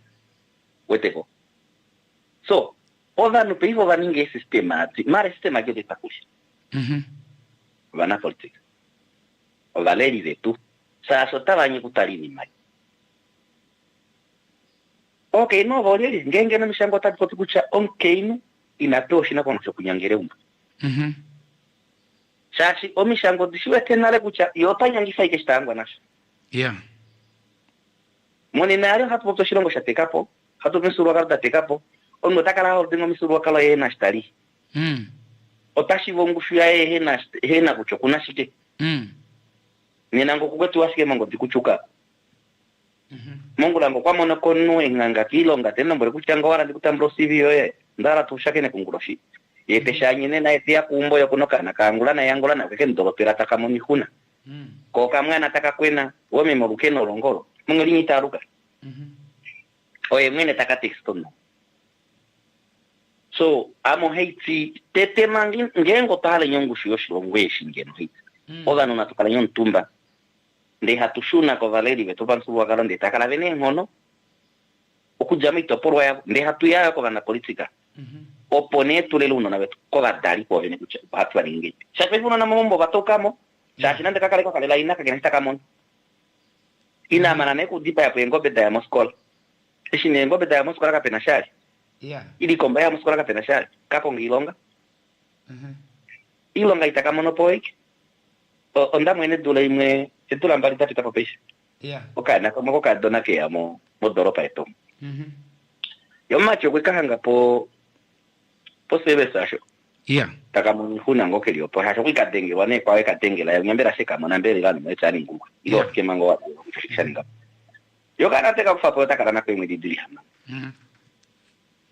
Weteko. So, ova no peivo vaninge sistema, mare sistema gede takushi. Vana politika. Valeri vetu. Sa sotava nyi kutalini mai. Okay, no voleri ngenge no mishango tatu poti kucha onkeinu inatoshi na kono kunyangere umba. Shashi omishango dishiwe tenale kucha yota nyangisa ikestangwa nasho. Yeah. Moni nare hatu poto shirongo shatekapo, hatu misuru wakarda tekapo, ono takala ordingo misuru wakala na stari. Otashi vongushu ya hena kucho kuna shite. Ninango kugwetu wasike mongo dikuchuka. Mongo lango kwa mona kono enganga kilonga tena mbore kuchanga wala dikutambro CV yoye ndara tushake ne kunguroshi. Yepesha nyine na etia kumbo ya kunoka na kaangula na yangula na keke ndo pirata kama mikuna. Ko kamwa nataka kwena wome morukeno longoro. Mungeli nitaruka. Oye mwene taka textono. So amo heiti tete mangi ngengo tale nyongu shiyoshi longweshi ngeno heiti. Oga no natukala nyon tumba. Nde hatushuna ko valeri veto nsubu wakala nde takala vene ngono. Okujama itoporo ya nde hatu ya ko bana politika. Opone tule luno na vetu ko badali ko vene kucha hatu baringi. Shape funo na mombo batokamo. Shashi nande kakale ko kalela ina kagena takamon. Ina manane ku dipa ya pengo beda ya moskola. Ishi nengo beda ya moskola ka penashari. Yeah. Ili komba ya moskola ka penashari. Kako ngilonga. Ilonga itakamono poiki. Onda mwene dule imwe etula mbali tatu tapopesha. Yeah. Okana kama ko kadona ke amo modoropa eto. Yo macho kwekanga po sebe sasho. Yeah. Takamu huna ngo kelio po hasho kwikatenge wane kwa wekatenge la nyambera sheka mona mbele lano mwetani nguku. Iyo kemango wa kushikishaninga. Yo kana teka kufapo takala na kwemwe didili hama.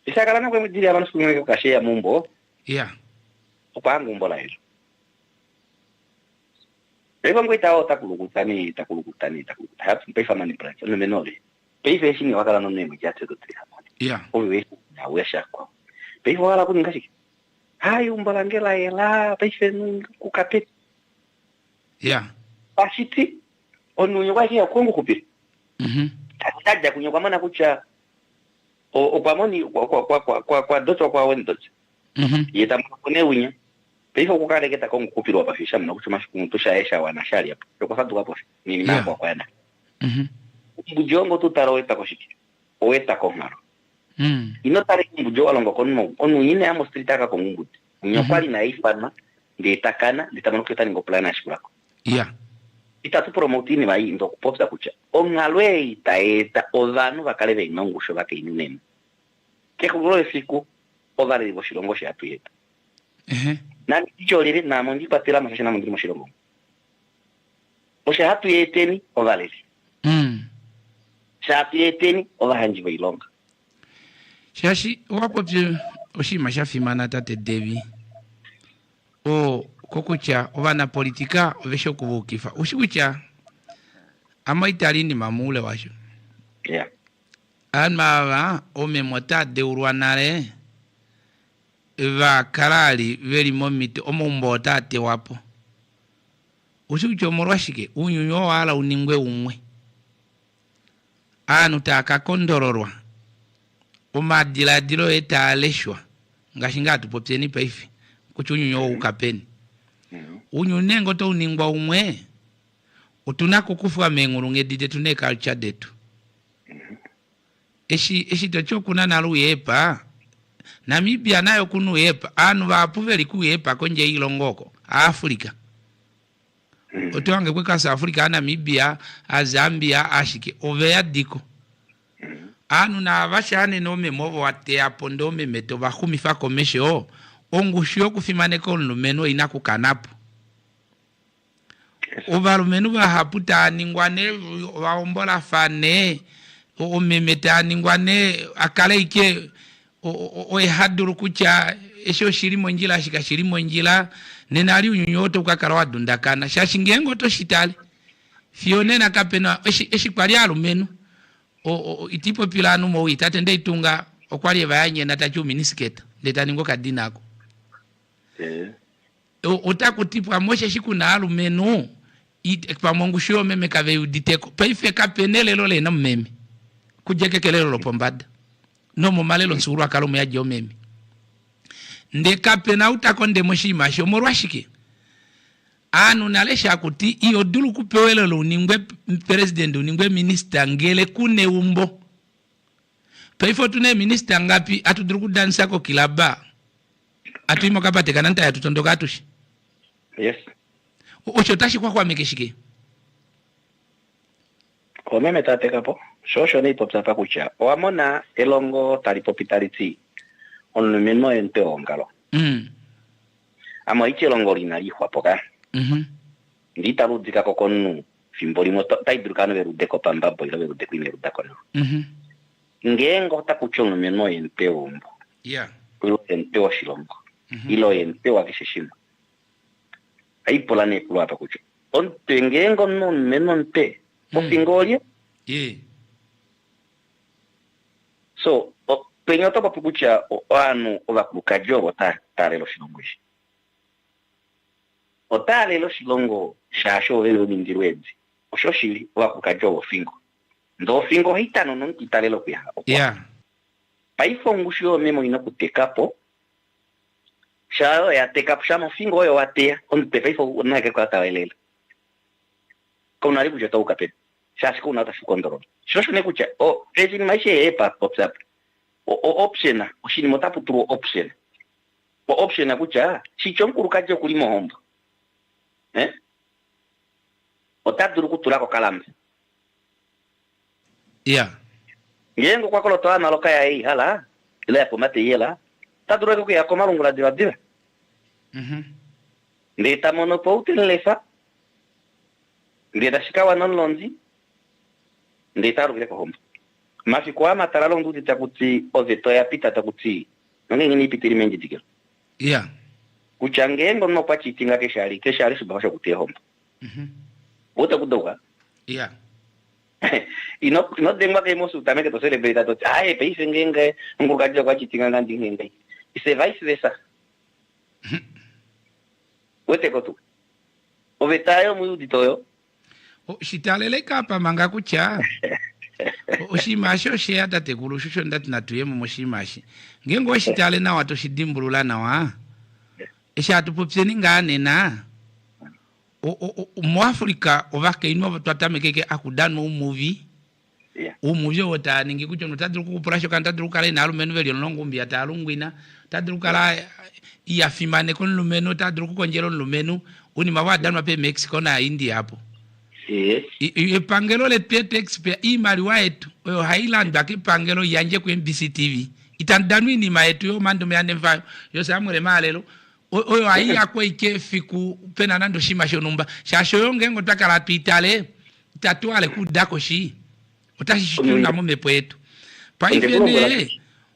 Isakala na kwemwe didili hama nsukumwe ko kashe ya mumbo. Yeah. Okwangu mbola hilo. Peifa ngoita takulukutani. Hapo peifa mani branch. No menole. Peifa shini wakala no name jate to 300. Yeah. Always na wesha kwa. Peifa wala kuningashi. Hai umbalangela ela peifa kukapeti. Yeah. Pasiti onunyo kwa kia kongo kupiri. Taja kunyo kwa maana kucha o kwa moni kwa doto kwa wendoto. Yeta mkone winya. Peifa kukale keta kongo kupiri wa pafisha mna kuchuma kuntosha esha wanashari hapo. Kwa sababu hapo ni mambo kwa yana. Bujongo tu taraweta koshiki. Oweta kongaro. Inotare bujo alongo konmo. Onu ine amo stritaka konguti. Nyokwali na ifana ndetakana nditamanuketa ningo plana shkurako. Yeah. Itatu promotini vai ndo kupopsa kucha. Ongalwe itaeta odanu bakale be nongusho bake inunemu. Ke kulo siku odare bo shirongo sha tuyeta. Na ndicho lele na mondi patela masha na mondi mashirongo. Osha hatu yeteni odale. Shatu yeteni odahanji bailonga. Shashi wapo pye oshima shafimana tate Devi. Kokucha obana politika ovesho kubukifa. Ushikucha ama italini mamule washo. Yeah. Alma ome mota de urwanare va karali veri momite omumbota ate wapo. Ushikucha omorwashike unyunyo wala uningwe umwe. Anu takakondororwa. Dilo etaleshwa ngashinga tupopseni paifi kuchunyunyo ukapeni. Unyunengo to uningwa umwe utunako kufwa menguru ngedite tune culture detu. Eshi tocho kuna nalu yepa Namibia nayo kunu yepa anu vapuveli ku yepa konje ilongoko Afrika. Otuange kweka sa Afrika Namibia a Zambia ashike oveya diko. Anu na vashane no memovo wate apondo memeto vahumifa komesho ongushio kufimane kolumeno inaku kanapu. Ovalumenu vahaputa ningwane vaombola fane o memeta ningwane akale ike o ehaduru kucha esho shirimo njila shika shirimo njila nenali unyunyoto ukakara wadundakana shashingengo to shitale fione na kapena eshi kwali alumenu itipo pilanu mo itate ndeitunga okwali vayanye natachu minisketa ndetaningo kadinako otakutipwa moshe shikuna alumenu pamongushio meme kave uditeko paife kapenele lole na meme kujekekelelo lopombada no momalelo nsuru akalomo ya jo meme ndeka pena utakonde moshima sho morwashike anu nalesha kuti iyo dulu kupewele lo uningwe president uningwe minister ngele kune umbo paifo tune minister ngapi atuduru kudansa ko kilaba atuimo kapate kananta yatutondoka atushi. Yes. Ocho tashi kwa mekeshike. Komeme tate kapo. Shosho ne popsa pa kucha. Oamona elongo talipopitality. On menmo ente ongalo. Amo ichi elongo linali hwapoka. Ndita rudika kokonu fimboli moto taidrukano verudeko pambabo ilo verudeko imerudako no. Ngengo takuchongo menmo ente ombo. Yeah. Ilo ente wa shilongo. Ilo ente wa kishishima. Ahí por la necrua pa kucho. On tengengo non menon te. Opingolia? Yeah. So, penyoto pa kucha anu oba kukajo tare lo shilongoshi. Otale lo shilongo shasho velo nindirwezi. Oshoshili oba kukajo fingo. Ndo fingo hitano non kitale lo pia. Yeah. Paifo ngushio memo inokutekapo. Shao ya teka pshamo fingo yo watea on pepeifo na ke kwata welele kona ribu jota ukapet shasi kuna ta shukondoro shosho ne kucha ezini maishe epa popsap option oshini motapu tru option option kucha chichonkuru kaje kuli mohombo otaduru kutula ko kalambe yeah ngengo kwa kolo toana lokaya hii hala ile hapo mate yela taduru ko ya komalungula diwadira ndeta monopo lefa ndeta shikawa non lonzi ndeta rugire ko hombo mafiko matara londu ditakuti ozeto ya pita takuti nonge ni pitiri menji digero yeah kuchangengo no pachitinga keshari subasha kutie hombo Bota kudoka. Yeah. No tengo que hemos también que to celebrar to. Ai, país ngenge ngokaje kwa chitinga ngandi ngenge. Ise vice versa. Wote kotu. Ovetayo mu ditoyo. Shitalele kapa manga kucha. Oshimasho shea tatekulu shusho ndati natuye mu mushimashi. Ngengo shitale na watu shidimbulula na wa. Esha atupopseni ngane na. Mu Africa ovake ino twatamekeke akudano movie. Movie wota ningi kuchono tadruku kupurasho kan tadruku kala ina lumenu veli longo mbia talungwina. Tadruku kala iya fimane kon lumenu tadruku konjelo lumenu uni mawadano pe Mexico na India hapo. Pangelo le text pe imali waetu oyo Highland baki pangelo yanje ku MBC TV itandanwi ni maetu yo mando me anemva yo samure malelo oyo ayi akwe ikefi ku pena nando shima shonumba shasho yonge ngo takala pitale tatwale ku dakoshi otashishuna mu mepwetu pa ifene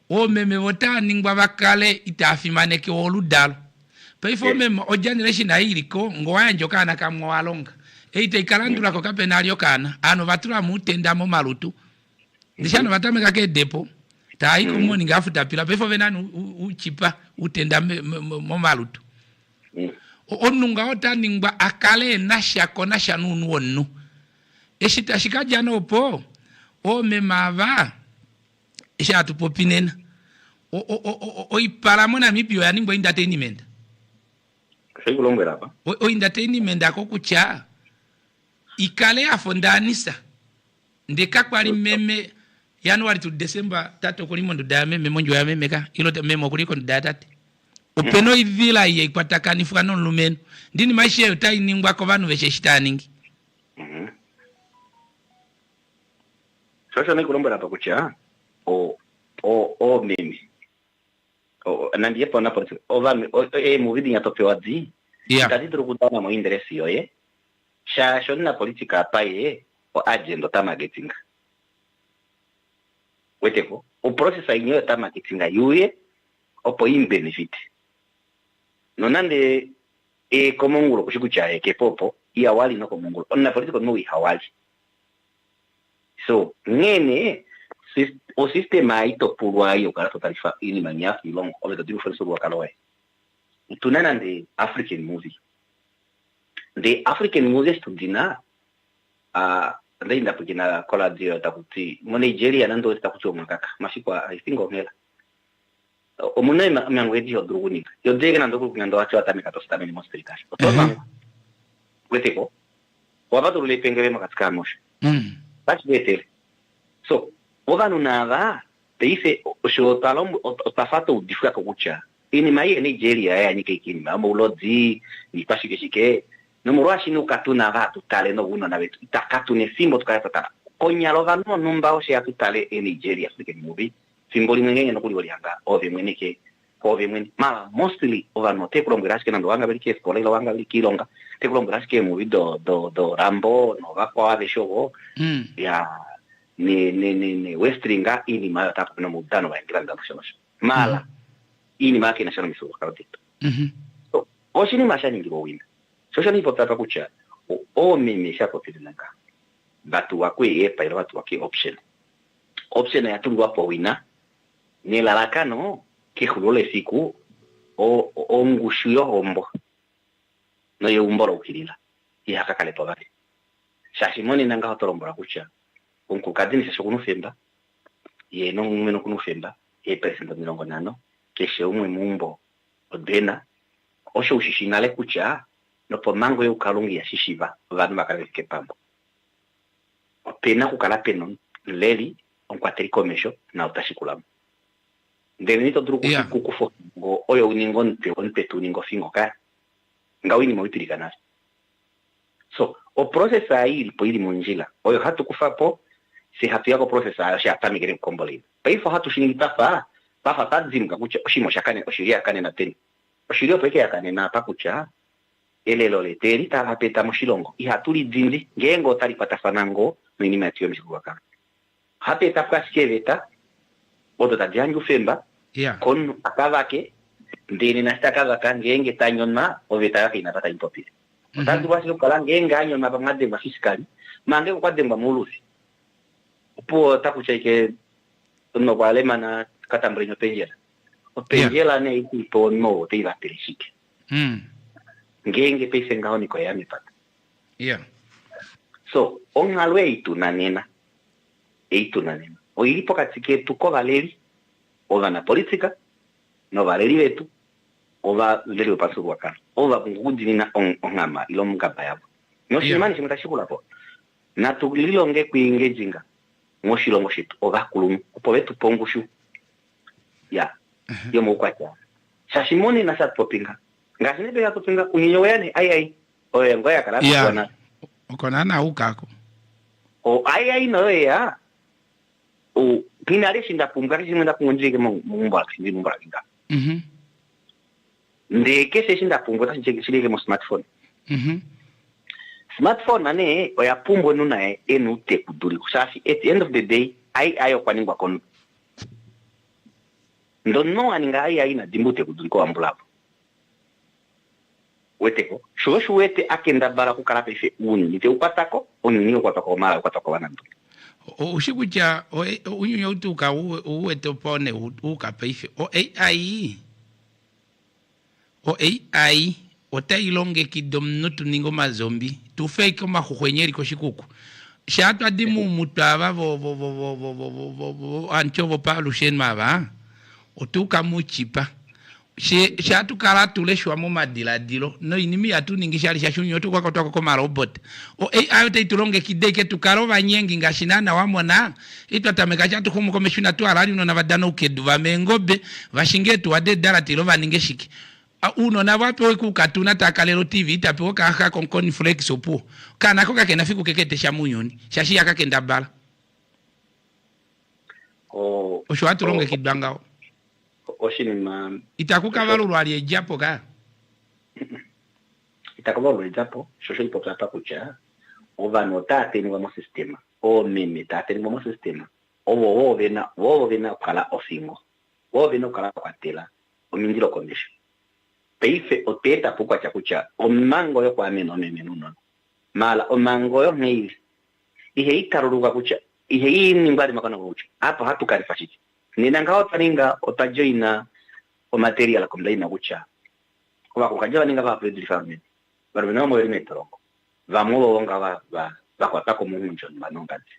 o meme votani ngwa bakale itafimane ke oludalo pa ifo meme o generation ayiliko ngo wanjo kana kamwa walonga eite ikalandula ko kapenalio kana ano batura mutenda mo malutu ndishano batameka ke depo tai ko moni ngafuta pila befo venani uchipa utenda mo malutu onunga otani ngba akale nasha kona shanunu wonu eshita shikaja no po o memava esha tupopinena o ipalamo na mipio ya ningbo entertainment sekulongera pa o entertainment akokucha ikale afondanisa ndeka kwali meme January to December tato kuli mondo da meme monjo ya meme ka ilo te memo kuliko ndatate openo ivila ye ipatakani fukano lumeno ndini maisha yo tai ningwa ko vanu veshe shitaningi sasa nikulombera pa kucha o meme nandi yepo na porto o va movie ya topewa di tadi turukutana mo interest yo ye sha na politika paye o agenda ta marketing weteko o process ainyo ta marketing yuye o po in benefit nonande komongulo kushikucha ke popo ya wali no komongulo onna politiko no hawali so ngene o sistema ito purwa yo kala to tarifa ini manya filong o vedo difu so wakaloe tunanande African movie. The African movies tudina ndinda kujina kola dio takuti mo Nigeria nando takuti omukaka mashikwa I think omela omunai mangwedi odruguni yo dege nando kugando acho atamika to stameni mostrikash otoma weteko wabatu le pengele makatika mosh bach betel so waganu nada te dice sho talom otafato difua kucha ini mai Nigeria ya nikikini mambo lodi ni pashikeshike no moroashi no katuna va tutale no uno na vetu takatu ne simbo tukaya tata konyalo vano numba o sia tutale e Nigeria sike movie simboli ngenge no kuli yanga ove mwenike ove mwen mala mostly ova no te kulongerashi ke nando wanga belike skola ilo wanga likilonga te kulongerashi ke movie do Rambo no va kwa ave show ya ne westringa ini ma ta no mudano va grande action mala ini ma ke na shano miso karatito so oshini mashani ngibo wina sosha ni potapa kucha o mimi shako tidinanga batu wakwe epa ilo batu wake option ya tungu wapo wina ni larakano ke hulole siku o ngushuyo hombo no ye umboro ukilila ya kakale pabati shashimoni nanga hotorombora kucha unkukadini shashokunu femba ye no ngumeno kunu femba ye presento milongo nano keshe umwe mumbo odena osho ushishinale kucha no po mango yo kalungi ya shishiva vanu makaleke pambo pena kukala penon leli onkwateri komesho na utashikulamu ndenito druku kukufo go oyo uningo nte tu ningo fingo ka ngawini moitirika naso so o process ahí po ili monjila oyo hatu kufapo si hatu yako process ayo sha tamigere kombolina paifo hatu shinita pa tadzimga kucha oshimo shakane oshiria kane na teni oshirio peke yakane na pakucha elelo leteri ta apeta moshilongo ihatuli dzinzi ngengo tali patafanango nini matio mshikuwaka hapeta kwaskeveta odo tajangu femba kon akavake ndini na stakavaka ngenge tanyona oveta yake inapata impopile Otatu basi ukala ngenga anyo mabamade fiscally mange kwa demba mulusi upo takuchaike no kwale mana katambrenyo penjela penjela ne ipo no te iba terishike ngenge pese ngao niko ya mipata so ongalwe itu nanena o ilipo katike tuko valeri ova na politika no valeri vetu ova lele paso wakana ova kungudi na ongama ilo mkapa yabo no shimani shimutashikula po na tulilonge kuingejinga ngoshilongo shitu ova kulumu upo vetu pongushu ya yo mukwacha shashimoni na sat popinga ngasine pega popinga unyinyo yani ai oye ngoya kala bwana ukona na ukako o ai no ya o pinare shinda punga shimenda kunjike mumbala kinga ndeke seshinda pungo tashike mu smartphone smartphone ane oya pumbo nuna enute kuduri kusafi at the end of the day ayo kwaningwa kono ndono aninga ai na dimbute kuduri ko ambulapo weteko shoshu wete akenda bara kukala pefe uni nite upatako onini ukwatako mala ukwatako wanandu ushikuja unyunyo utuka uwe topone uka pefe o AI otailonge kidomnutu ningo mazombi tu fake mahuhwenyeri koshikuku shatu adimu mutava anchovo pa lushen mava otuka muchipa shatu kala tuleshwa mu madiladilo no inimi atu ningi shali shashunyo tu kwa kwa koma robot o AI otaitulonge kideke tukaro banyengi ngashinana wamona itwatameka chatu kumukomeshuna tu alali no navadano ukedu vamengobe vashingetu wade daratilo vaningeshiki uno na wape kukatuna takalero TV tapewo kaka konkoni flex opu kana koka kena fiku kekete sha munyoni shashi yakakenda bala oshwatu longe kidanga oshinima itakuka valulu ali ejapo ka itakuba valulu ejapo shosho ipopata kucha ovano tate ni wamo sistema o meme tate ni wamo sistema wo vena kala ofingo wo vena kala kwatela omindilo kondisho peife oteta pukwa chakucha omango yo kwa meno nuno mala omango yo ngeili ihe ikaruruka kucha ihe ini ngari makana kucha hapa hatu karifashiki nina ngao taninga otajoina o material komlaina kucha kwa kukaja ninga va produce farming baro no mo metro vamo wonga va kwa tako munjo manongazi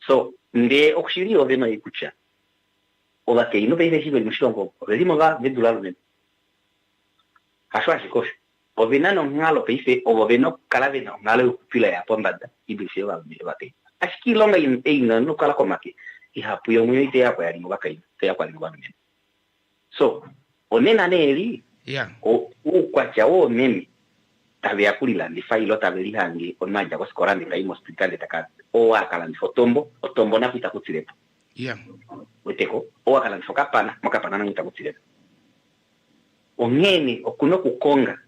so nde okushiri oveno ikucha oba ke ino peife shibe mushongo obedimo va vedulalo men ashwa shikosho ovinano ngalo peife oboveno kalaveno ngalo kupila ya pombada ibise wa bate ashikilonga ina no kala komake ihapu yo muyo ite yako yali ngobakaina te yako ali ngobamene so onena neli o ukwacha o meme tabe yakulila ndi failo tabe lihangi onaja ko skorani kai hospital takati o akala ndi otombo na pita kutsirepo weteko o akala ndi mokapana na ngita kutsirepo ongeni okuno kukonga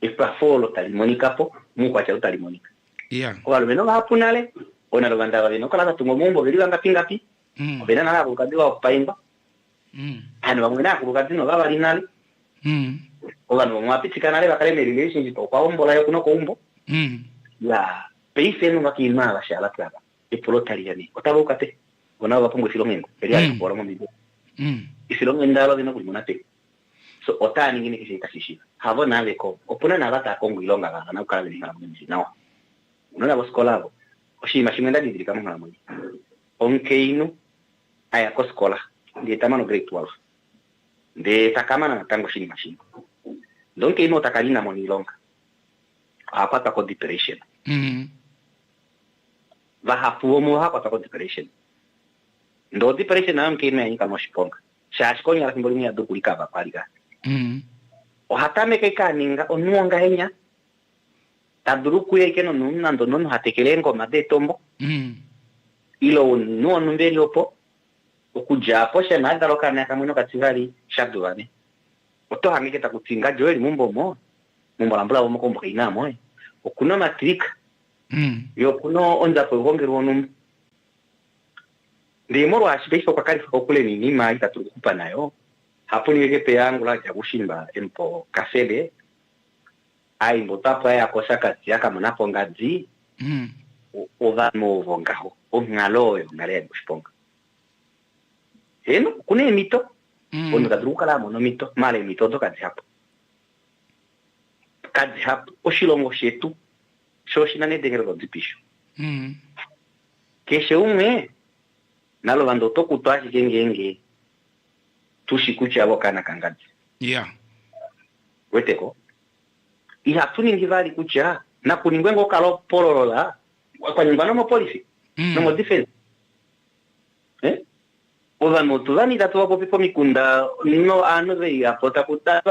epafolo talimonika po mukwacha utalimonika kwa lumeno vapunale ona lobanda bano kala tungo mumbo beli banga pingapi obena na kukadiwa opaimba ano bamwe na kukadino baba linale obano mwapitikana le bakale relationship kwa ombola yo kuno ko umbo ya peise no makima bashala plaba epolotali yani otabokate ona bapungo silongengo eli ali kubora mo mibo isilongenda bino kulimonate so otani ngine kishikashishi havo nave ko opuna na bata kongo ilonga bana na ukala bilinga mwenzi nawa unona boskolabo oshima shimenda didiri kama ngala mwenzi onkeinu aya ko skola ndi tamano grade 12 de takama na tango shini machine donc ino takalina moni ilonga apata ko depression va hapu mo hapa ko depression ndo depression na mkeinu yinka no shiponga shashikonya la kimboli ya dukulika ba paliga o hatame ke kaninga onuanga henya taduruku yake no nando no hatekelengo made tombo ilo no numberi opo okuja posha na daloka na kamwino kativali shadwane oto hamike takutinga joeli mumbo lambula mo kombo ina mo okuno matrika yo kuno onza po gongero onum ndi moro ashibisho kwa kalifa okule ni mai tatukupa nayo hapo niweke pe yangu la ya kushimba empo kasebe ai mbotapa ya kosaka tiaka manapo ngazi ova movo ngaho ongaloyo ngale busponga eno kune mito ono kadruka la mono mito male mito to kazi hapo oshilongo shetu shoshina ne dengero dipisho keshe umwe nalo vando to kutwashi gengenge tushikucha wakana kangazi weteko ihafuni ngivali kucha na kuningwengo kalo pororola kwa nyumbano mo polisi no mo defense ova motuzani datu wako pipo mikunda no ano ve apota kuta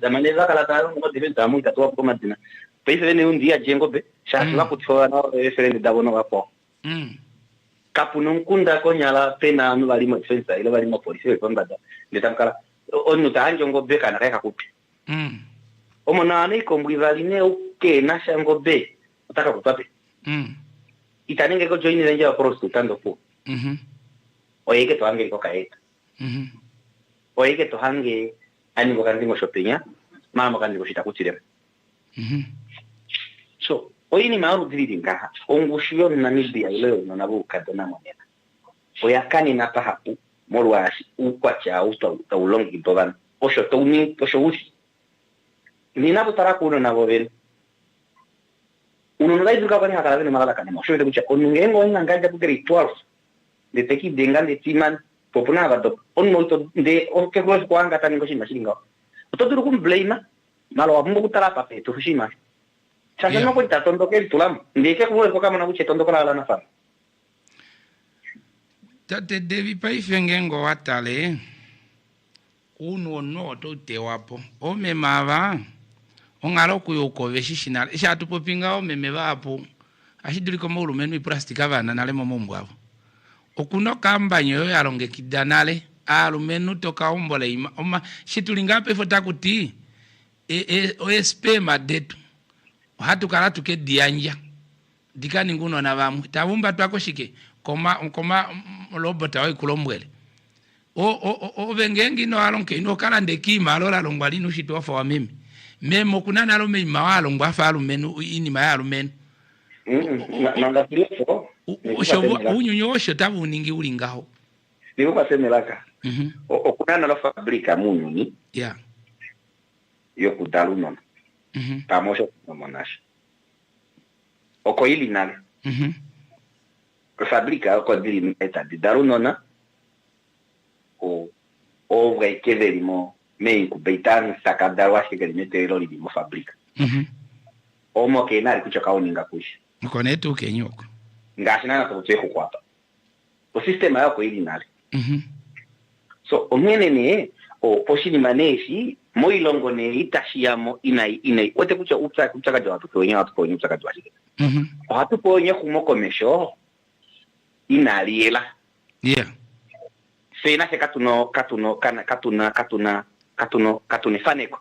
amaneza kala taro mo defense amu datu wako madina pese vene un dia jengo be shati wako tfoa na referende dabono wapo kapuno nkunda konyala pena anu bali mo defense ile bali mo polisi we pambada ndetamkala onu tanjo ngo be kana kaka kupi omona ani kombwivaline uke na shango be utaka kupape itanenge ko join renja prosto tando po oyeke to hange ko kaeta oyeke to hange ani ko kandi ngo shoppinga mama kandi ko shita kutire so oyini maru diringa ongushio na Namibia leo na nabuka dona monena oyakani na pahapu morwashi ukwacha uta ulongi dogan osho toni osho ushi ninapo tarako uno na bovel uno no dai duka bani hakala ne magala kana mo shwede kucha onungengo nganja ku grade 12 de teki denga de timan popuna bado on molto de o ke gos kwanga tani ngoshi mashinga to duru kum blame malo ambo kutala pape to fushima changa no kwita tondo ke tulam ndike ku ko kama na buche tondo kala na fa tate devi pai fengengo watale uno no to te wapo o me mava ongalo kuyoko veshishinala ishatu popinga o meme vapo ashiduri ko mulu menu plastika vana nale momombwavo okuno kambanyo yo yaronge kidanale alumenu toka ombola ima oma shitulingape fota kuti OSP madetu hatu kala tuke dianja dikani nguno na vamu tavumba twako shike koma lobota wa kulombwele o vengengi no alonke no kala ndeki malola longwali no shitwa fa mimi memo kunana alome mawalo ngwafa alumenu ini mayalumenu nanga pilefo unyonyosho tabu ningi ulingaho nibo basemelaka okunana lo fabrika munyuni yo kudaluno tamosho monash okoili nale fabrika ko dili eta di darunona o vrai que verimo me ku beitan sakada washi ke mete lo li mo fabrika o mo ke nari kuchoka oninga kushi mkonetu kenyoko ngashina na to teko kwapa o sistema yako ili nale so omene ne o poshini maneshi moilongo ne itashiamo inai ote kucha utaka jwa to kwenye watu kwenye utaka jwa shike o hatu kwenye kumoko mesho inaliela sena se katune faneko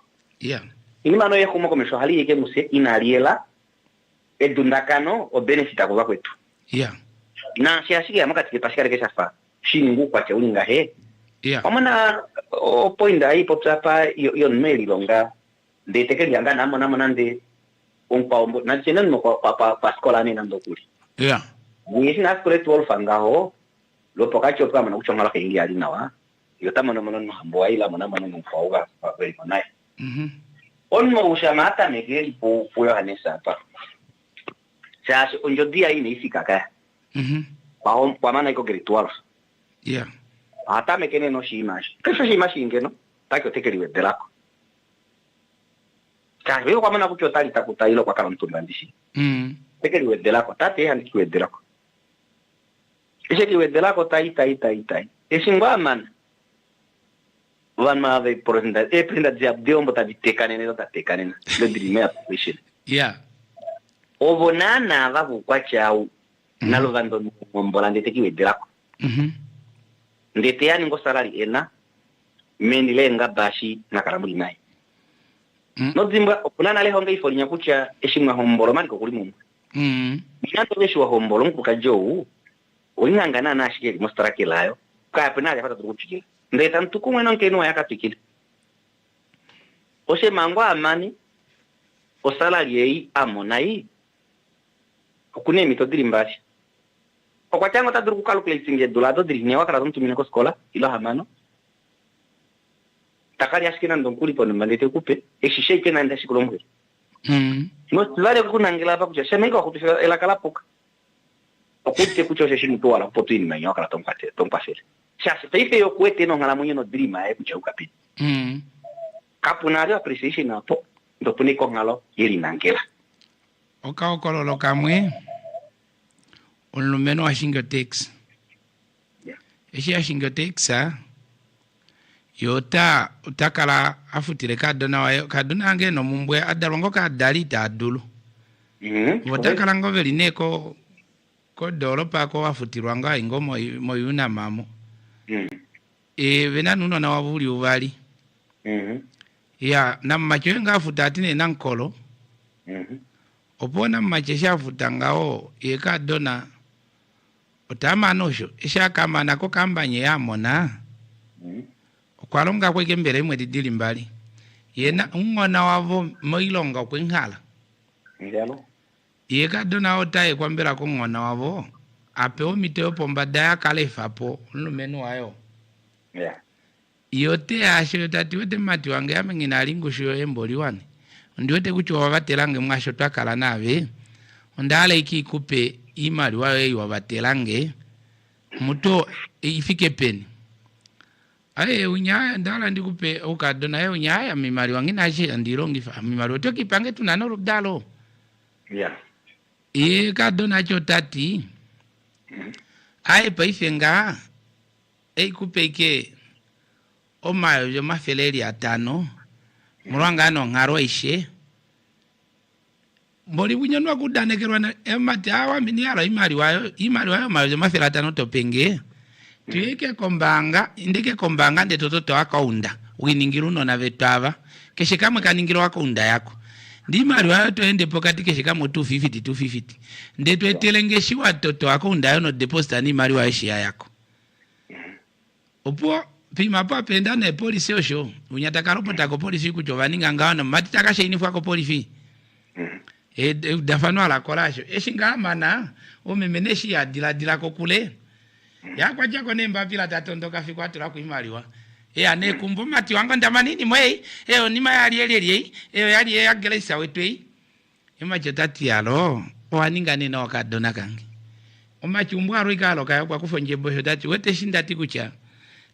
ini mano ye kumoko mesho hali yeke muse inaliela edundakano o benefita kwa kwetu na siashike ya makati kipashikare kesha fa shingu kwa cheulinga he omana o poinda hii popsapa yon meli longa de teke yanga namo nande umpa ombo na chenen mo pa skola ni nando kuri ni na skole 12 fangaho lo pokacho kama na kuchongala ke ingi ali nawa yo tamano mono hambo ila mona mono mfauga pa kweli manai on mo ushamata megeli po Yohanesa pa sasa onjo dia ini ifika ka kwa maana iko grade 12 hata mekene no shimashi kesho shimashi ingeno takyo tekeliwe delako kawe kwa maana kucho tali takuta ilo kwa kala mtumbandishi tekeliwe delako tate handi kiwe delako ese kiwe delako tai esingwa man wan ma ve porenda prenda diabdio mbota bitekane ne tatekane na le dirime appreciate ovonana vavu kwa chau nalo vando mbola ndete kiwe delako ndete yani ngo salari ena menile nga bashi na karambuli nai no zimba okunana le honga ifolinya kucha eshimwa hombolo mani ko kuli mungu binando besho wa hombolo nkuka jowu oingangana na shike mostara kilayo ka pena ya fata tukuchikila ndeta ntukumwe no nkeno ya katikila ose mangwa amani o salary ei amonai okune mito dirimbasi okwatanga taduru calculating ye dolado dirine wakara tumina ko skola ilo hamano takari askina ndonkuli pono mandete kupe exishe kena nda sikolomwe no tlare kunangela pa kuja semeka kutufika ela kalapoka okutte kuchosha shinu to wala potini manyo kala tompasele chasi taife yo kwete no ngala munyo no drima kuja ukapi kapunari appreciation apo ndopuni ko ngalo yeli nangela okakololo kamwe olumeno ashinga tax eshi ashinga tax yota utakala afutire kadona wayo kadona ange no mumbwe adalongo kadalita adulu wotakala ngoveli neko ko doropa ko afutirwanga ingomo moyuna mamo vena nuno na wabuli uvali ya na macho nga afutatine nankolo opona macho shafutangao yekadona otamanosho ishakama nako kambanye yamona okwalonga kweke mbere mwe didili mbali yena umwana wavo moilonga kwenkhala ngalo yekadona otaye kwambira ko ngwana wavo apeo miteo pombada ya kalefapo lumenu wayo yote asho tati wete mati wange amengina lingusho emboli wane ndiwete kucho batelange mwasho twakala nave ondale iki kupe imali wawe wabatelange muto ifike peni aye unyaya ndala ndikupe ukadona ye unyaya mimali wange naje ndirongifa mimali otoki pange tunano rudalo kadona cho tati aye paifenga kupeke omayo yo mafeleri atano mulwanga no ngaro ishe mboli bunyanwa kudanekerwa na emati awa miniara imali wayo mayo yo mafela atano topenge tuyeke kombanga indeke kombanga ndetoto akaunda winingiru no na vetava keshe kamwe kaningiro akaunda yako ndi mali wayo toende pokati keshe kamwe 250 ndeto etelengeshiwa toto akaunda yo no deposit ani mali wayo shia yako opo pima pa penda na polisi osho unyataka ropota ko polisi kuchovaninga ngana matitaka sheini fwa ko polisi dafano ala kolasho eshingamana omemeneshi ya dila ko kule yakwa jako nemba pila tatondoka fikwa tura kuimaliwa ane kumbo mati wanga ndamanini mwei onima yali eleli yali yagelesa wetwei imacho tati yalo owaninga nena wakadona kangi omachumbu arikalo kayo kwa kufonje bosho tati wete shinda tikucha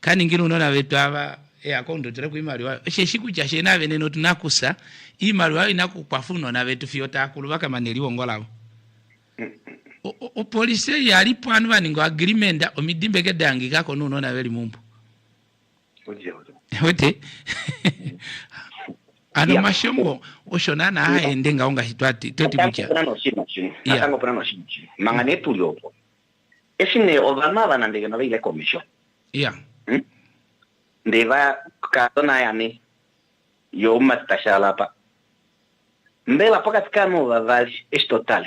kani ngiro nona vetu ava akondo tere kuimaliwa sheshikucha shena veneno tunakusa imaliwa inakupafuno na vetu fiota kulubaka maneliwo ngolawo o police yali panu baningo agreement omidimbe kedangi kako nuno na veli mumbu ote ano mashombo oshonana aende ngaonga hitwati toti kucha atango prano shinchi mangane tuliopo esine ovana bana ndege no ile commission ndeva kadona yani yo matashala pa mbela pakati kano vavali es total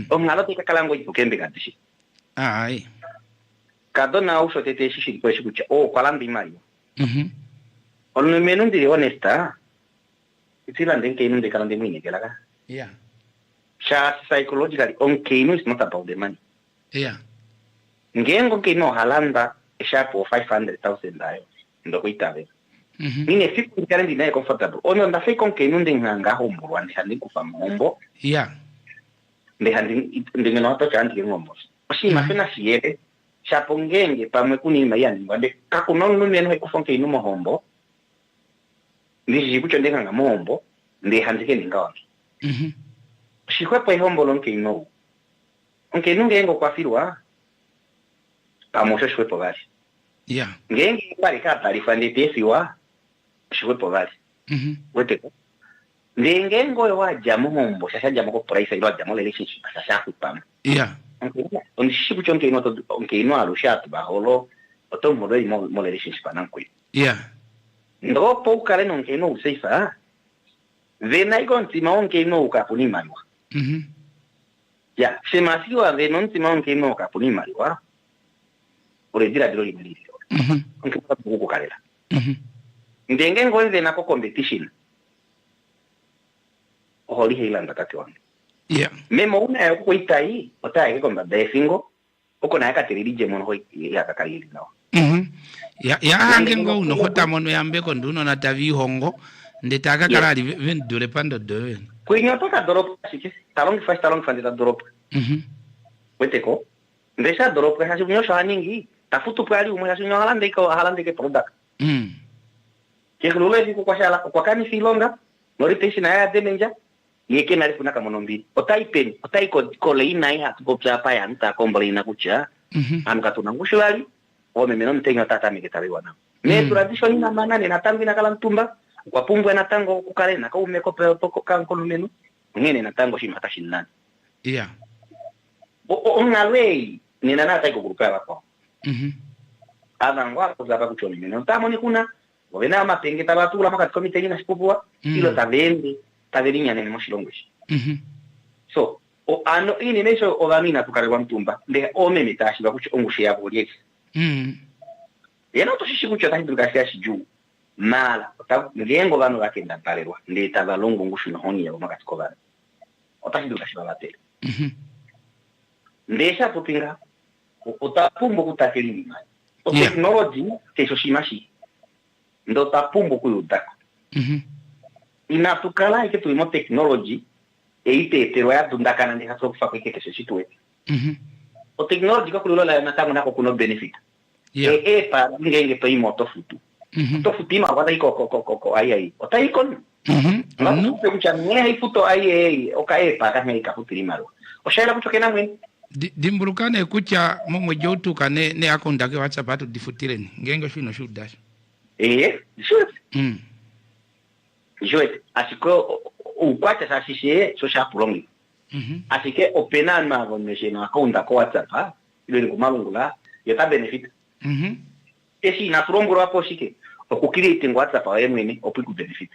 ongalo tika kalango ipukembe kadishi ai kadona usho tete shishi kwa shikucha kwalambi mali ono menu ndi honesta itila ndenge inu kalande mwini kelaka cha psychologically kino is not about the money ngengo kino halanda eshapo 500,000 dayo ndo kuitabe mine siku ndikalendi naye comfortable ono ndafe kino ndinganga hombo wandi handi kufa mombo ndi handi ndingeno to chanti ngombo oshima fena siete shapo ngenge pamwe kunima yani ngande kakunono meno ekufa kino mohombo ndi kucho ndinganga mombo ndi handike ndingawangi shikwepo ihombo lonke ino onke nungengo kwa firwa pamosho shikwepo bali ngenge bali ka taarifa ndetesiwa shikwepo bali wete ndengengo wa jamu hombo shasha jamu ko price ilo jamu lele shishi shasha kupam on shiku chonke ino to onke ino alushat ba holo oto modeli mo lele shishi panankwe ndo po kale nonke ino useifa vena igonti maonke ino ukapuni malwa semasiwa venonti maonke ino ukapuni malwa ore dira dilo libili onke pa buku kalela ndenge ngoi vena ko competition holi heilanda kati wan yeah memo una ya ko itai ota ke komba defingo oko na ka tirije mon ho ya ka kalili no ya hangengo uno hota mono yambe ko nduno na tavi hongo ndetaka kalali ven dole pando de kuinyo toka drop sike talong fandi da drop weteko ndesa drop ka hasu nyo shaningi tafutu pali umo hasu nyo halande ke product ke khulule siku kwa shala kwa kani filonga norite na ya demenja yeke nari kuna kama nombi otai ko leina ya tukopsa pa ya nta kombolina kucha amka tunangushwali o memeno mtenyo tata mikitari wana me tradition na manane na tangi na kala mtumba kwa pumbwe na tango kukale na ka umeko poko kanko lumenu ngene na tango shimata shinani yeah o ngalwei ni nana tai ko grupela ko ngwa ko zaba kuchoni meno tamo ni kuna wena mapenge tabatula makati komite ina sipopua ilo tavelinya nene moshilongweshi so o ano ini neso ogamina tukarewa mtumba nde ome mitashi bakuchi ongushi ya bolieki yena toshishi kucho tahi tulgasia shiju mala otabu ngengo bano bakenda palerwa nde tabalongo ngushu no honi ya makati ko bana otahi tulgashi babatele ndesha popinga otapumbo kutakeli mai o technology tesoshimashi ndo tapumbo kuyudaka inatukala ike tuimo technology eiteterwa ya dundakana ndi haso kufa kweke kesho chitwe o technology ko kulola na tango nako kuno benefit pa ngenge to imoto futu to futima wada iko ai otaiko no se kucha ngai futo ai o pa ka ngai ka futiri maro o shaila kucho kena mwen dimburukane kucha momwe jotu kane ne akondake WhatsApp atu difutireni ngengo shino shudash sure Joet, asiko ukwata sa sisi so sha pulongi. Asike opena ma gonneshe na konta ko WhatsApp ha. Ile ko malungula yata benefit. Esi na turongoro hapo shike. Okukirite WhatsApp wa yemwe opiku benefit.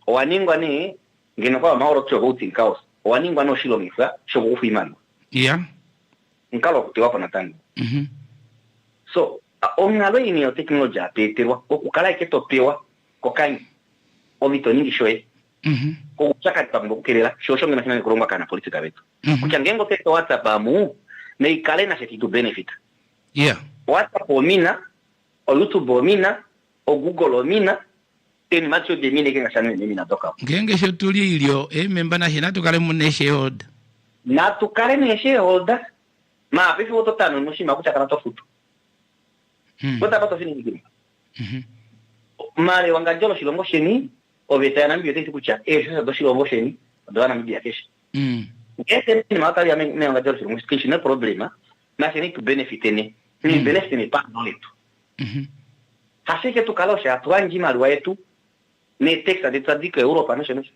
Owaningwa ni ngeno kwa maoro tso go tinkaos. Owaningwa no shilongifa sho go fuimana. Yeah. Nkalo kutiwa pa natango. So, ongalo ini o technology apeterwa okukala iketopewa kokani omito nyingi shoe ko chaka tambo kukelela shosho ngena kina kurongwa kana politika betu kuchangengo teto WhatsApp amu ne ikale na setitu benefit WhatsApp omina o YouTube omina o Google omina teni macho de mine kenga sana mimi natoka ngenge shotuli ilio memba na hina tukale munne shareholder na tukale ne shareholder ma pefi woto tano mushima kuchaka na tofutu bota bato fini ngini mare wangajolo shilongo sheni obeta na mbio tete kucha sasa do shilongo sheni do na mbia kesha ese ni mata ya me wangajolo shilongo sheni na problema na sheni tu benefitene ni benefitene pa no letu hasi que tu kalosha tuanji malwa yetu ne texta de tradiko Europa no sheni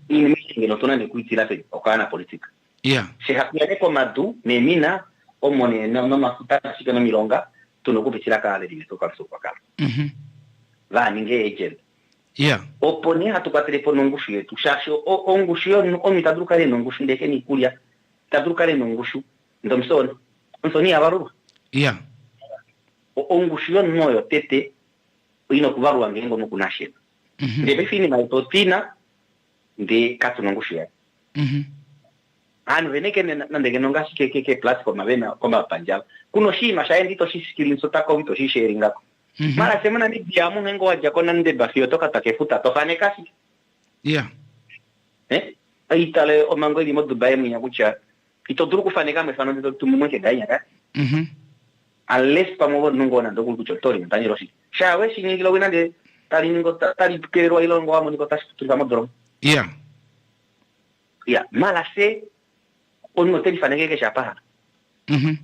ini mimi no tuna ne kuitira fe okana politika se hapiane ko madu ne mina omone no mafuta shika no milonga tunokupitira kale limetoka soko kama va ninge agent opone hatuka telefono ngushu yetu shasho ngushu yo omitadruka le ngushu ndeke ni kulia tadruka le ngushu ndomsoni nsoni abaru ngushu yo moyo tete ino kubarwa ngengo mukunashe ndebe fini maitotina ndi katu ngushu ya anu veneke na ndege nongashi ke platform avena koma panjab kuno shi mashaendi to shi skilling so tako to shi sharing ngako mara semana ni biamu nengo waja kona nde bafio toka takefuta to fane kasi aitale o mango di modu bae munya kucha ito duru kufane kama fano ndo tumu ke danya ka unless pamogo nungo na ndogo kuchotori ntani roshi shawe shi ngilo wina de tali ningo tali kero ilo ngo amo niko tashi tu kama drum mala se on no te fane ke chapa